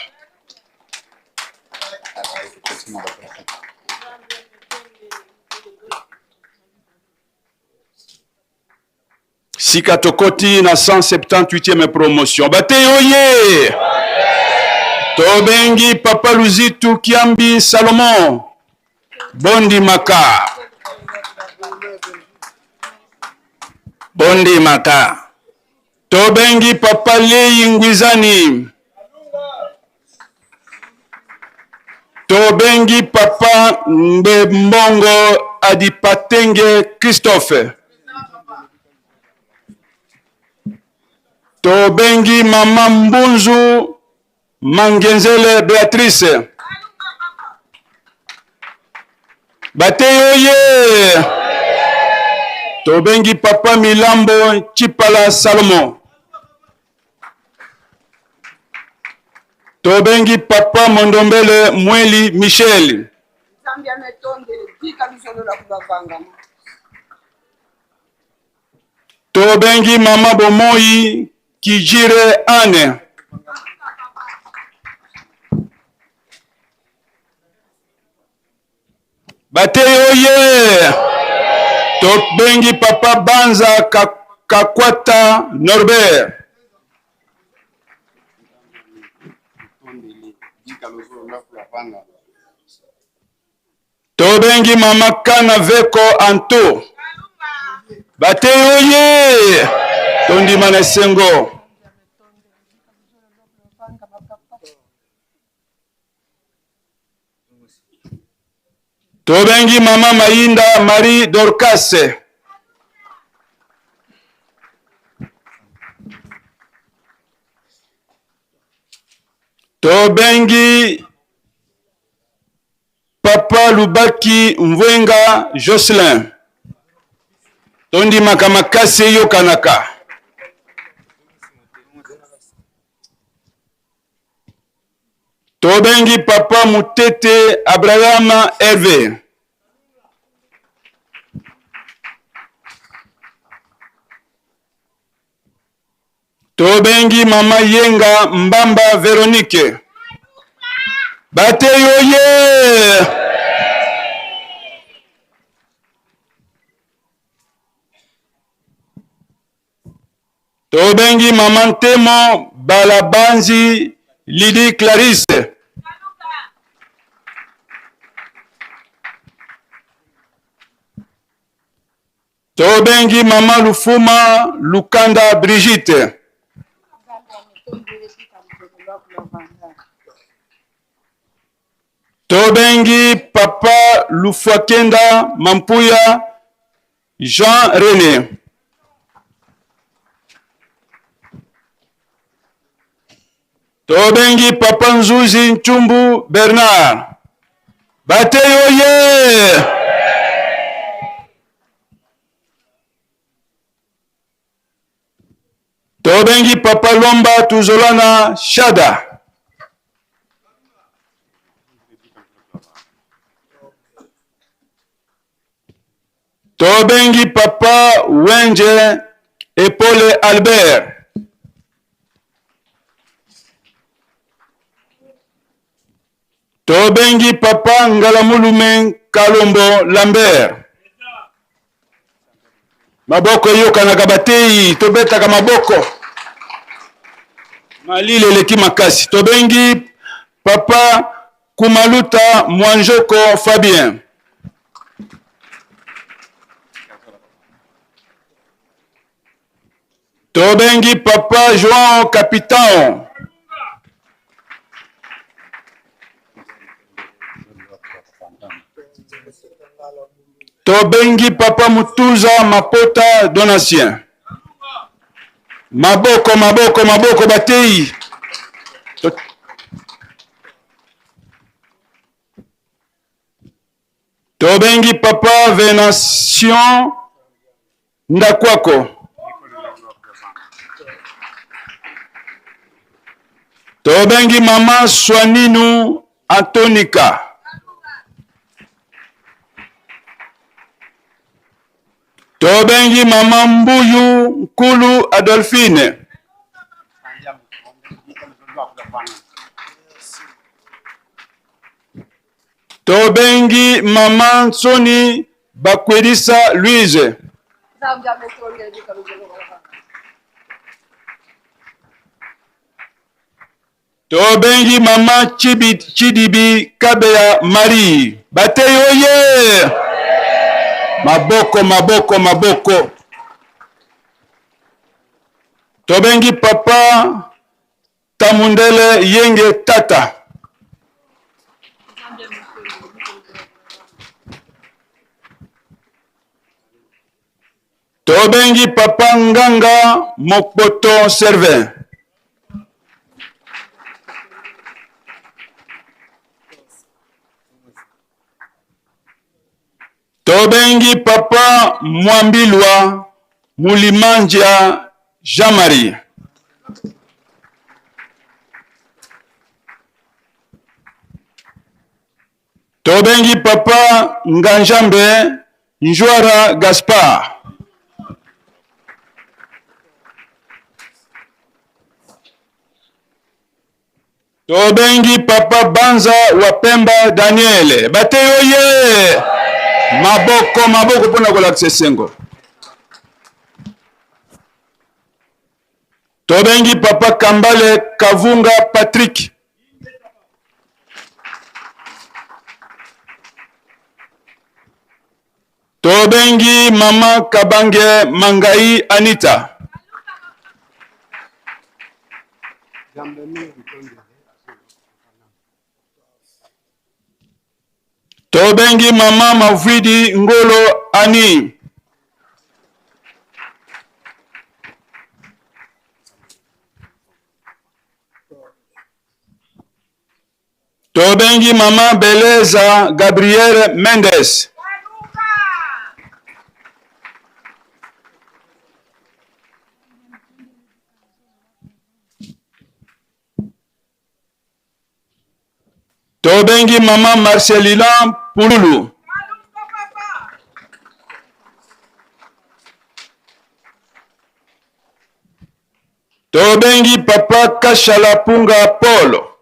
Sika tokoti na 178e promotion. Bateyoye! Tobengi Papa Luzitu Kiambi Salomon. Bondi Maka. Bondi Maka. Tobengi Papa Lei Ngwizani. Tobengi Papa Mbongo Adipatenge Christophe. Tobengi Mama Mbunzu Mangenzele Beatrice. Bateyoye! Tobengi Papa Milambo Chipala Salomon. Tobengi Papa Mondombele Mweli Michel. Tobengi Mama Bomoi Kijire Anne. Bateyoye! Tobengi Papa Banza Kakwata Norbert. Tobengi Mama Kana Veko Anto. Bateyoye! Tondi Manesengo. Tobengi Mama Mainda Marie Dorcase. Tobengi Papa Lubaki Mwenga Jocelyn. Tondi Makamakasi Yokanaka. Tobengi Papa Mutete Abraham Hervé. Tobengi Mama Yenga Mbamba Veronique. Bateyoye! Tobengi Mama Ntemo Balabanzi Lydie Clarisse. Tobengi Mama Lufuma Lukanda Brigitte. Tobengi Papa Lufakenda Mampuya Jean René. Tobengi Papa Nzuzi Nchumbu Bernard. Bateyoye! Tobengi Papa Lomba Tuzolana Shada. Tobengi Papa Wenje Epole Albert. Tobengi Papa Ngalamulume Kalombo Lambert. Maboko yoka na kabatei, tobeta maboko. Malile leki makasi. Tobengi Papa Kumaluta Mwanjoko Fabien. Tobengi Papa João Capitão. Tobengi Papa Mutuza Mapota Donatien. Maboko, maboko, maboko batei. Tobengi Papa Venation Ndakwako. Tobengi Mama Swaninu Antonika. Tobengi Mama Mbuyu Nkulu Adolphine. Tobengi Mama Nsoni Bakwedisa Louise. Tobengi Mama Chidibi Kabeya Marie. Bateyoye! Maboko, maboko, maboko. Tobengi Papa Tamundele Yenge Tata. Tobengi Papa Nganga Mokpoto Servin. Tobengi Papa Mwambilwa Mulimanja Jean-Marie. Tobengi Papa Nganjambe Njwara Gaspard. Tobengi Papa Banza Wapemba Daniele. Bateyoye! Maboko, maboko pona kolakisa sengo. Tobengi Papa Kambale Kavunga Patrick. Tobengi Mama Kabange Mangai Anita. Tobengi Mama Mavidi Ngolo Ani. Tobengi Mama Beleza Gabriel Mendes. Tobengi Mama Marcelina Pululu. Tobengi Papa Kashala Punga Polo.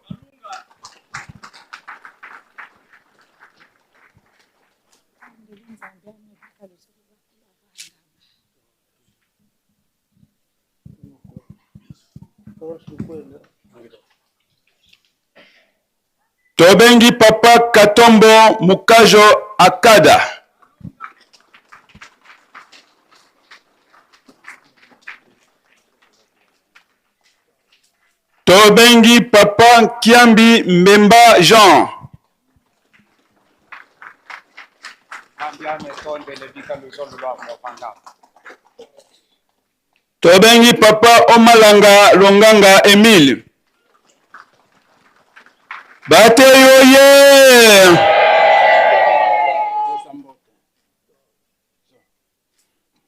Tobengi Papa Katombo Mukajo Akada. Tobengi Papa Kiambi Mbemba Jean. Tobengi papa Omalanga Longanga Emile. Bateyoye.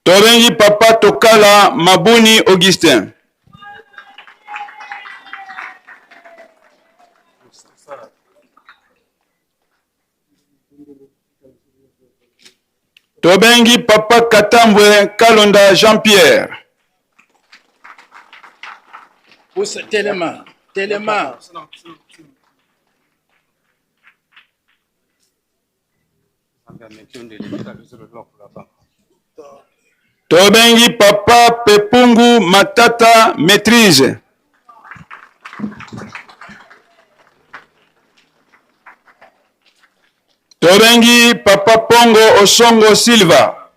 Tobengi papa Tokala Mabuni Augustin. Tobengi papa Katambwe Kalonda Jean-Pierre. Téléma. Tobengi papa Pepungu Matata Maîtrise. Tobengi papa Pongo Osongo Silva.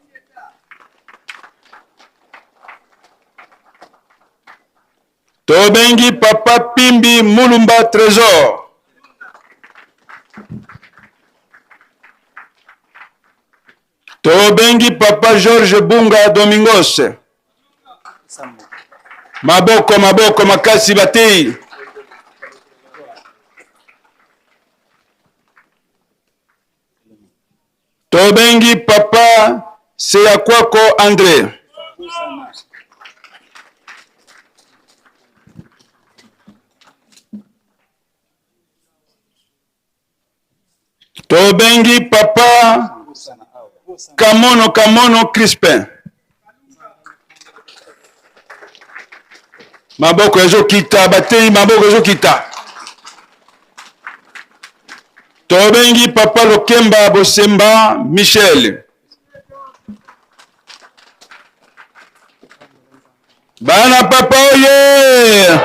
Tobengi papa Pimbi Mulumba Trésor. Tobengi papa George Bunga Domingos. Maboko makasi batei. Tobengi papa Seyakwako André. Tobengi papa Kamono Crispin. Maboko ezokita batei, maboko ezokita. Tobengi papa Lokemba Bosemba Michel. Bana papa oye.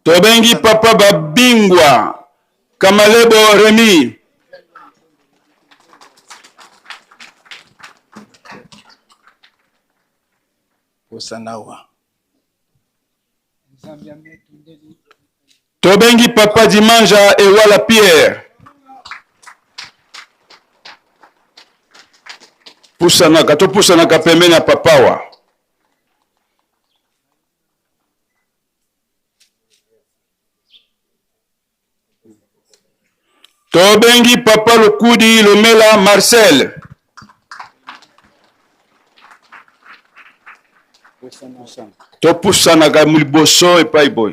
Tobengi papa Babingwa Kamalebo Remy. Osanawa. Tobengi papa Dimanja Ewala Pierre. Pusanaka pembeni ya papawa. Tobengi papa Lokudi Lomela Marcel. Topusanaka muliboso epai boy.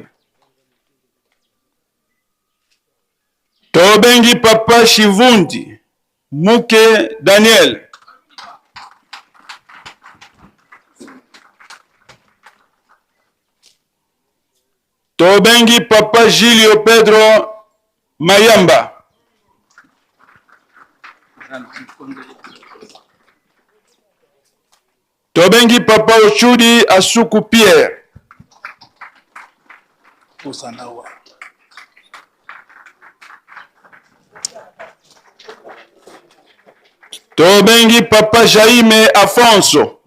Tobengi papa Shivundi Muke Daniel. Tobengi papa Gilio Pedro Mayamba. Tobengi papa Ochudi Asuku Pierre. Osanawa. Tobengi papa Jaime Afonso.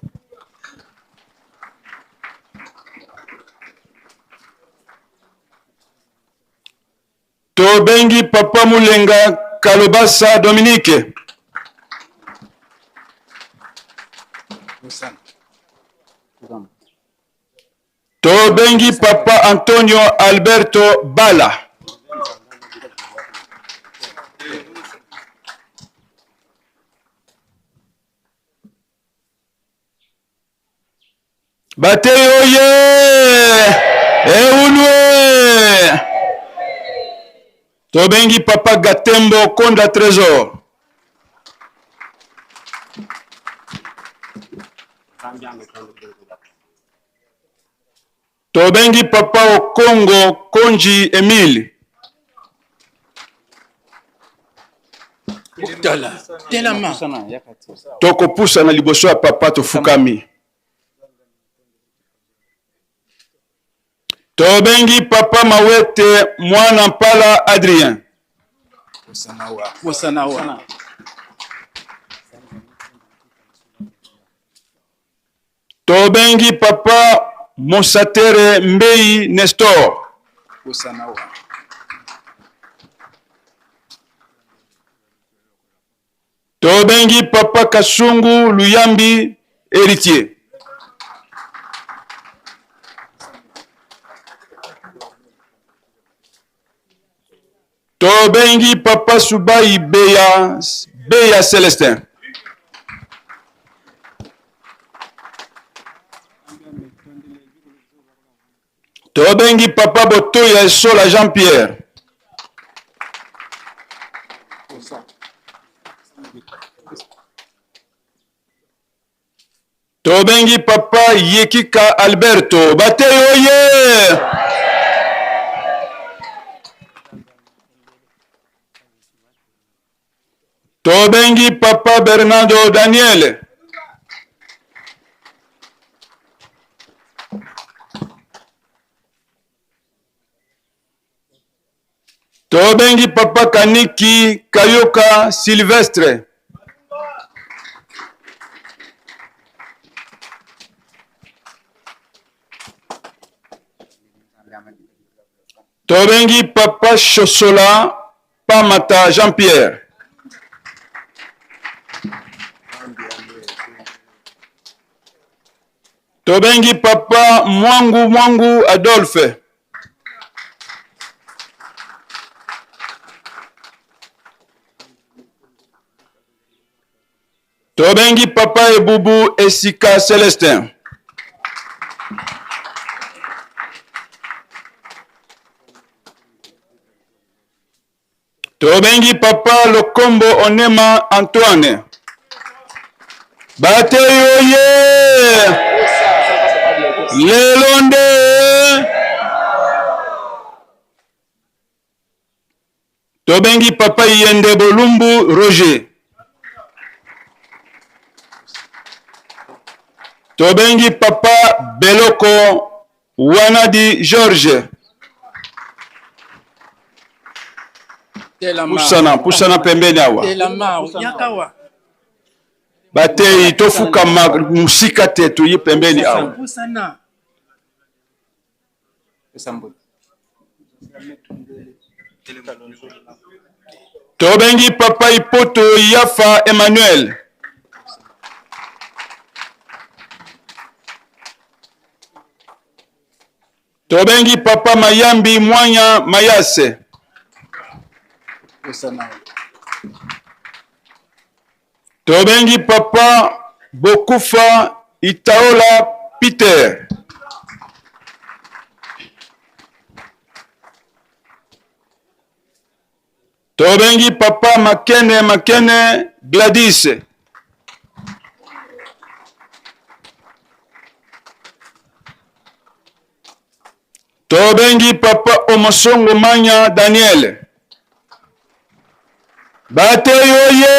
Tobengi papa Mulenga Kalobasa Dominique. Tobengi papa Antonio Alberto Bala. Bateyoye Eunwe. Tobengi papa Gatembo Konda Trésor. Tobengi papa Okongo Konji Emile. Tokopusa na liboso ya papa tofukami. Tobengi papa Mawete Mwana Mpala Adrien. Osanawa. Tobengi papa Mosatere Mbei Nestor. Osanawa. Tobengi Papa Kasungu Luyambi héritier. Tobengi Papa Subai Beya Célestin. Tobengi Papa Botoya Sola Jean-Pierre. Tobengi Papa Yekika Alberto. Bateyoye! Tobengi Papa Bernardo Daniel. Tobengi Papa Kaniki Kayoka Silvestre. Tobengi Papa Chosola Pamata Jean-Pierre. Tobengi Papa Mwangu Adolphe. Tobengi Papa Ebubu Esika Célestin. Tobengi Papa Lokombo Onema Antoine. Bateyoye! Lelonde! Tobengi Papa Yende Bolumbu Roger. Tobengi Papa Beloko Wanadi George. Pusana pembeni awa. Batei tofuka musika tetu yi pembeni awa. Tobengi Papa Ipoto Yafa Emmanuel. Tobengi Papa Mayambi Mwanya Mayase. Tobengi Papa Bokufa Itaola Peter. Tobengi Papa Makene Gladys. Tobengi Papa Omosongo Manya Daniel. Bateyoye!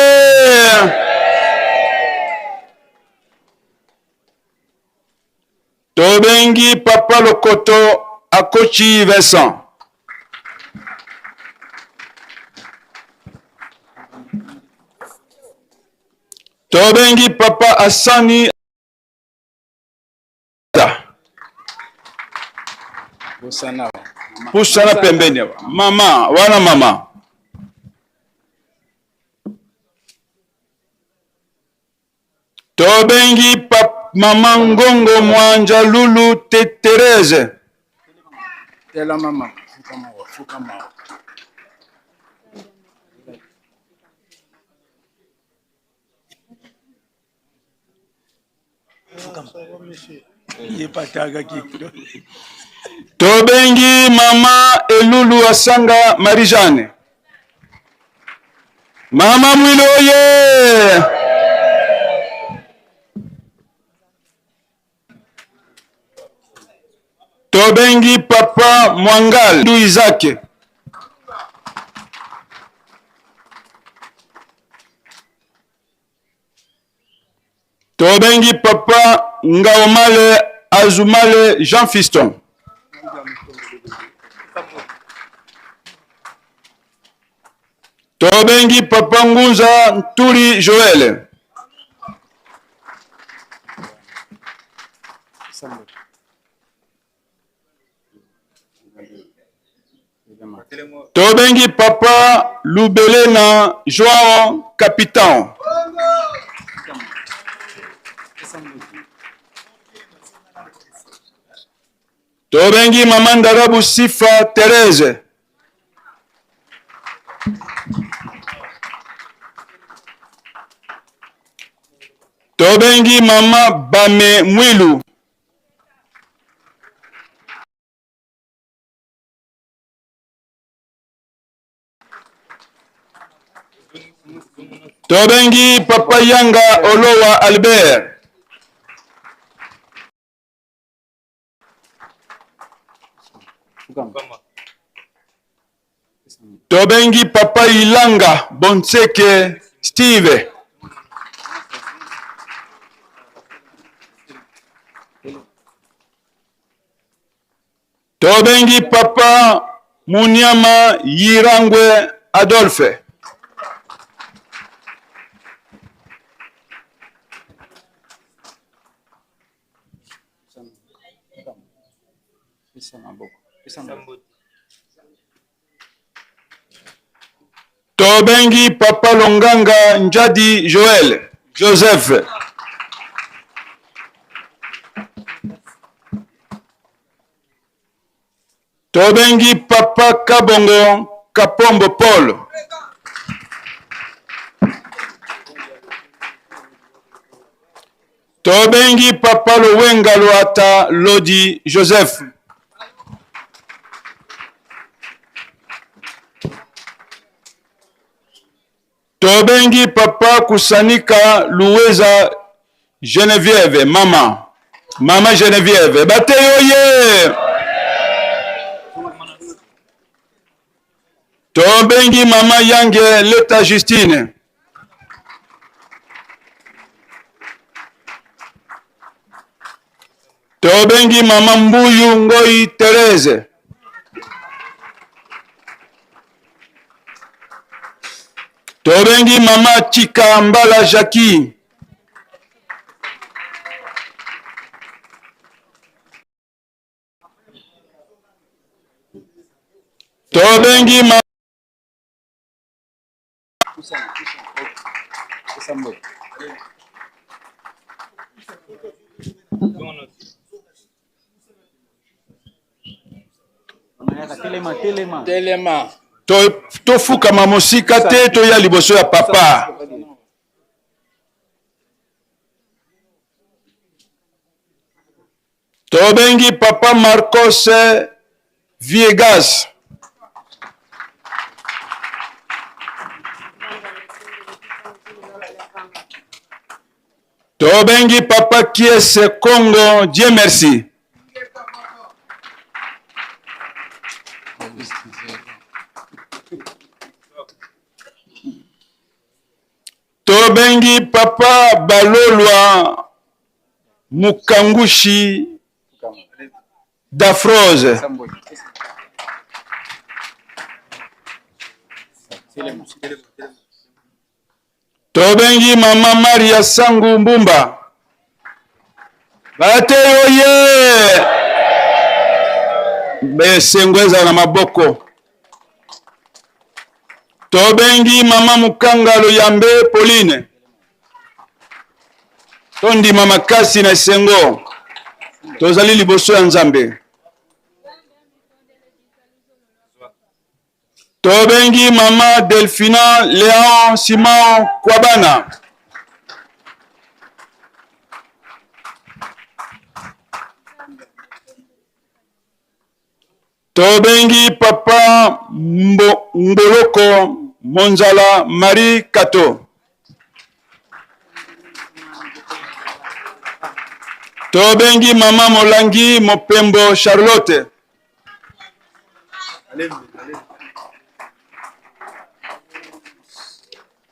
Tobengi Papa Lokoto Akochi Vincent. Tobengi Papa Asani Pusana pembeni. Mama, wana mama. Tobengi Mama Ngongo Mwanja Lulu Tereze. Tela mama, fuka mawa. Tobengi Mama Elulu Asanga Marijane. Mama Mwiloye. Tobengi Papa Mwangal du Isaac. Tobengi Papa Ngaomale Azumale Jean Fiston. Tobengi Papa Ngunza Nturi Joël. Tobengi Papa Lubelena João Capitão. Tobengi mama Ndarabu Sifa Thérèse. Tobengi mama Bame Mwilu. Tobengi papa Yanga Olowa Albert. Tobengi papa Ilanga Bonseke Steve. Tobengi papa Munyama Yirangwe Adolphe. Tobengi papa Longanga Njadi Joël Joseph. Tobengi papa Kabongo Kapombo Paul. Tobengi papa Lowenga Loata Lodi Joseph. Tobengi papa Kusanika Loueza Geneviève mama Geneviève bateyoye. Tobengi mama Yange Leta Justine. Tobengi mama Mbuyu Ngoi Thérèse. Tobengi mama Chika Mbala Jackie. Tobengi mama Telema. Tofuka mamosika te toya liboso ya papa. Tobengi papa Marcos Viegas. Tobengi papa Kiese Congo, Dieu merci. Tobengi papa Balolwa Mukangushi Dafrose. Tobengi mama Maria Sangu Mbumba. Bateyoye. Besengweza na maboko. Tobengi mama Mukangalo Yambe Pauline. Tondi mama Kasi na Sengo. Tozali liboso ya Nzambe. Tobengi mama Delphina Léon Simon Kwabana. Tobengi papa Mboloko Monzala Marie Kato. Tobengi mama Molangi Mopembo Charlotte.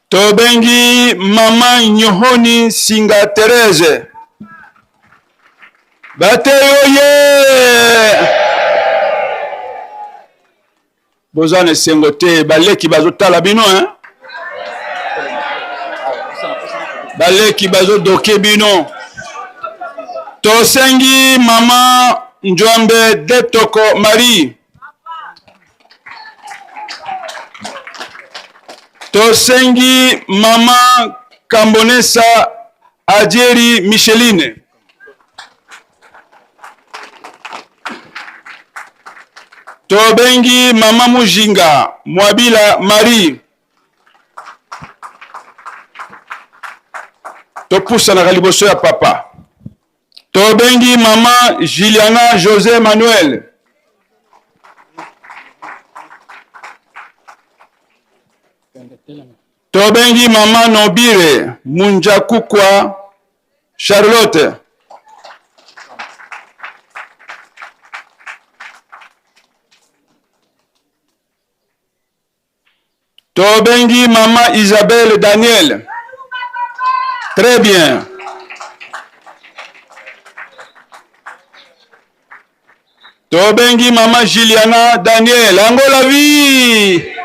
Tobengi mama Nyohoni Singa Thérèse. Bateyoye. Bozane sengote baleki bazotala bino hein. Baleki bazodoke bino. Tosengi mama Njombe Detoko Marie. Tosengi mama Kambonesa Adjeri Micheline. Tobengi Mama Mujinga Mwabila Marie. Topusa na kaliboso ya papa. Tobengi Mama Juliana José Manuel. Tobengi Mama Nobire Munjakukwa Charlotte. Tobengi Mama Isabelle Daniel. Très bien. Tobengi Mama Juliana Daniel. Angola vie.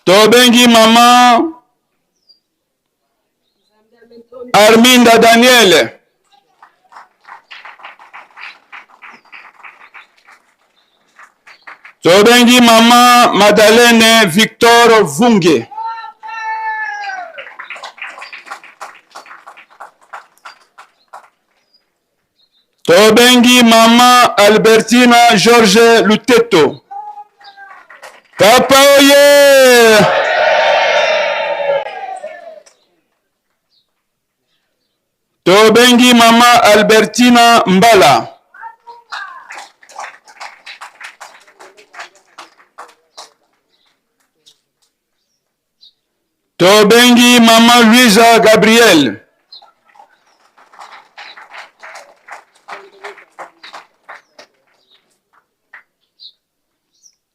Tobengi Mama Arminda Daniel. Tobengi Mama Madeleine Victor Vunge. Tobengi Mama Albertina George Luteto. Papa oye! Tobengi Mama Albertina Mbala. Tobengi Mama Luisa Gabriel.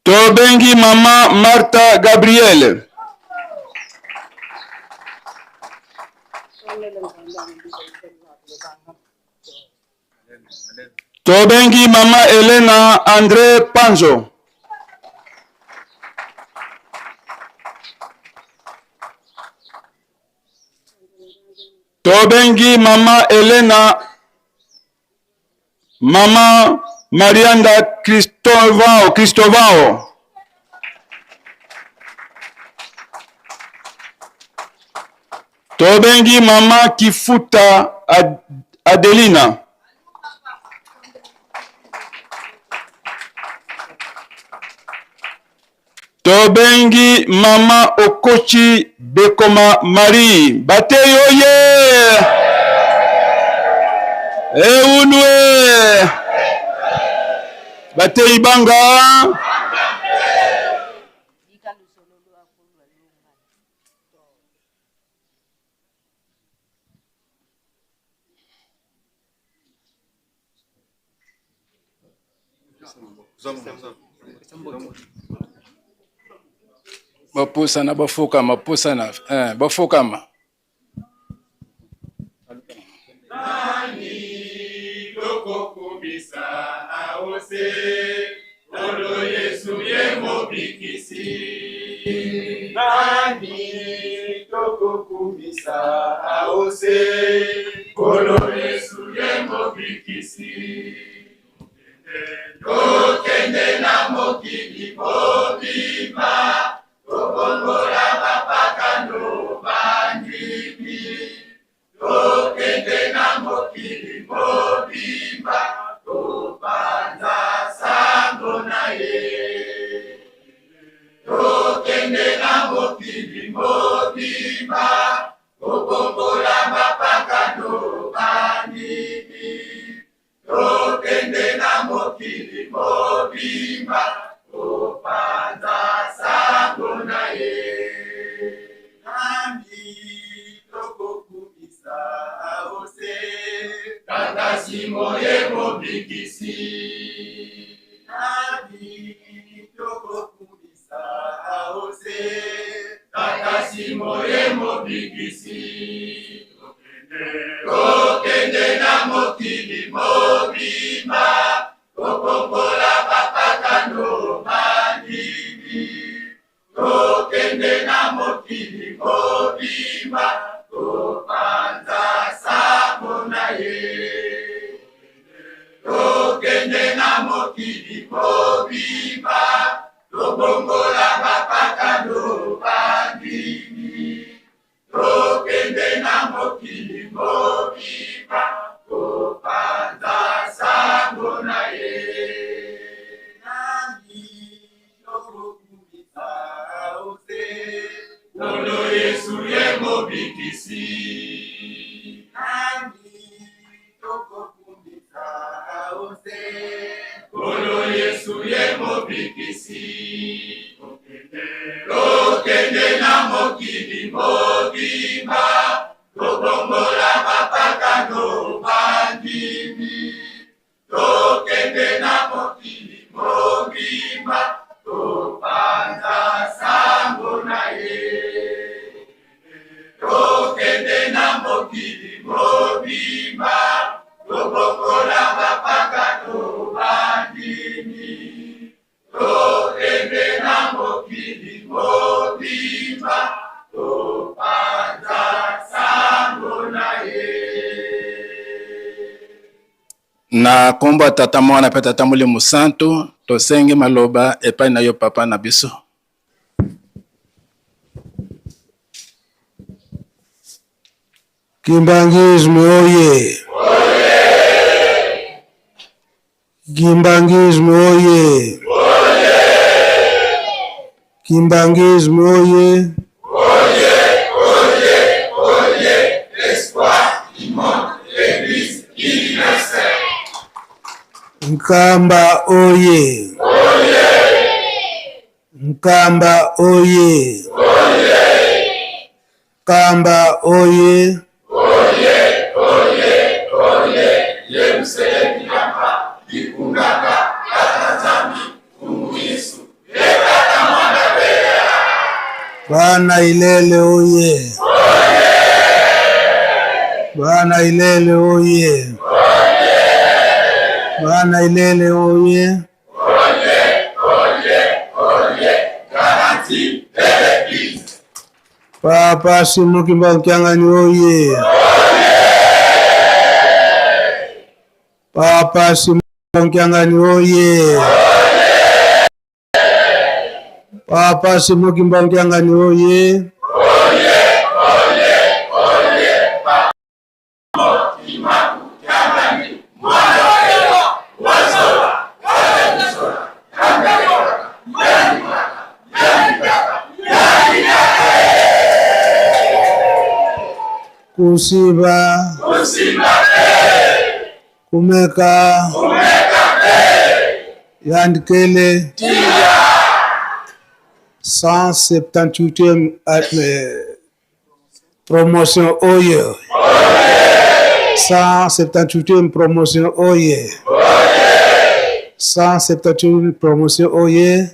Tobengi Mama Martha Gabriel. Tobengi Mama Elena André Panzo. Tobengi Mama Elena Mama Marianda Cristovao. Tobengi Mama Kifuta Adelina. Tobengi Mama Okochi Bekoma Marie. Bateyo ye! Eunwe! Batei banga! Bapusana bafukama pusana bafukama. Nani loko kumisa aose olo Yesu yemo bikisi. Nani loko kumisa aose olo Yesu yemo bikisi. Tokende na mokili bobima. Tobongola mapaka no bandibi. Tokende na mokili mobimba. Topanza sango na ye. Tokende na mokili mobimba. Tobongola mapaka no bandibi. Tokende na mokili mobimba. Topanza sango na ye. Nani toko kumisa aose. Tata simo ye mobikisi. Nani toko kumisa aose. Tata simo ye mobikisi. Tokende na mokili mobima. Tokongola papaka no mandibi. Tokende na mokili mobima. Topanza sabo na ye. Tokende na mokili mobima. Tokongola papaka no mandibi. Tokende na mokili mobima. Topanza mobikisi tokende na mokili mobimba tobongola bapagano bandimi tokende na mokili mobimba topanza sango na ye tokende na mokili mobimba tobongola bapagano bandimi tokende na mokili mobimba topanza sango na ye. Na kombo ya tata mwana pe tata Molimo Santu tosenge maloba epai na yo papa na biso. Kimbangismo oye! Kimbangismo oye! Kimbangismo oye! Espoir du monde, l'église universelle. Nkamba oye! Nkamba oye! Nkamba oye! Yerusalemu hapa ikungaka atazami Mungu Yesu ekata mwana bea Bana Ilele oye! Bana Ilele oye! Bana Ilele oye! garantie de l'église. Papa Simukimba Nkiangani oye! Papa Simukimba Nkiangani oye! Papa Simukimba Nkiangani oye! Kusiba Kumeka Yandikele 178e promotion oye 178e promotion oye 178e promotion oye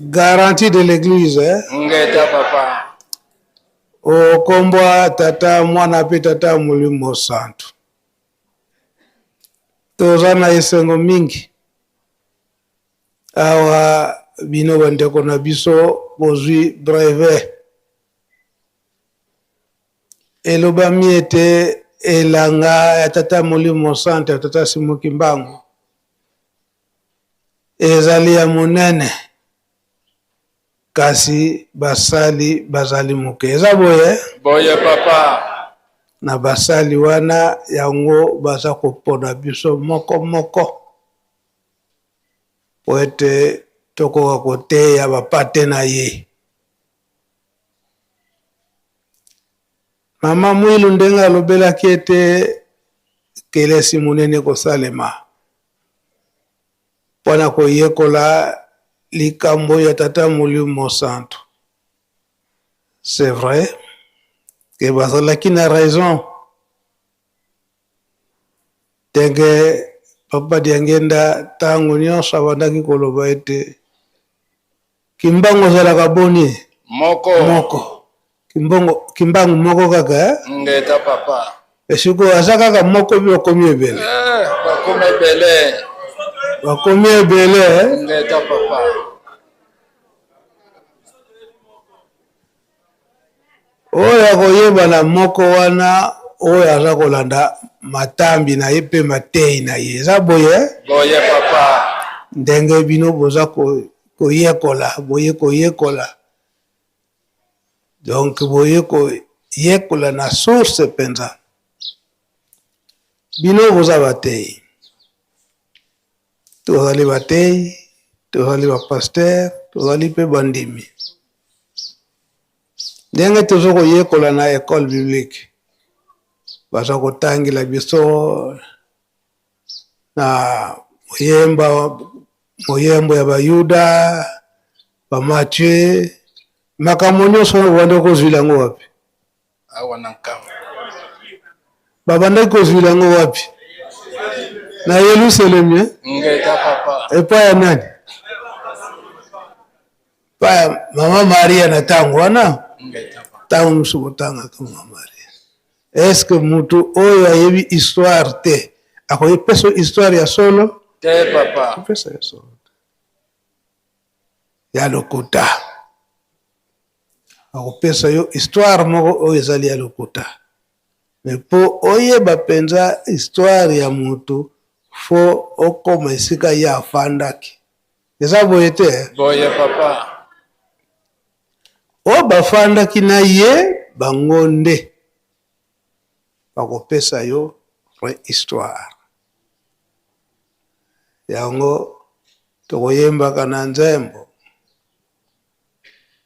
garantie de l'église Ngeta papa. Okombwa tata mwana pe tata Molimo Santu. Toza na esengo mingi. Awa bino bandeko na biso bozwi breve. Eloba miete elanga ya tata Molimo Santu ya tata Simukimbangu. Ezali ya monene. Kasi basali bazali muke. Eza boye? Boye papa. Na basali wana yango baza kopona biso moko moko. Po ete toko kote ya bapate na ye. Mama Mwilu ndenga alobela kiete kelesi munene kosalema. Pona koyekola likambo ya tata Molimo Santu. C'est vrai que bazalaki na raison. Tenge papa diangenda tangu nyonso abandaki koloba ete kimbango zalaka boni moko kimbango moko kaka Ngeta papa. esiko aza kaka moko bi okomi ebele Bakomi ebele. bakomi ebele Ngeta papa. oyo akoyeba na moko wana oyo aza kolanda matambi na ye mpe mateyi na ye eza boye Boye papa. ndenge bino boza koyekola boye koyekola donc boye koyekola na source penza bino boza bateyi tozali bateyi tozali bapaster tozali mpe bandimi ndenge tozoko yekola na école biblique baza kotangela biso na moyembo ya bayuda bamathieu makambo nyonso banda kozwila yango wapi awa na nkama babandaki kozwila yango wapi na Yerusalemu ngeta papa epai ya nani pa mama Maria na tango wana tango musubutanga ka mama Maria est-ce que mutu oyo ayebi histoire te akoye peso histoire ya solo te papa pesa ya solo ya lokuta akopesa yo histoire moko oyo ezali ya lokuta me po oyeba penza histoire ya mutu fo okoma esika ye afandaki eza boye te boye papa o bafandaki na ye bango nde bakopesa yo histoire yango tokoyembaka na nzembo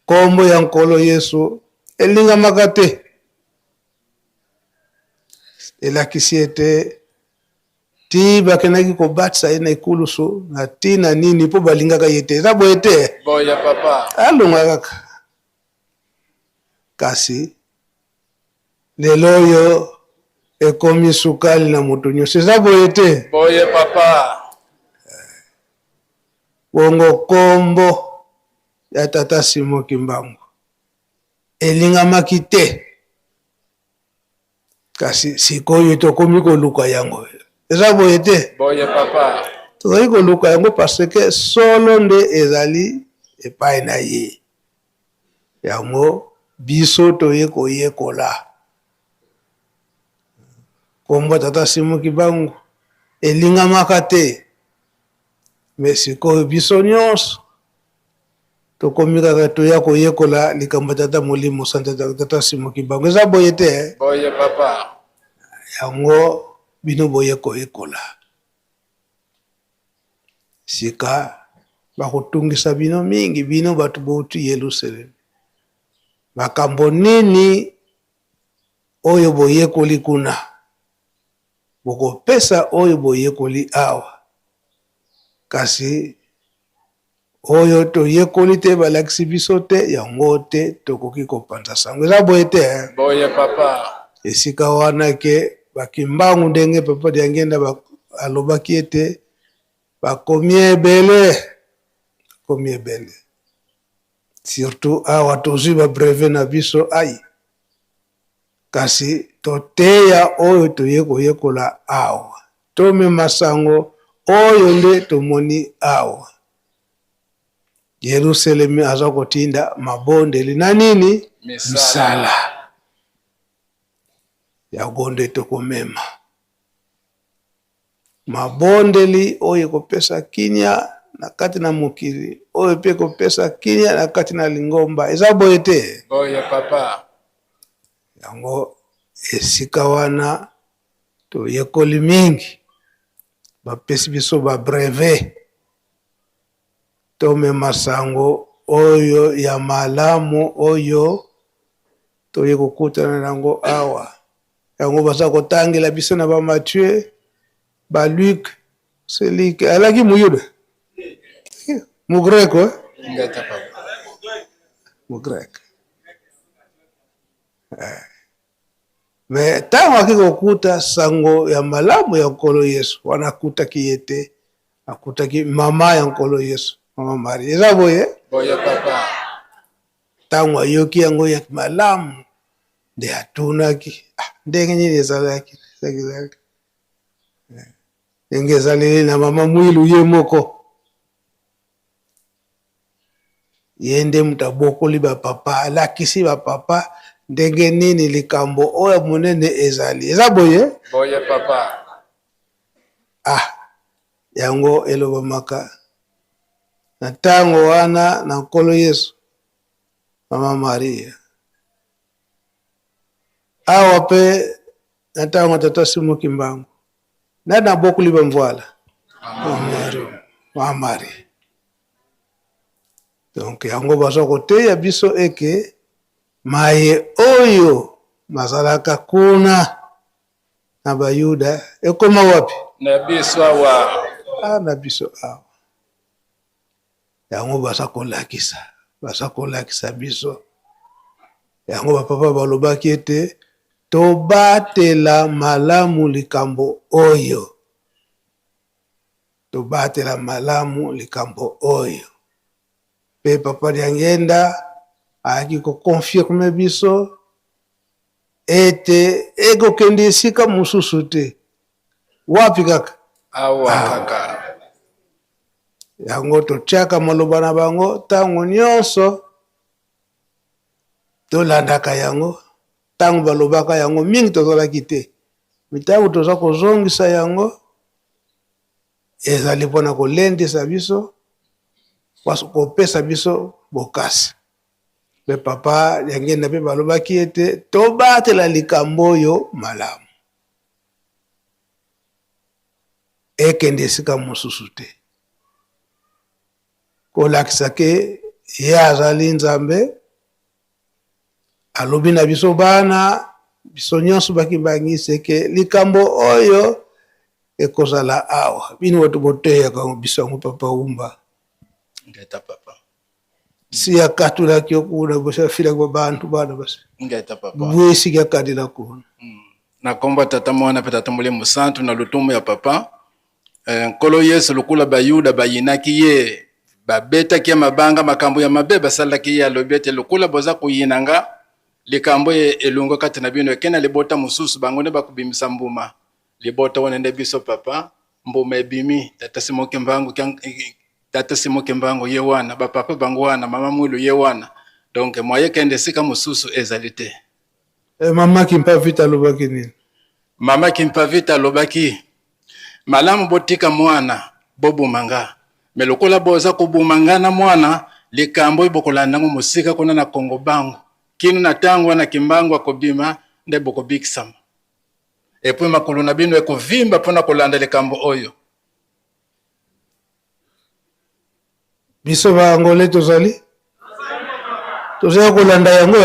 kombo ya nkolo Yesu elingamaka te elakisi ete ti bakendaki kobatisa ye na ekulusu na ntina nini mpo balingaka ye te eza boye te boye papa alonga kaka kasi lelo oyo ekomi sukali na moto nyonso eza boye te boye papa bongo kombo ya tata Simon Kimbangu elingamaki te kasi sikoyo tokomi koluka yango eza boye te boye papa tozali koluka yango parce que solo nde ezali epai na ye yango biso toye koyekola kombo tata Simon Kimbangu elingamaka te me sikoyo biso nyonso tokomi kaka toya koyekola likambo tata Molimo Santo tata Simon Kimbangu eza boye te boye papa yango bino boye koyekola sika bakotungisa bino mingi bino bato bouti Yerusalemu makambo nini oyo boyekoli kuna bokopesa oyo boyekoli awa kasi oyo toyekoli te balakisi biso te yango te tokoki kopanza sango eza boye te boye papa esika wana ke bakimbangu ndenge papa diangenda alobaki ete bakomi ebele surtout awa tozwi babreve na biso ai kasi toteya oyo toye koyekola awa tomema sango oyo nde tomoni awa Yerusalemu aza kotinda mabondeli na nini misala yango nde tokomema mabondeli oyo kopesa kinya na kati na mokili oyo pe kopesa kinya na kati na lingomba eza boye te boye papa yango esika wana toyekoli mingi bapesi biso babreve tomema sango oyo ya malamu oyo toye kokutana nango awa yango baza kotangela biso na bamathieu baluc selike alaki muyuda mugreko ngeta papa mugreko me ntango aki kokuta sango ya malamu ya nkolo Yesu wana akutaki ye te akutaki mama ya nkolo Yesu mama Maria eza boye boye papa ntango ayoki yango ya malamu nde atunaki ndenge nini ezalaki ndenge ezaleli na mama mwilu ye moko ye nde mutu abokoli bapapa alakisi bapapa ndenge nini likambo oyo monene ezali eza boye boye papa yango elobamaka na ntango wana na nkolo Yesu mama Maria awa pe na ntango tata Simon Kimbangu nani abokoli bamvwala mama Maria donc yango baza koteya biso eke maye oyo mazalaka kuna na bayuda ekoma wapi na biso awa na biso awa yango baza kolakisa biso yango bapapa balobaki ete tobatela malamu likambo oyo pe papa Liangenda ayaki kokonfirme biso ete ekokende esika mosusu te wapi kaka awa kaka yango totiaka maloba na bango ntango nyonso tolandaka yango ntango balobaka yango mingi tozalaki te mitango toza kozongisa yango ezali mpona kolendisa biso kopesa biso bokasi pe papa Liangenda mpe balobaki ete tobatela likambo oyo malamu ekende esika mosusu te kolakisa ke ye azali Nzambe alobi na biso bana biso nyonso bakibangisi ke likambo oyo ekozala awa bino bato boteyaka biso yango papa Umba ngeta papa si yakatulaki okuna bosafilako bantu bana basi ngeta papa bwesi yakadila kuna na komba tata mwana pe tata Molimo Santu na lutumu ya papa nkolo Yesu lokula bayuda bayinaki ye babetaki ya mabanga makambo ya mabe basalaki ye alobi ete lokula boza kuyinanga likambo elungo kati na bino ekena libota mosusu bango nde bakubimisa mbuma libota wana nde biso papa mbuma ebimi tata Simoke Mbango ye wana bapapa bango wana mama Mwilu ye wana donc moye kende sika mosusu ezali te mama Kimpavita alobaki nini mama Kimpavita alobaki malamu botika mwana bobumanga me lokola boza kubumanga na mwana likambo ibokolandango musika kuna na Kongo bango kinu na tango na Kimbango akobima nde bokobikisama epui makulu na bino ekovimba pona kolanda likambo oyo biso bangole tozali kolanda yango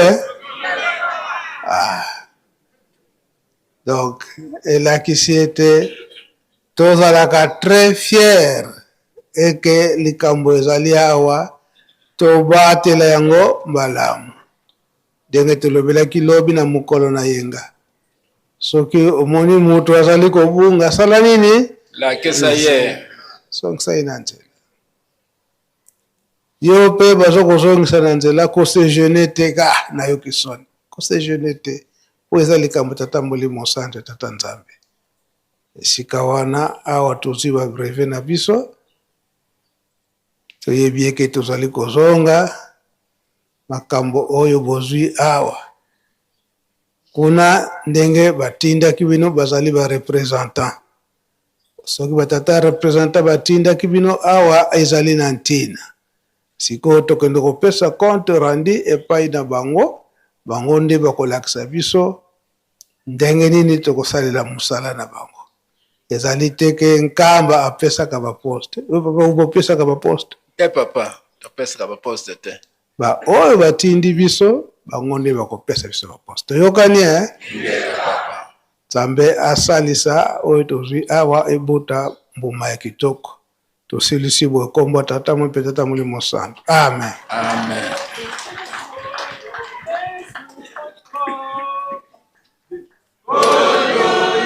donc elakisi ete tozalaka très fier eke likambo ezali awa tobatela yango malamu ndenge tolobelaki lobi na mokolo na yenga soki omoni mutu azali kobunga asala nini lakisa ye songisa ye na nzela yo mpe baza kozongisa na nzela kosejene te nayoki soni kosejene te po eza likambo tata Molimo Santu tata Nzambe esika wana awa tozwi babreve na biso toyebi eke tozali kozonga makambo oyo bozwi awa kuna ndenge batindaki bino bazali barepresentant soki batata representant batindaki bino awa ezali na ntina sikoyo tokende kopesa compte rendi epai na bango nde bakolakisa biso ndenge nini tokosalela mosala na bango ezali teke nkamba apesaka baposte bopesaka baposte papa topesaka baposte te oyo batindi biso bango nde bakopesa biso baposte toyokani Nzambe asalisa oyo tozwi awa ebota mbuma ya kitoko tosilisi boye kombo tata mpe tata Molimo Santu amen amen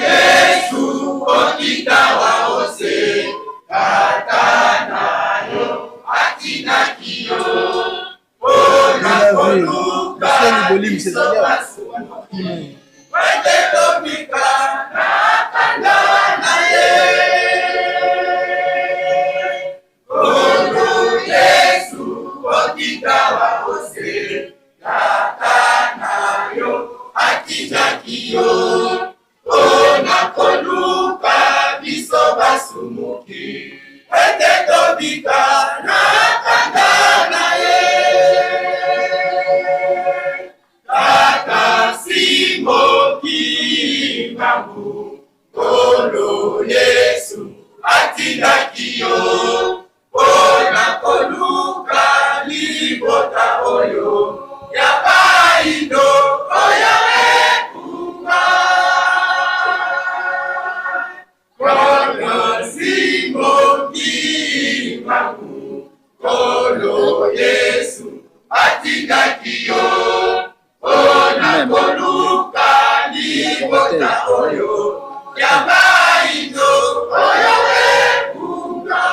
Yesu okitawa ose tata nayo atina kiyo ona koluka wende topika na kanda naye Olu Yesu okitawa ose tata nayo atina kiyo ona koluka biso basumuki ete tobika na kanda naye tata Simoke Mbango Olu Yesu atina kiyo ona koluka libota oyo ya bayi atindaki yo mpona koluka libota oyo ya baindo oyo ekunga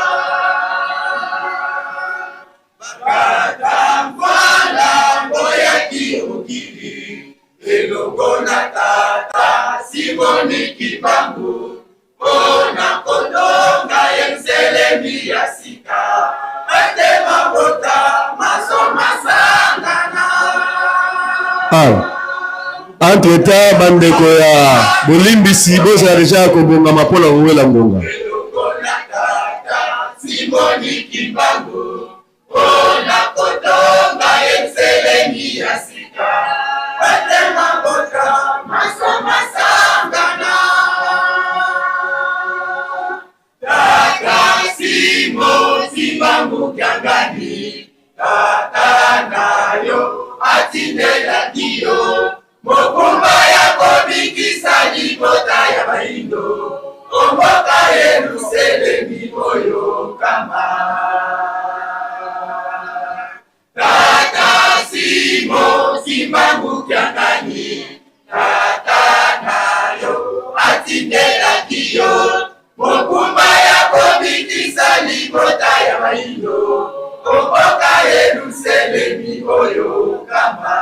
bakata mvwala boyaki mokili elongo na tata simoni kibangu mpona kondonga yenzelemi ya sika ate mabota maso masangana. Entre-temps, bandeko ya bolimbisi bozala deja kobongama mpona kowela ngonga. Simoni Kimbangu mpona kotonga yenzelemi ya sika ate mabota maso masangana. Tata Simo Kimbangu Kyangani tata nayo atindela diyo mokumba yako bikisa libota ya baindo omboka Yerusalemi oyo kama. Tata Simo Kimbangu Kyangani tata nayo atindela diyo mokumba yako bikisa libota ya baindo omboka Yerusalemi oyo kama.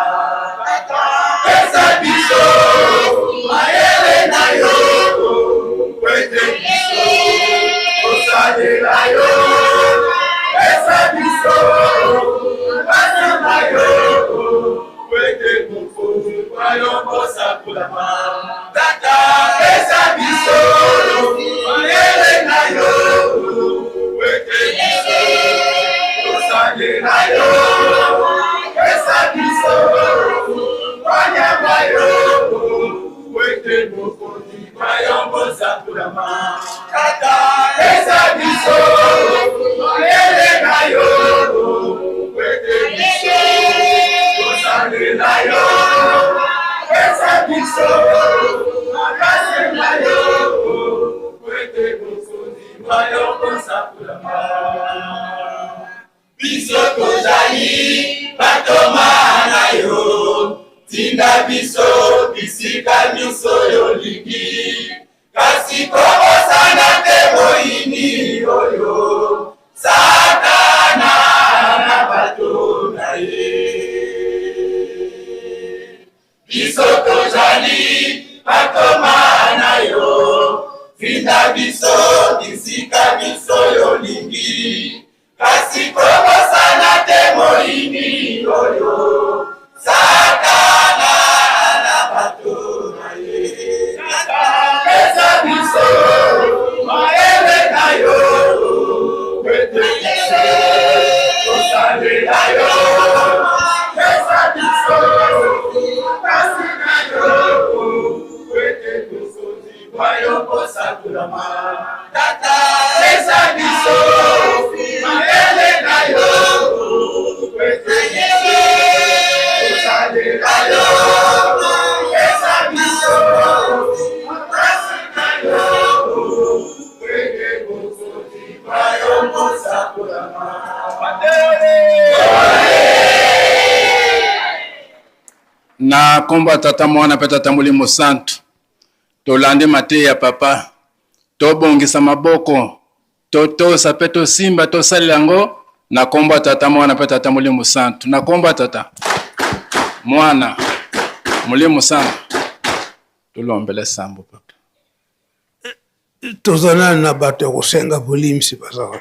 Pesa biso mayele na yo kwete biso osalela yo. Pesa biso basa na yo kwete mufuzi kwa yo bosa kulama. Tata pesa biso mayele na yo kwete biso osalela yo. Pesa biso wanyama yo wete mufuzi kwa yo bosa kulama. Tata pesa biso mayele na yo wete biso osalela yo. Pesa biso makase na yo wete mufuzi kwa yo bosa kulama. Biso tozali batoma na yo tinda biso bisika nyonso yolingi kasi kobosana te moyini oyo satana na bato na ye. Biso tozali batoma na yo tinda biso bisika nyonso yolingi kasi kobosana te moyini oyo satana na bato na ye. Pesa biso mayele na yo kwete biso osalela yo. Pesa biso kasi na yo kwete mufuzi kwa yo bosa kulama. Tata pesa biso mayele na yo kwete biso osalela yo. Pesa biso kasi na yo kwete mufuzi kwa yo bosa kulama. Na komba tata mwana pe tata Molimo Santo tolande mate ya papa tobongisa maboko totosa pe tosimba tosalela yango na komba tata mwana pe tata Molimo Santo. Na komba tata mwana Molimo Santo tolombele sambo papa. Tozana na bato ya kosenga bolimisi bazaka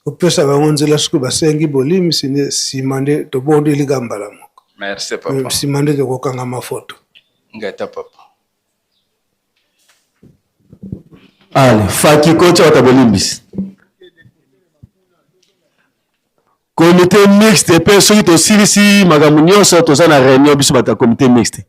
kopesa bango nzela soki basengi bolimisi ne nsima nde tobondeli gambala moko. Merci papa. Nsima nde tokokanga mafoto. Ngata papa. Ale faki kocha wata bolimbisi comité mixte pe soki tosilisi makambo nyonso toza na réunion biso bata comité mixte.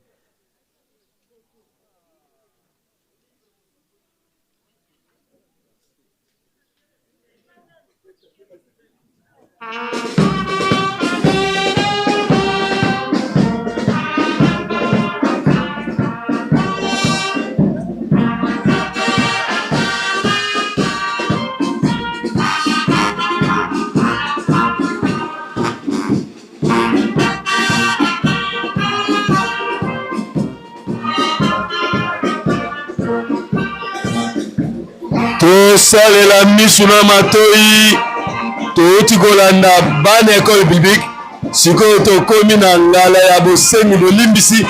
tosalela misu na matoi touti kolanda bana ekole biblique sikoyo tokomi na ngala ya bosengi bolimbisi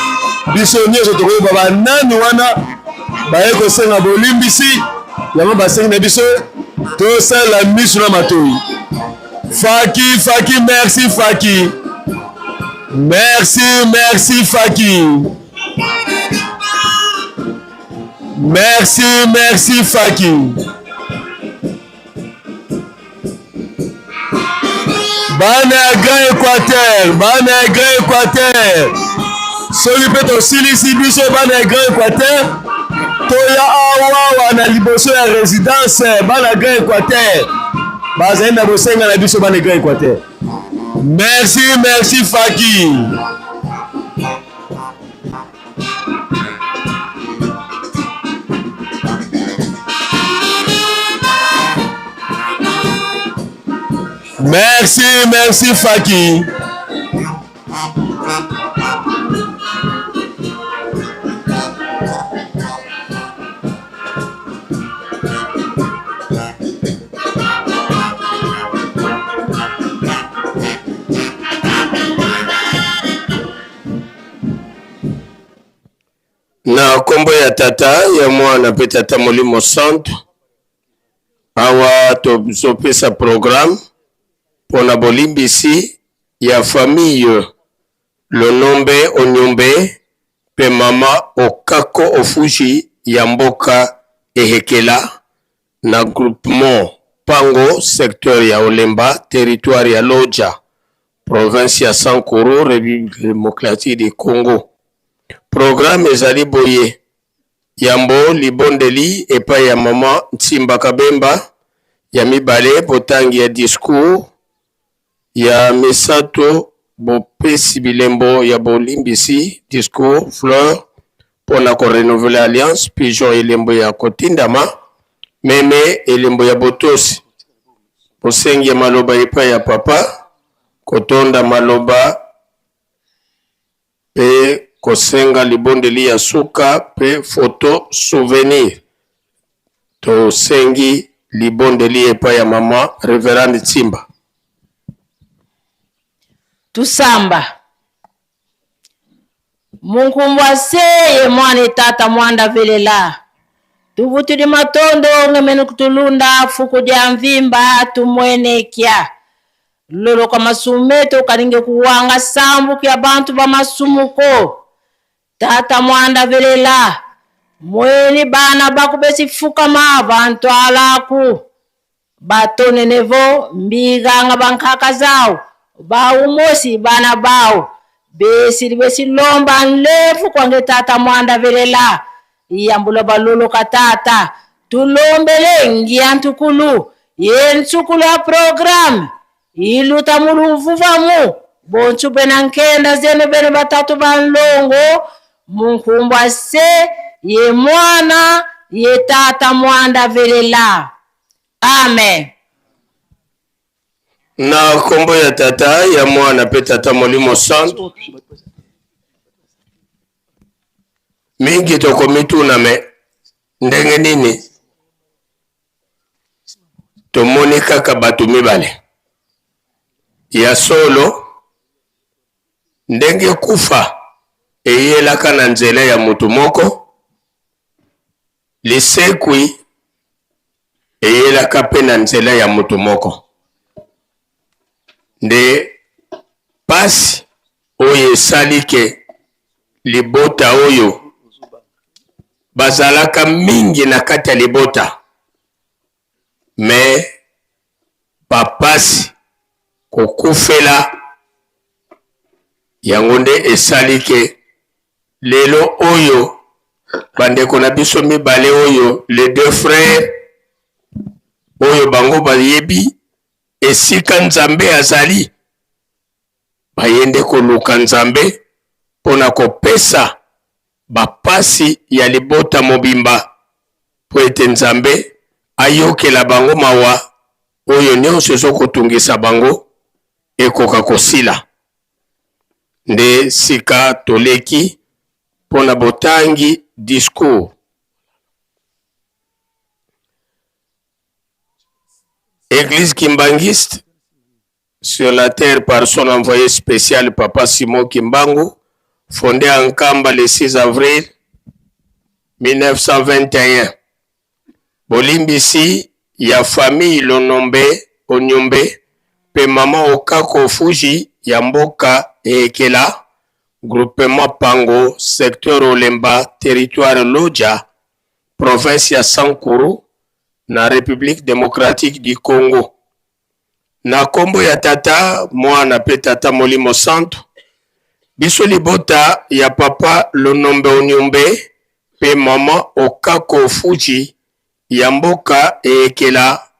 biso nyonso tokoyeba banani wana baye kosenga bolimbisi yango basengi na biso tosalela misu na matoi. Faki, merci Faki. Merci Faki. Merci Faki. Bana Grand Équateur. Soki pe tosilisi biso bana Grand Équateur. Toya awa wana liboso ya résidence bana Grand Équateur. Bazali na bosenga na biso bana Grand Équateur. Merci Faki. Merci Faki. Na kombo ya tata ya mwana pe tata Molimo Santu awa tozopesa programme pona bolimbisi ya famille Lonombe Onyombe pe mama Okako Ofuji ya mboka Ehekela na groupement Pango secteur ya Olemba territoire ya Loja province ya Sankuru République démocratique du Congo. Programme ezali boye yambo libondeli epa ya mama Ntimba Kabemba ya mibale botangi ya discours ya misato bopesi bilembo ya bolimbisi discours fleur pona ko renouveler alliance pigeon elembo ya kotindama meme elembo ya botosi bosengi ya maloba epa ya papa kotonda maloba pe kosenga libondeli ya suka pe photo souvenir to sengi libondeli epa ya mama Reverend Ntimba. Tusamba munkumbwa seye mwana tata mwanda velela tuvutuli matondo ngemene kutulunda fuku dia mvimba tumwenekya lolo kwa masumeto kalinge kuwanga sambu kia bantu ba masumuko tata mwanda velela mweni bana bakubesi fuka mavantu alaku batone nevo mbiganga bankaka zao baumosi bana bao besi lomba nlefu kwange tata mwanda velela iyambula balolo katata tulombele ngiantukulu yensukulu ya program iluta mulumvuvamu bonchu benankenda zene bene batatu banlongo munkumbwa se ye mwana ye tata mwanda velela. Amen. Na kombo ya tata ya mwana pe tata Molimo Santu mingi toko mituna me ndenge nini tomoni kaka batu mibale ya solo ndenge kufa eyelaka na nzela ya mutu moko lisekwi eyelaka pe na nzela ya mutu moko nde pasi oyo esalike libota oyo bazalaka mingi na kati ya libota me papasi kokufela yango nde esalike lelo oyo bandeko na biso mibale oyo les deux frères oyo bango bayebi esika Nzambe azali bayende koluka Nzambe pona kopesa bapasi ya libota mobimba po ete Nzambe ayokela bango mawa oyo nyonso ezokotungisa bango ekoka kosila. Nde sika toleki pona botangi discours Église kimbangiste sur la terre par son envoyé spécial Papa Simon Kimbangu, fondé en Kamba le 6 avril 1921. Bolimbisi ya famille Lonombe Onyombe pe mama Okako Fuji ya mboka Ekela, groupement Pango, secteur Olemba, territoire Loja, province ya Sankuru, na République démocratique du Congo. Na kombo ya tata mwana pe tata Molimo Santo, biso libota ya papa Lonombe Onyombe pe mama Okako Fuji ya mboka Ekela,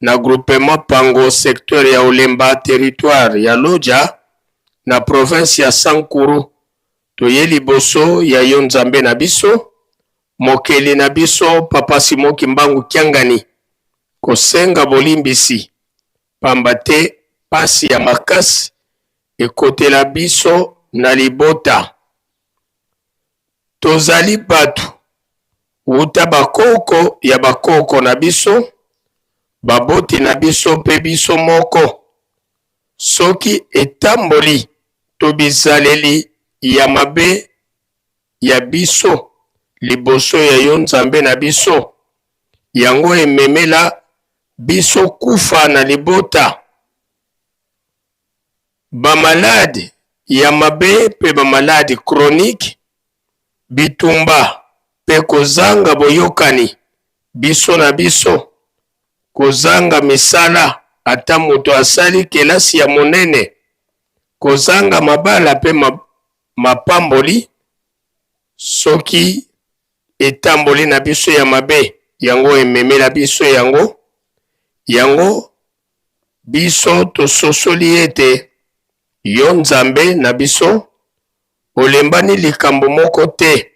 na groupement Pango, secteur ya Olemba, territoire ya Loja, na province ya Sankuru. Toye liboso ya yo Nzambe na biso, mokeli na biso Papa Simon Kimbangu Kiangani, kosenga bolimbisi, pamba te pasi ya makasi ekotela biso na libota. Tozali batu uta bakoko ya bakoko na biso, baboti na biso pe biso moko. Soki etamboli to bizaleli ya mabe ya biso liboso ya yo Nzambe na biso, yango ememela biso kufa na libota. Bamalade ya mabe pe bamalade chronique, bitumba pe kozanga boyokani biso na biso, kozanga misala ata moto asali kelasi ya monene, kozanga mabala pe mapamboli, soki etamboli na biso ya mabe, yango ememela biso yango biso tososoli ete yo Nzambe na biso olembani likambo moko te,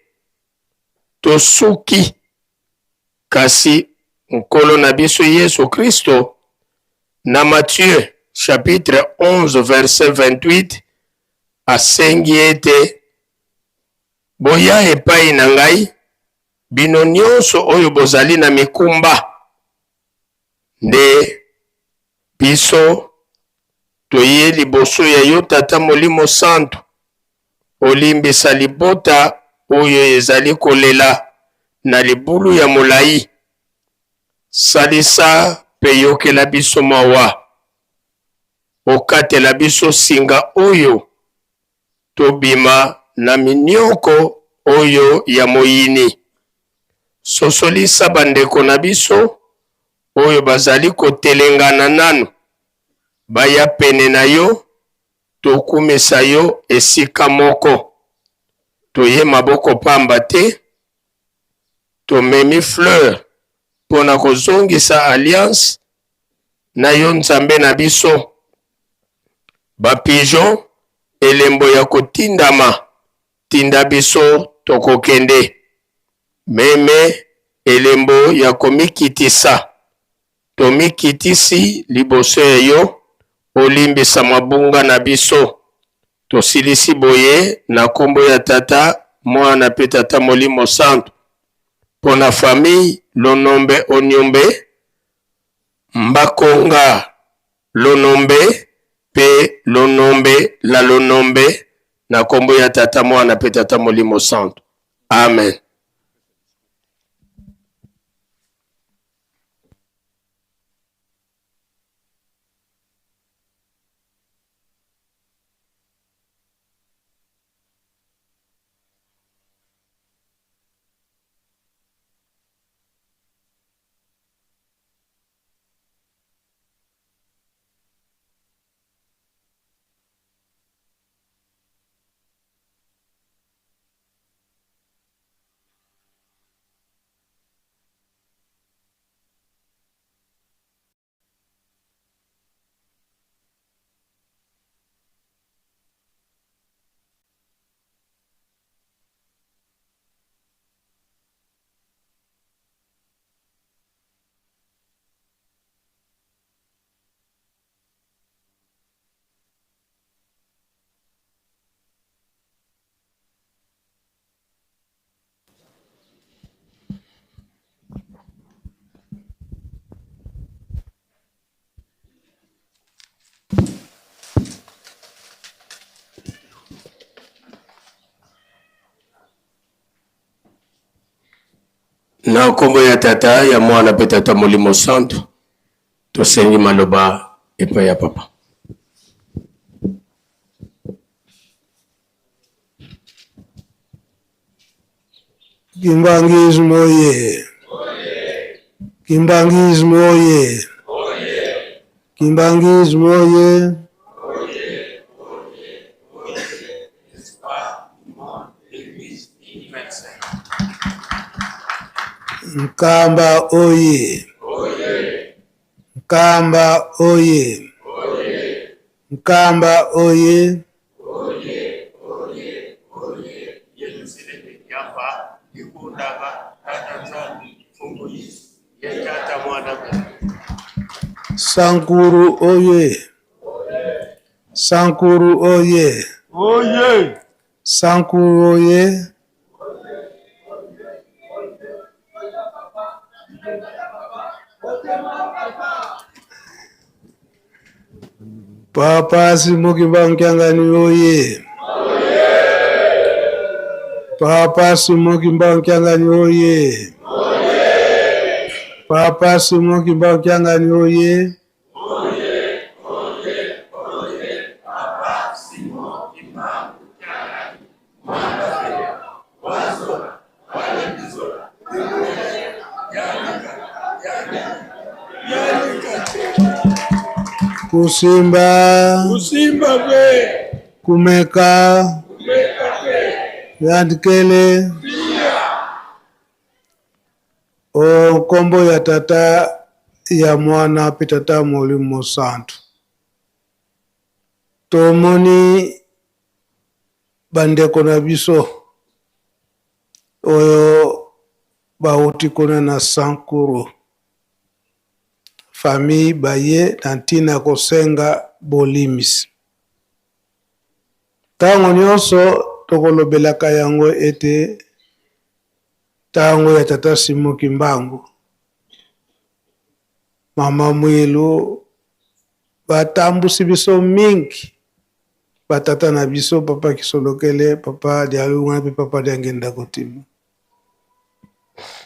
tosuki, kasi nkolo na biso Yesu Kristo na Matthieu chapitre 11 verset 28 asengi ete boya epai na ngai bino nyonso oyo bozali na mikumba. Nde biso toye liboso ya yo tata Molimo Santo, olimbisa libota oyo ezali kolela na libulu ya molai. Salisa pe yokela biso mawa, okatela biso singa oyo tobima na minioko oyo ya moyini. Sosolisa bandeko na biso oyo bazali kotelengana nanu, baya pene na yo, tokumisa yo esika moko. Toye maboko pamba te, tomemi fleur pona kozongisa alliance na yo Nzambe na biso. Bapigeon elembo ya kotindama, tinda biso tokokende. Meme elembo ya komikitisa, tomikitisi liboso ya yo, olimbisa mabunga na biso. Tosilisi boye na kombo ya tata mwana pe tata Molimo Santo, pona famille Lonombe Onyombe, Mbakonga Lonombe pe Lonombe la Lonombe, na kombo ya tata mwana pe tata Molimo Santo. Amen. Na kombo ya tata ya mwana pe tata Molimo Santo tosengi maloba epa ya papa. Kimbangismo oye! Kimbangismo oye! Kimbangismo oye! Mkamba oye! Mkamba oye! Mkamba oye! Sankuru oye! Sankuru oye! Oye! Sankuru oye! Papa Simoki Bankyangani oye! Papa Simoki Bankyangani oye! Papa Simoki Bankyangani oye! Kusimba be kumeka yandikele o kombo ya tata ya mwana pe tata Molimo Santo tomoni bandeko na biso oyo bauti kuna na Sankuru famille baye na ntina kosenga bolimisi. Tango nyonso tokolobelaka yango ete tango ya tata Simoki Mbangu mama Mwilu batambusi biso mingi batata na biso papa Kisolokele papa Dialunga pe papa Diangenda Kotima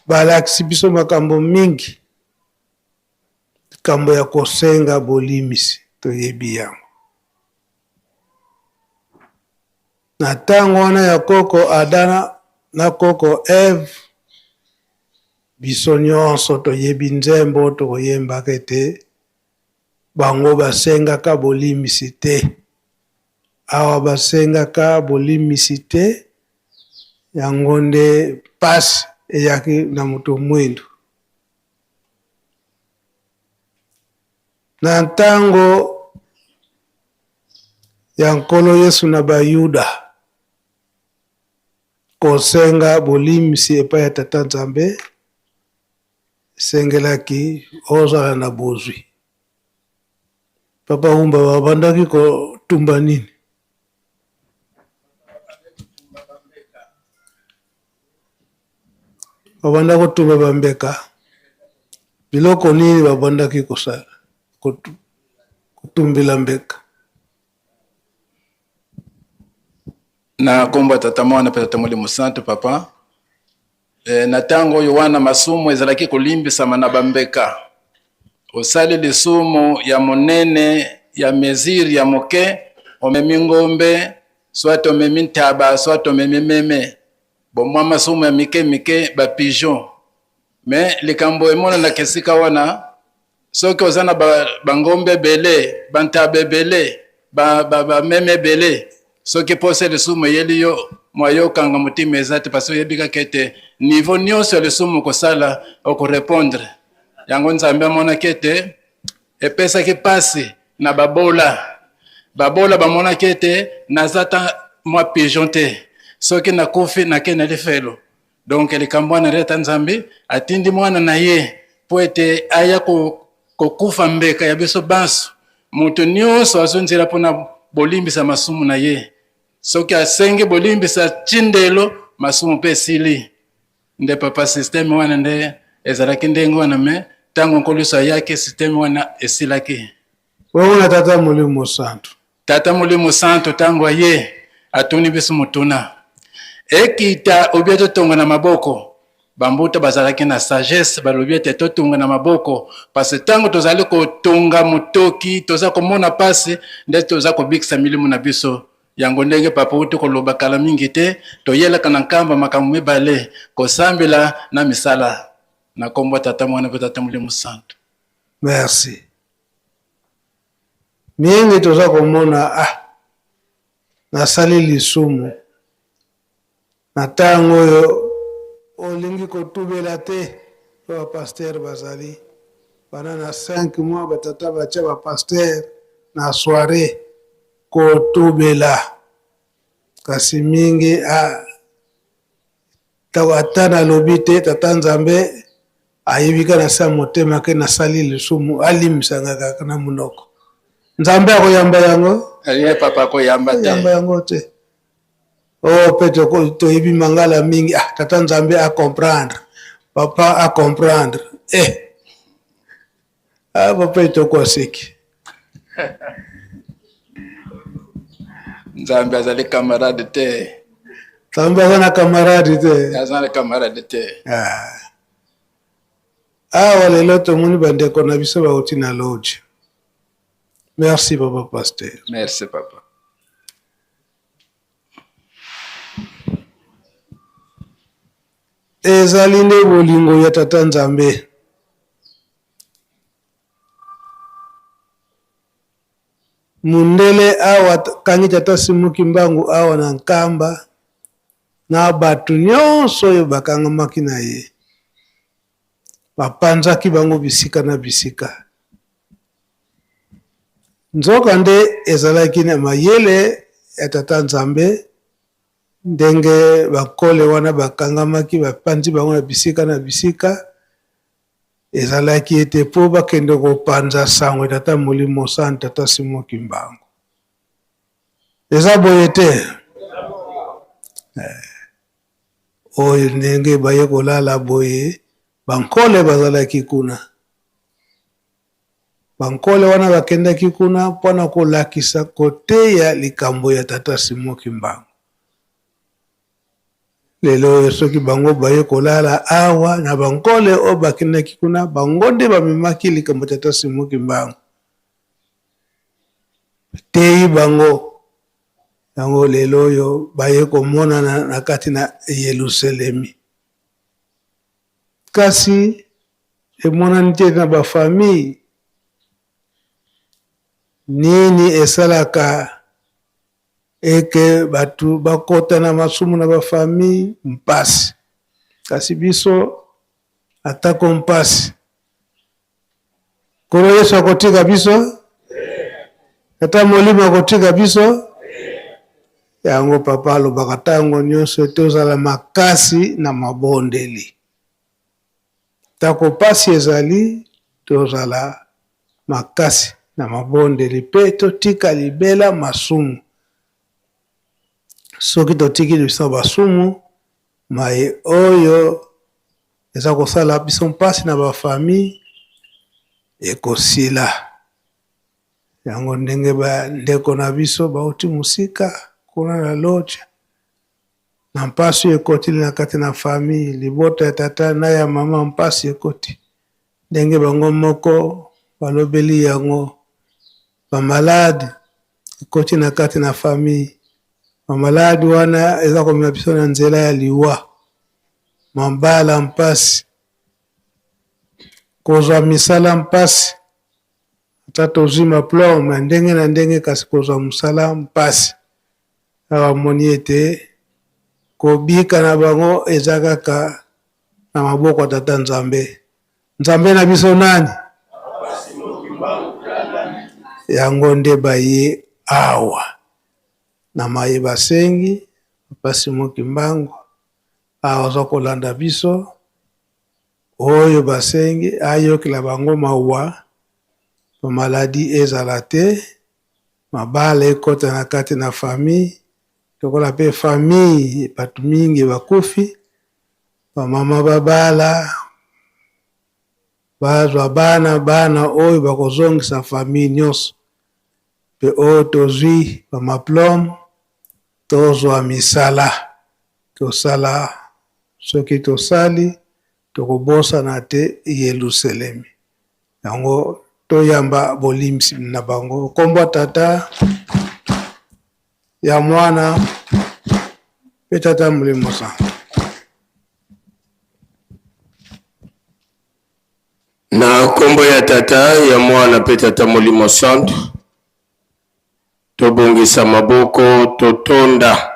balakisi biso makambo mingi kambo ya kosenga bolimisi toyebi yango. Na tango wana ya koko Adana na koko Eve biso nyonso toyebi nzembo tokoyembaka ete bango basengaka bolimisi te. Awa basengaka bolimisi te yango nde pasi eyaki na moto mwindu. Na ntango ya nkolo Yesu na Bayuda kosenga bolimisi epai ya tata Nzambe sengelaki ozala na bozwi. Papa Humba babandaki kotumba nini? Babanda kotumba bambeka. Biloko nini babandaki kosala? Kutumbila mbeka. Na kombo tata mwana pe tata Molimo Santo papa na tango Yohana masumu ezalaki kolimbisa na bambeka osali lisumu ya monene ya meziri ya moke omemi ngombe soit omemi ntaba soit omemi meme bomwa masumu ya mike mike ba pigeon mais likambo emona na kesika wana soki ozana bangombe bele bantabe bele ba meme bele soki pose lisumu yeli yo mwayo kanga mutima ezate parce que yebika kete niveau nyonso lisumu kosala okorepondre yango Nzambe amona kete epesaki pasi na babola bamona kete nazata mwa pigeon te soki nakufi nakende lifelo donc likambo wana leta Nzambe atindi mwana na ye po ete aya kokufa mbeka ya biso banso mutu nyonso azonzela mpona bolimbisa masumu na ye soki asenge bolimbisa chindelo masumu mpe esili nde papa systeme wana nde ezalaki ndenge wana me tango nkoluso yake systeme wana esilaki. Wona tata Molimo Santo. Tata Molimo Santo tango aye atuni biso mutuna ekita obieto tonga na maboko bambuta bazalaki na sagesse balobi ete totunga na maboko parce ntango tozali kotonga motoki toza komona pasi nde toza kobikisa milimo na biso yango ndenge papa uti koloba kala mingi te toyelaka na nkamba makambo mibale kosambela na misala na kombo tata mwana pe tata Molimo Santu. Merci. Mingi toza komona nasali lisumu na ntango oyo olingi kotubela te ba pasteur bazali bana na 5 mois batata bacha ba pasteur na soirée kotubela kasi mingi ata nalobi te tata Nzambe ayebika na sa motema ke nasali lisumu alimisanga kaka na munoko Nzambe akoyamba yango papa akoyamba te yango te peut toyebi mangala mingi tata Nzambe a comprendre papa a comprendre papa toko seki Nzambe azali camarade te Nzambe azana camarade te azana camarade te lelo tomoni bandeko na biso bauti na lodge. Merci papa pasteur. Merci papa. Ezali nde bolingo ya tata Nzambe. Mundele awa kangi tata Simuki Mbangu awa na nkamba na batu nyonso oyo bakangamaki na ye bapanzaki bango bisika na bisika. Nzoka nde ezalaki na mayele ya tata Nzambe ndenge bakole wana bakangamaki bapanzi bango na bisika ezalaki ete po bakende kopanza sango tata Molimo Santu tata Simuki Mbangu. Eza boye te oyo ndenge baye kolala boye bankole bazalaki kuna. Bankole wana bakendaki kuna mpona kolakisa koteya likambo ya tata Simuki Mbangu. Lelo oyo soki bango baye kolala awa na bankole oyo bakendaki kuna bango nde bamemaki likambo ya tata Simuki Mbangu. Teyi bango yango lelo oyo baye komonana na kati na Yerusalemi. Kasi emonani te na bafamille nini esalaka eke batu bakota na masumu na bafamille mpasi. Kasi biso atako mpasi. Kolo Yesu akotika biso? Tata Molimo akotika biso? Yango papa alobaka ntango nyonso tozala makasi na mabondeli. Tako pasi ezali tozala makasi na mabondeli pe totika libela masumu. Soki totiki biso basumu mai oyo eza kosala biso mpasi na bafamille ekosila. Yango ndenge bandeko na biso bauti musika kuna na lodge na mpasi ekotili na kati na famille libota ya tata na ya mama mpasi ekoti ndenge bango moko balobeli yango bamalade ekoti na kati na famille. Bamalade wana eza komema biso na nzela ya liwa mambala mpasi kozwa misala mpasi ata tozwi maplome ndenge na ndenge kasi kozwa mosala mpasi. Awa moni ete kobika na bango eza kaka na maboko ya tata Nzambe. Nzambe na biso nani? Yango nde baye awa na maye basengi papa Simuki Mbangu awa oza kolanda biso oyo basengi ayokela bango mawa bamaladi ezala te mabala ekota na kati na famille tokola pe famille batu mingi bakufi bamama babala bazwa bana oyo bakozongisa famille nyonso pe oyo tozwi bamaplome tozwa misala tosala soki tosali tokobosana te Yerusalemi. Yango toyamba bolimsi na bango. Kombo tata ya mwana pe tata Molimo Santu. Na kombo ya tata ya mwana pe tata Molimo Santu, tobongisa maboko totonda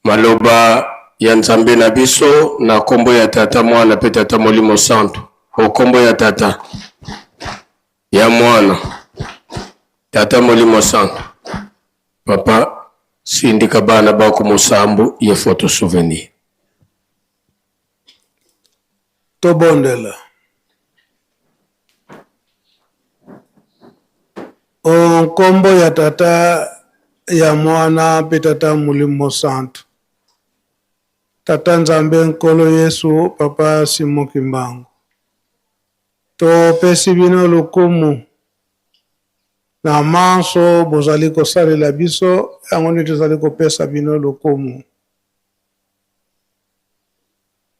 maloba ya Nzambe na biso na kombo ya tata mwana pe tata Molimo Santu. O kombo ya tata ya mwana tata Molimo Santu, papa sindika bana bako musambu ye photo souvenir. Tobondela o kombo ya tata ya mwana pe tata Molimo Santu, tata Nzambe nkolo Yesu papa Simon Kimbangu, to pesi bino lokumu na manso bozali kosalela biso, yango nde tozali kopesa bino lokumu.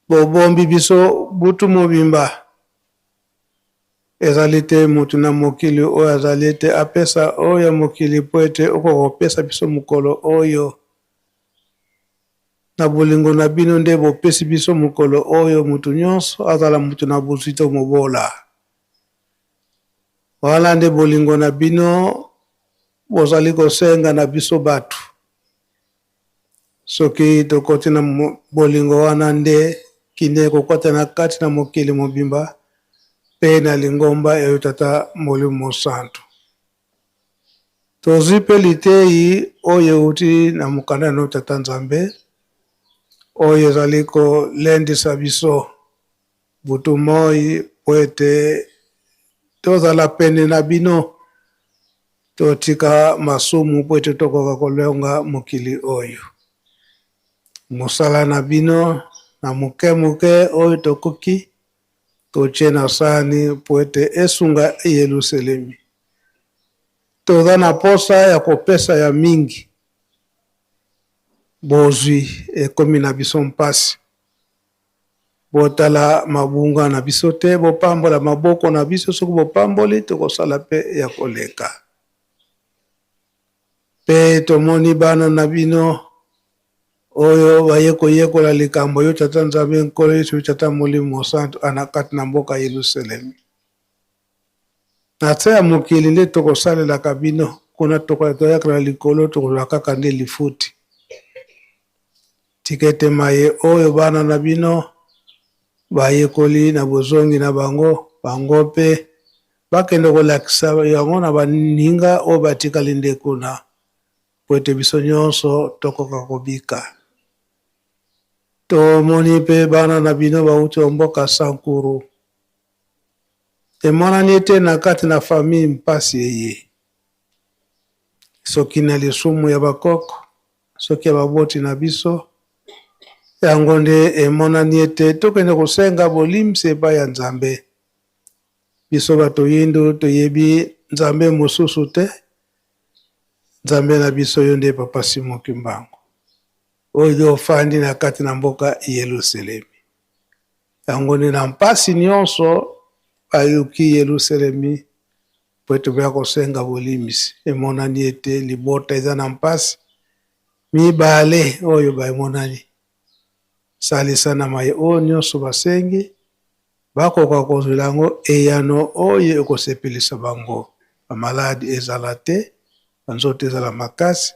Bobombi biso butu mobimba, ezali te mutu na mokili oyo azali te apesa oyo mokili po ete okokopesa biso mokolo oyo. Na bolingo na bino nde bopesi biso mokolo oyo mutu nyonso azala mutu na bozwi to mobola. Wala nde bolingo na bino bozali kosenga na biso batu. Soki tokoti na bolingo wana nde kinde kokota na kati na mokili mobimba pe na lingomba ya tata Molimo Santu. Tozwi pe litei oyo uti na mukanda na tata Nzambe oyo ezali kolendisa biso butu moi po ete tozala pene na bino, totika masumu po ete tokoka kolonga mokili oyo. Mosala na bino na muke oyo tokoki totie na sani po ete esunga Yerusalemi. Toza na posa ya kopesa ya mingi, bozwi ekomi na biso mpasi. Botala mabunga na biso te, bopambola maboko na biso, soki bopamboli tokosala pe ya koleka. Pe tomoni bana na bino oyo baye koyekola likambo yo tata Nzambe nkolo Yesu tata Molimo Santu anakati na mboka Yerusalemi. Na tse ya mokili nde tokosalelaka bino, kuna tokoyakala likolo tokolaka kaka nde lifuti. Tikete maye oyo bana na bino bayekoli na bozongi na bango pe bakende kolakisa yango na baninga oyo batikali nde kuna po ete biso nyonso tokoka kobika. Tomoni pe bana na bino bauti mboka Sankuru, emonani ete na kati na famille mpasi eye. Soki na lisumu ya bakoko, soki ya baboti na biso, yango nde emonani ete tokende kosenga bolimsi epai ya Nzambe. Biso bato yindu toyebi Nzambe mosusu te, Nzambe na biso yo nde papa Simon Kimbangu oyo ofandi na kati na mboka Yerusalemi. Yango nde na mpasi nyonso bayuki Yerusalemi po ete baya kosenga bolimisi. Emonani ete libota eza na mpasi mibale oyo baemonani. Salisa na maye oyo nyonso basengi, bakoka kozwela yango eyano oyo ekosepelisa bango. Bamaladi ezala te, banzoto ezala makasi,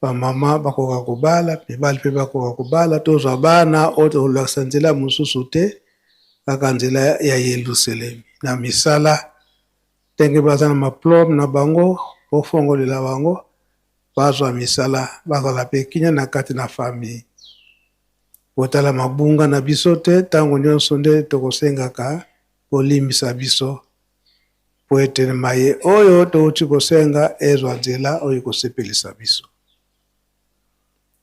bamama bakoka kobala, mibali pe bakoka kobala, tozwa bana oyo tolakisa nzela mosusu te, kaka nzela ya Yerusalemi. Na misala, tenge baza na maplome na bango, ofongolela bango, bazwa misala, bazala pe kinya na kati na famille. Botala mabunga na biso te, tango nyonso nde tokosengaka kolimbisa biso po ete maye oyo touti kosenga ezwa nzela oyo kosepelisa biso.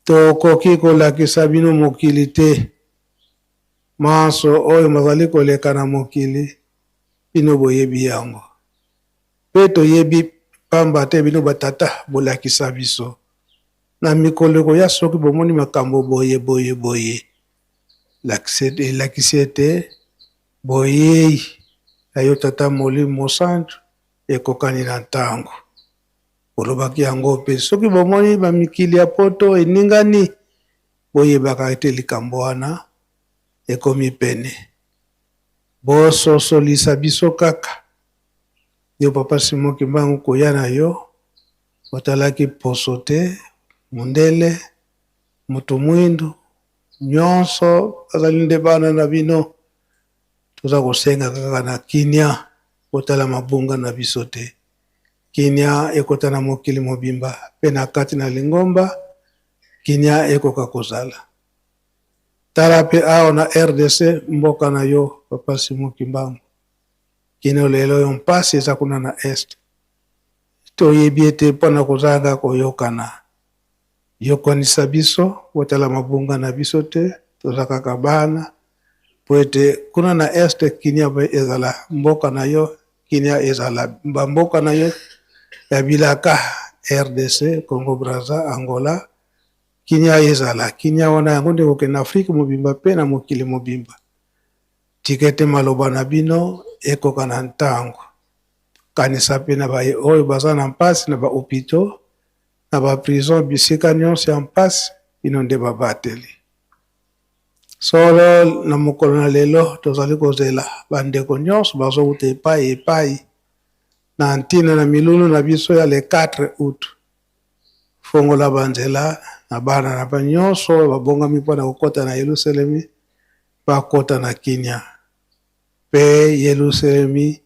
Tokoki kolakisa bino mokili te, manso oyo mazali koleka na mokili bino boyebi yango. Pe toyebi pamba te bino batata bolakisa biso. Na mikoleko ya soki bomoni makambo boye. lakisi ete boyei ayo tata Molimo Santu ekokani na ntango. Olobaki yango mpe soki bomoni bamikili ya poto eningani boyebaka ete likambo wana ekomi pene. Bososolisa biso kaka. Yo papa Simon Kimbangu koya na yo otalaki poso te, mundele, mutu mwindu, nyonso azali nde bana na bino. Toza kosenga kaka na kinia kotala mabunga na biso te. Kinia ekota na mokili mobimba pe na kati na lingomba kinia ekoka kozala. Tala pe ao na RDC mboka na yo papa Simon Kimbangu. Kino lelo yo mpasi eza kuna na est. Toyebi ete mpona kozanga koyokana. Yokonisa biso kotala mabunga na biso te toza kaka bana. Po ete kuna na est kinia pe ezala mboka na yo, kinia ezala mboka na yo ya bilaka RDC, Congo Brazza, Angola. Kinia ezala, kinia wana yango nde kokende Afrika mobimba pe na mokili mobimba. Tikete maloba na bino ekoka na ntango. Kanisa pe na baye oyo baza na mpasi na ba hôpitaux na ba prison bisika nyonso ya mpasi bino nde babateli. Solo na mokolo na lelo tozali kozela bandeko nyonso bazouta epai na ntina na milulu na biso ya le 4 août. Fongola banzela na bana na ba nyonso babongami mpona kokota na Yerusalemi bakota na Kinia. Pe Yerusalemi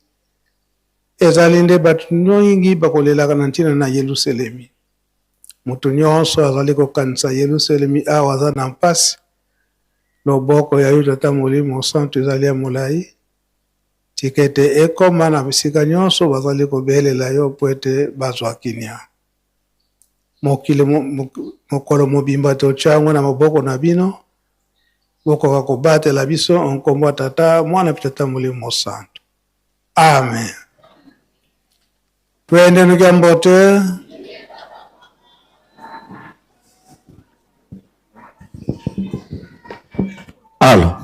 ezali nde bato nyongi bakolelaka na ntina na Yerusalemi. Mutu nyonso azali kokanisa Yerusalemi awa aza na mpasi. Loboko ya tata Molimo Santu ezali ya molai. Tikete ekoma na bisika nyonso bazali kobelela yo po ete bazwa Kinia. Mokolo mobimba tochango na maboko na bino. Bokoka kobatela biso onkombo tata mwana pe tata Molimo Santu. Amen. Twende nukiambote. Alors,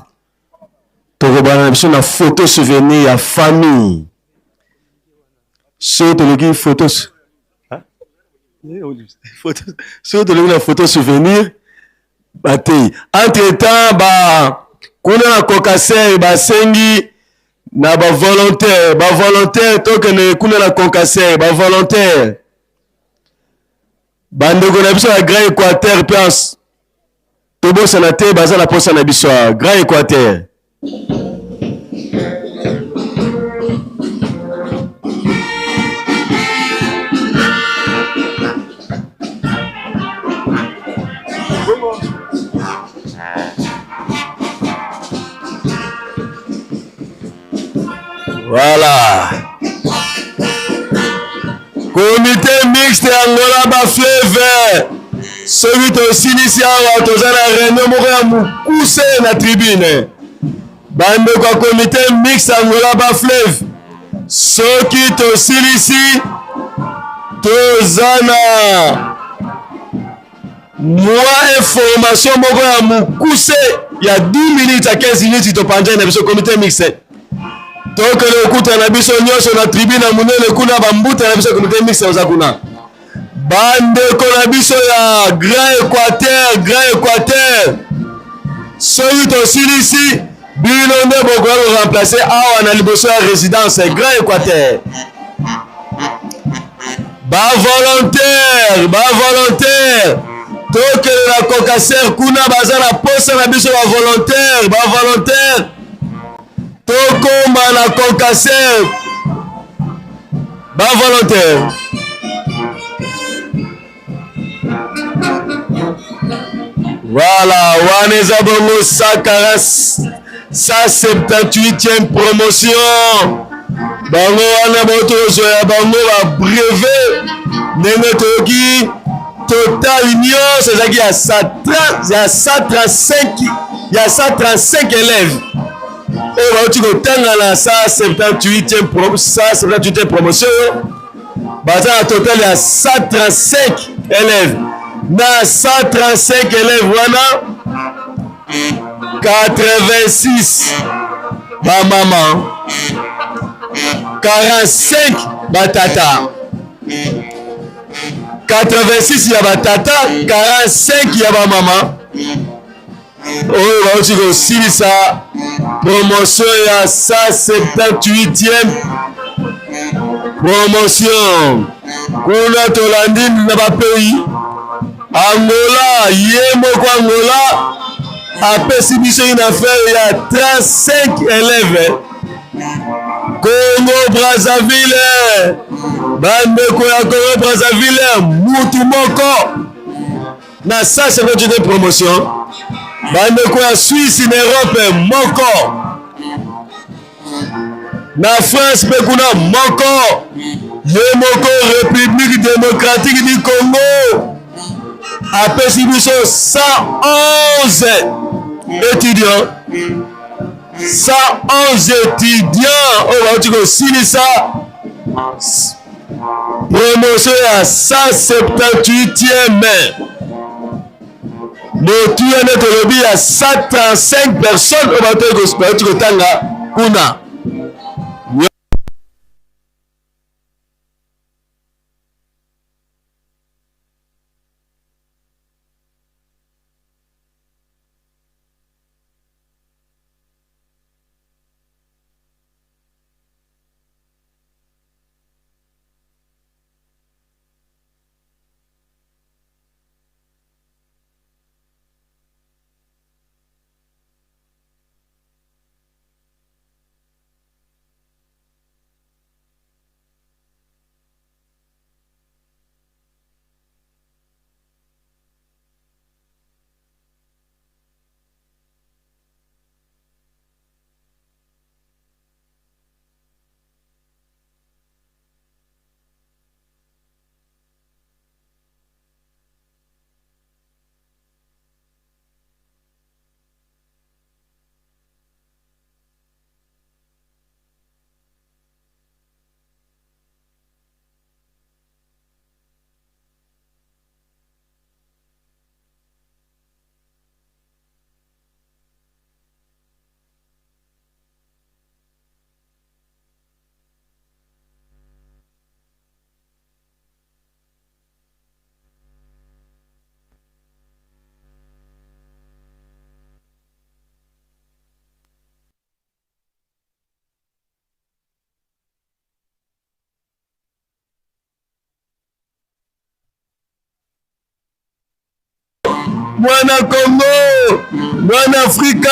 tokobana biso na photo souvenir ya famille. So toloki photo na photo souvenir batei. Entre-temps kuna na Concaser basengi na volontaire tokene kuna na Concaser volontaire. Bandeko na biso ya Grand Équateur place Tobo Sanate baza na posa na biso Grand Équateur. Voilà. Comité mixte Angola ba fleuve. Celui aussi ici à Tozana réunion moko ya mukuse na tribune. Bande kwa comité mixte Angola ba fleuve. Soki tosilisi Tozana moi information moko ya mukuse ya 10 minutes à 15 minutes to panja na biso comité mixte. Donc le kuta na biso nyonso na tribune munene kuna bambuta na biso comité mixte ozakuna. Bande na biso ya Grand Équateur. Soki tosilisi bino nde bokoka remplacer awa na liboso ya résidence Grand Équateur. Ba volontaire. Tokele na Concaser kuna baza na posa na biso ba volontaire. Tokoma na Concaser ba volontaire. Voilà, Waneza Bongo 178e promotion. Bango wana botozo ya bango ba brevet ndenge toki total union c'est-à-dire il y a 135 élèves. Et tu as la 178e promotion. Bazar total il y a 135 élèves. Na 135 élèves voilà. 86 ba maman, 45 batata, 86 ya batata, 45 ya ba maman. Oyo bauti kosilisa promotion ya 178e promotion. Kuna tolandi na bapeyi Angola, ye moko Angola apesi biso une affaire ya 35 élèves. Congo Brazzaville, bandeko ya Congo Brazzaville, mutu moko na 178e promotion. Bandeko ya Suisse en Europe moko, na France pe kuna moko, ye moko République démocratique du Congo apesi biso 111 étudiants, 111 étudiants oyo bauti kosilisa promotion ya 178e. Motu ya nde tolobi ya 135 personnes oyo bauti kotanga kuna. Mwana Congo, mwana Afrika,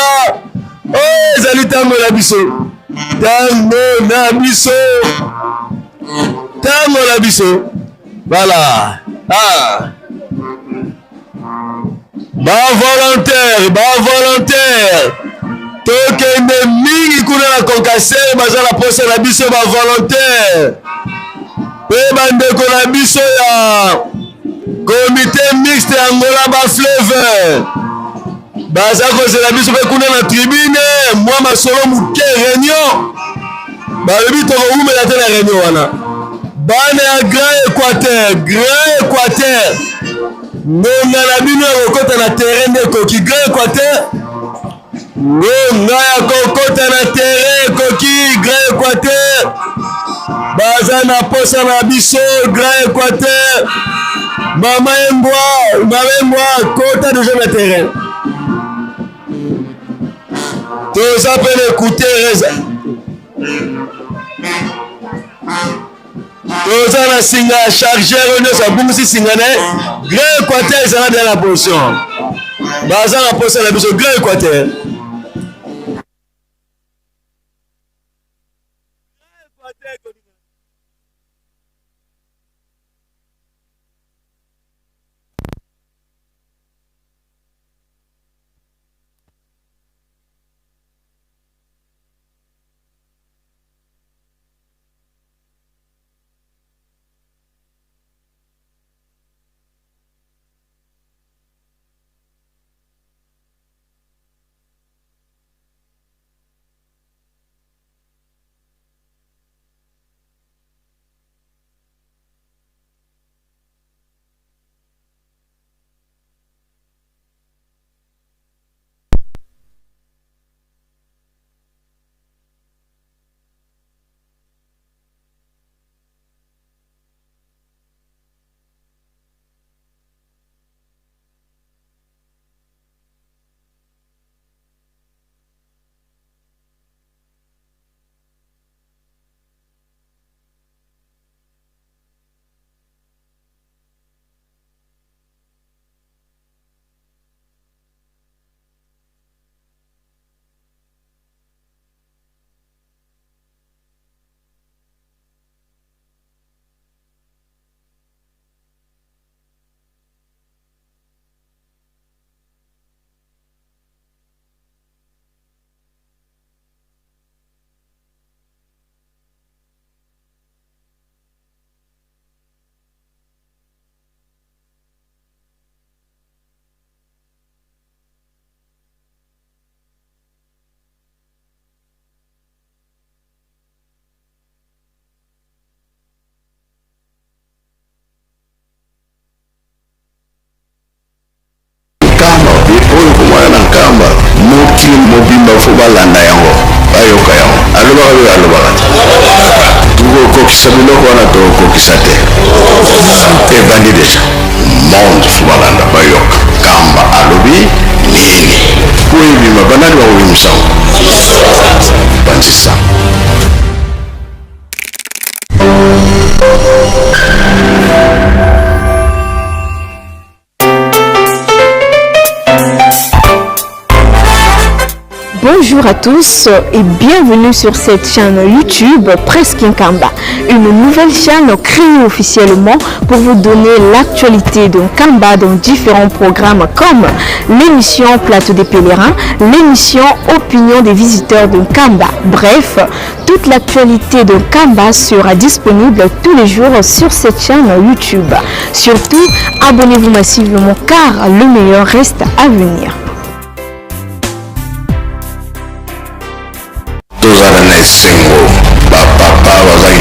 oh ezali tango na biso, tango na biso, tango na biso. Voilà. Ah. Ba volontaire. Tokende mingi kuna na Konkasere baza na posa na biso ba volontaire. Pe bandeko na biso ya comité mixte Angola ba fleuve. Baza kozela biso pe kuna na tribune mwa masolo muke réunion. Balobi tokoumela te na réunion wana. Bana ya Grand Équateur. Ngonga na bino ya kokota na terrain de koki Grand Équateur. Ngonga ya kokota na terrain koki Grand Équateur. Baza na posa na biso Grand Équateur. Mama embwa kota déjà na terrain. Tous appelez écouter Reza. Toza na singa chargeur nyonso abungisi singa na Grand Équateur ezala bien la position. Baza na position na biso Grand Équateur. batili mobimba fo balanda yango bayoka yango alobaka oyo alobaka te tokokokisa biloko wana tokokokisa te ebandi deja monde fo balanda bayoka kamba alobi nini po ebima banani bakobimisango bandisa. Bonjour à tous et bienvenue sur cette chaîne YouTube Presque Nkamba, une nouvelle chaîne créée officiellement pour vous donner l'actualité de Nkamba dans différents programmes comme l'émission Plateau des pèlerins, l'émission Opinion des visiteurs de Nkamba. Bref, toute l'actualité de Nkamba sera disponible tous les jours sur cette chaîne YouTube. Surtout, abonnez-vous massivement car le meilleur reste à venir. Tozala na esengo bapapa bazali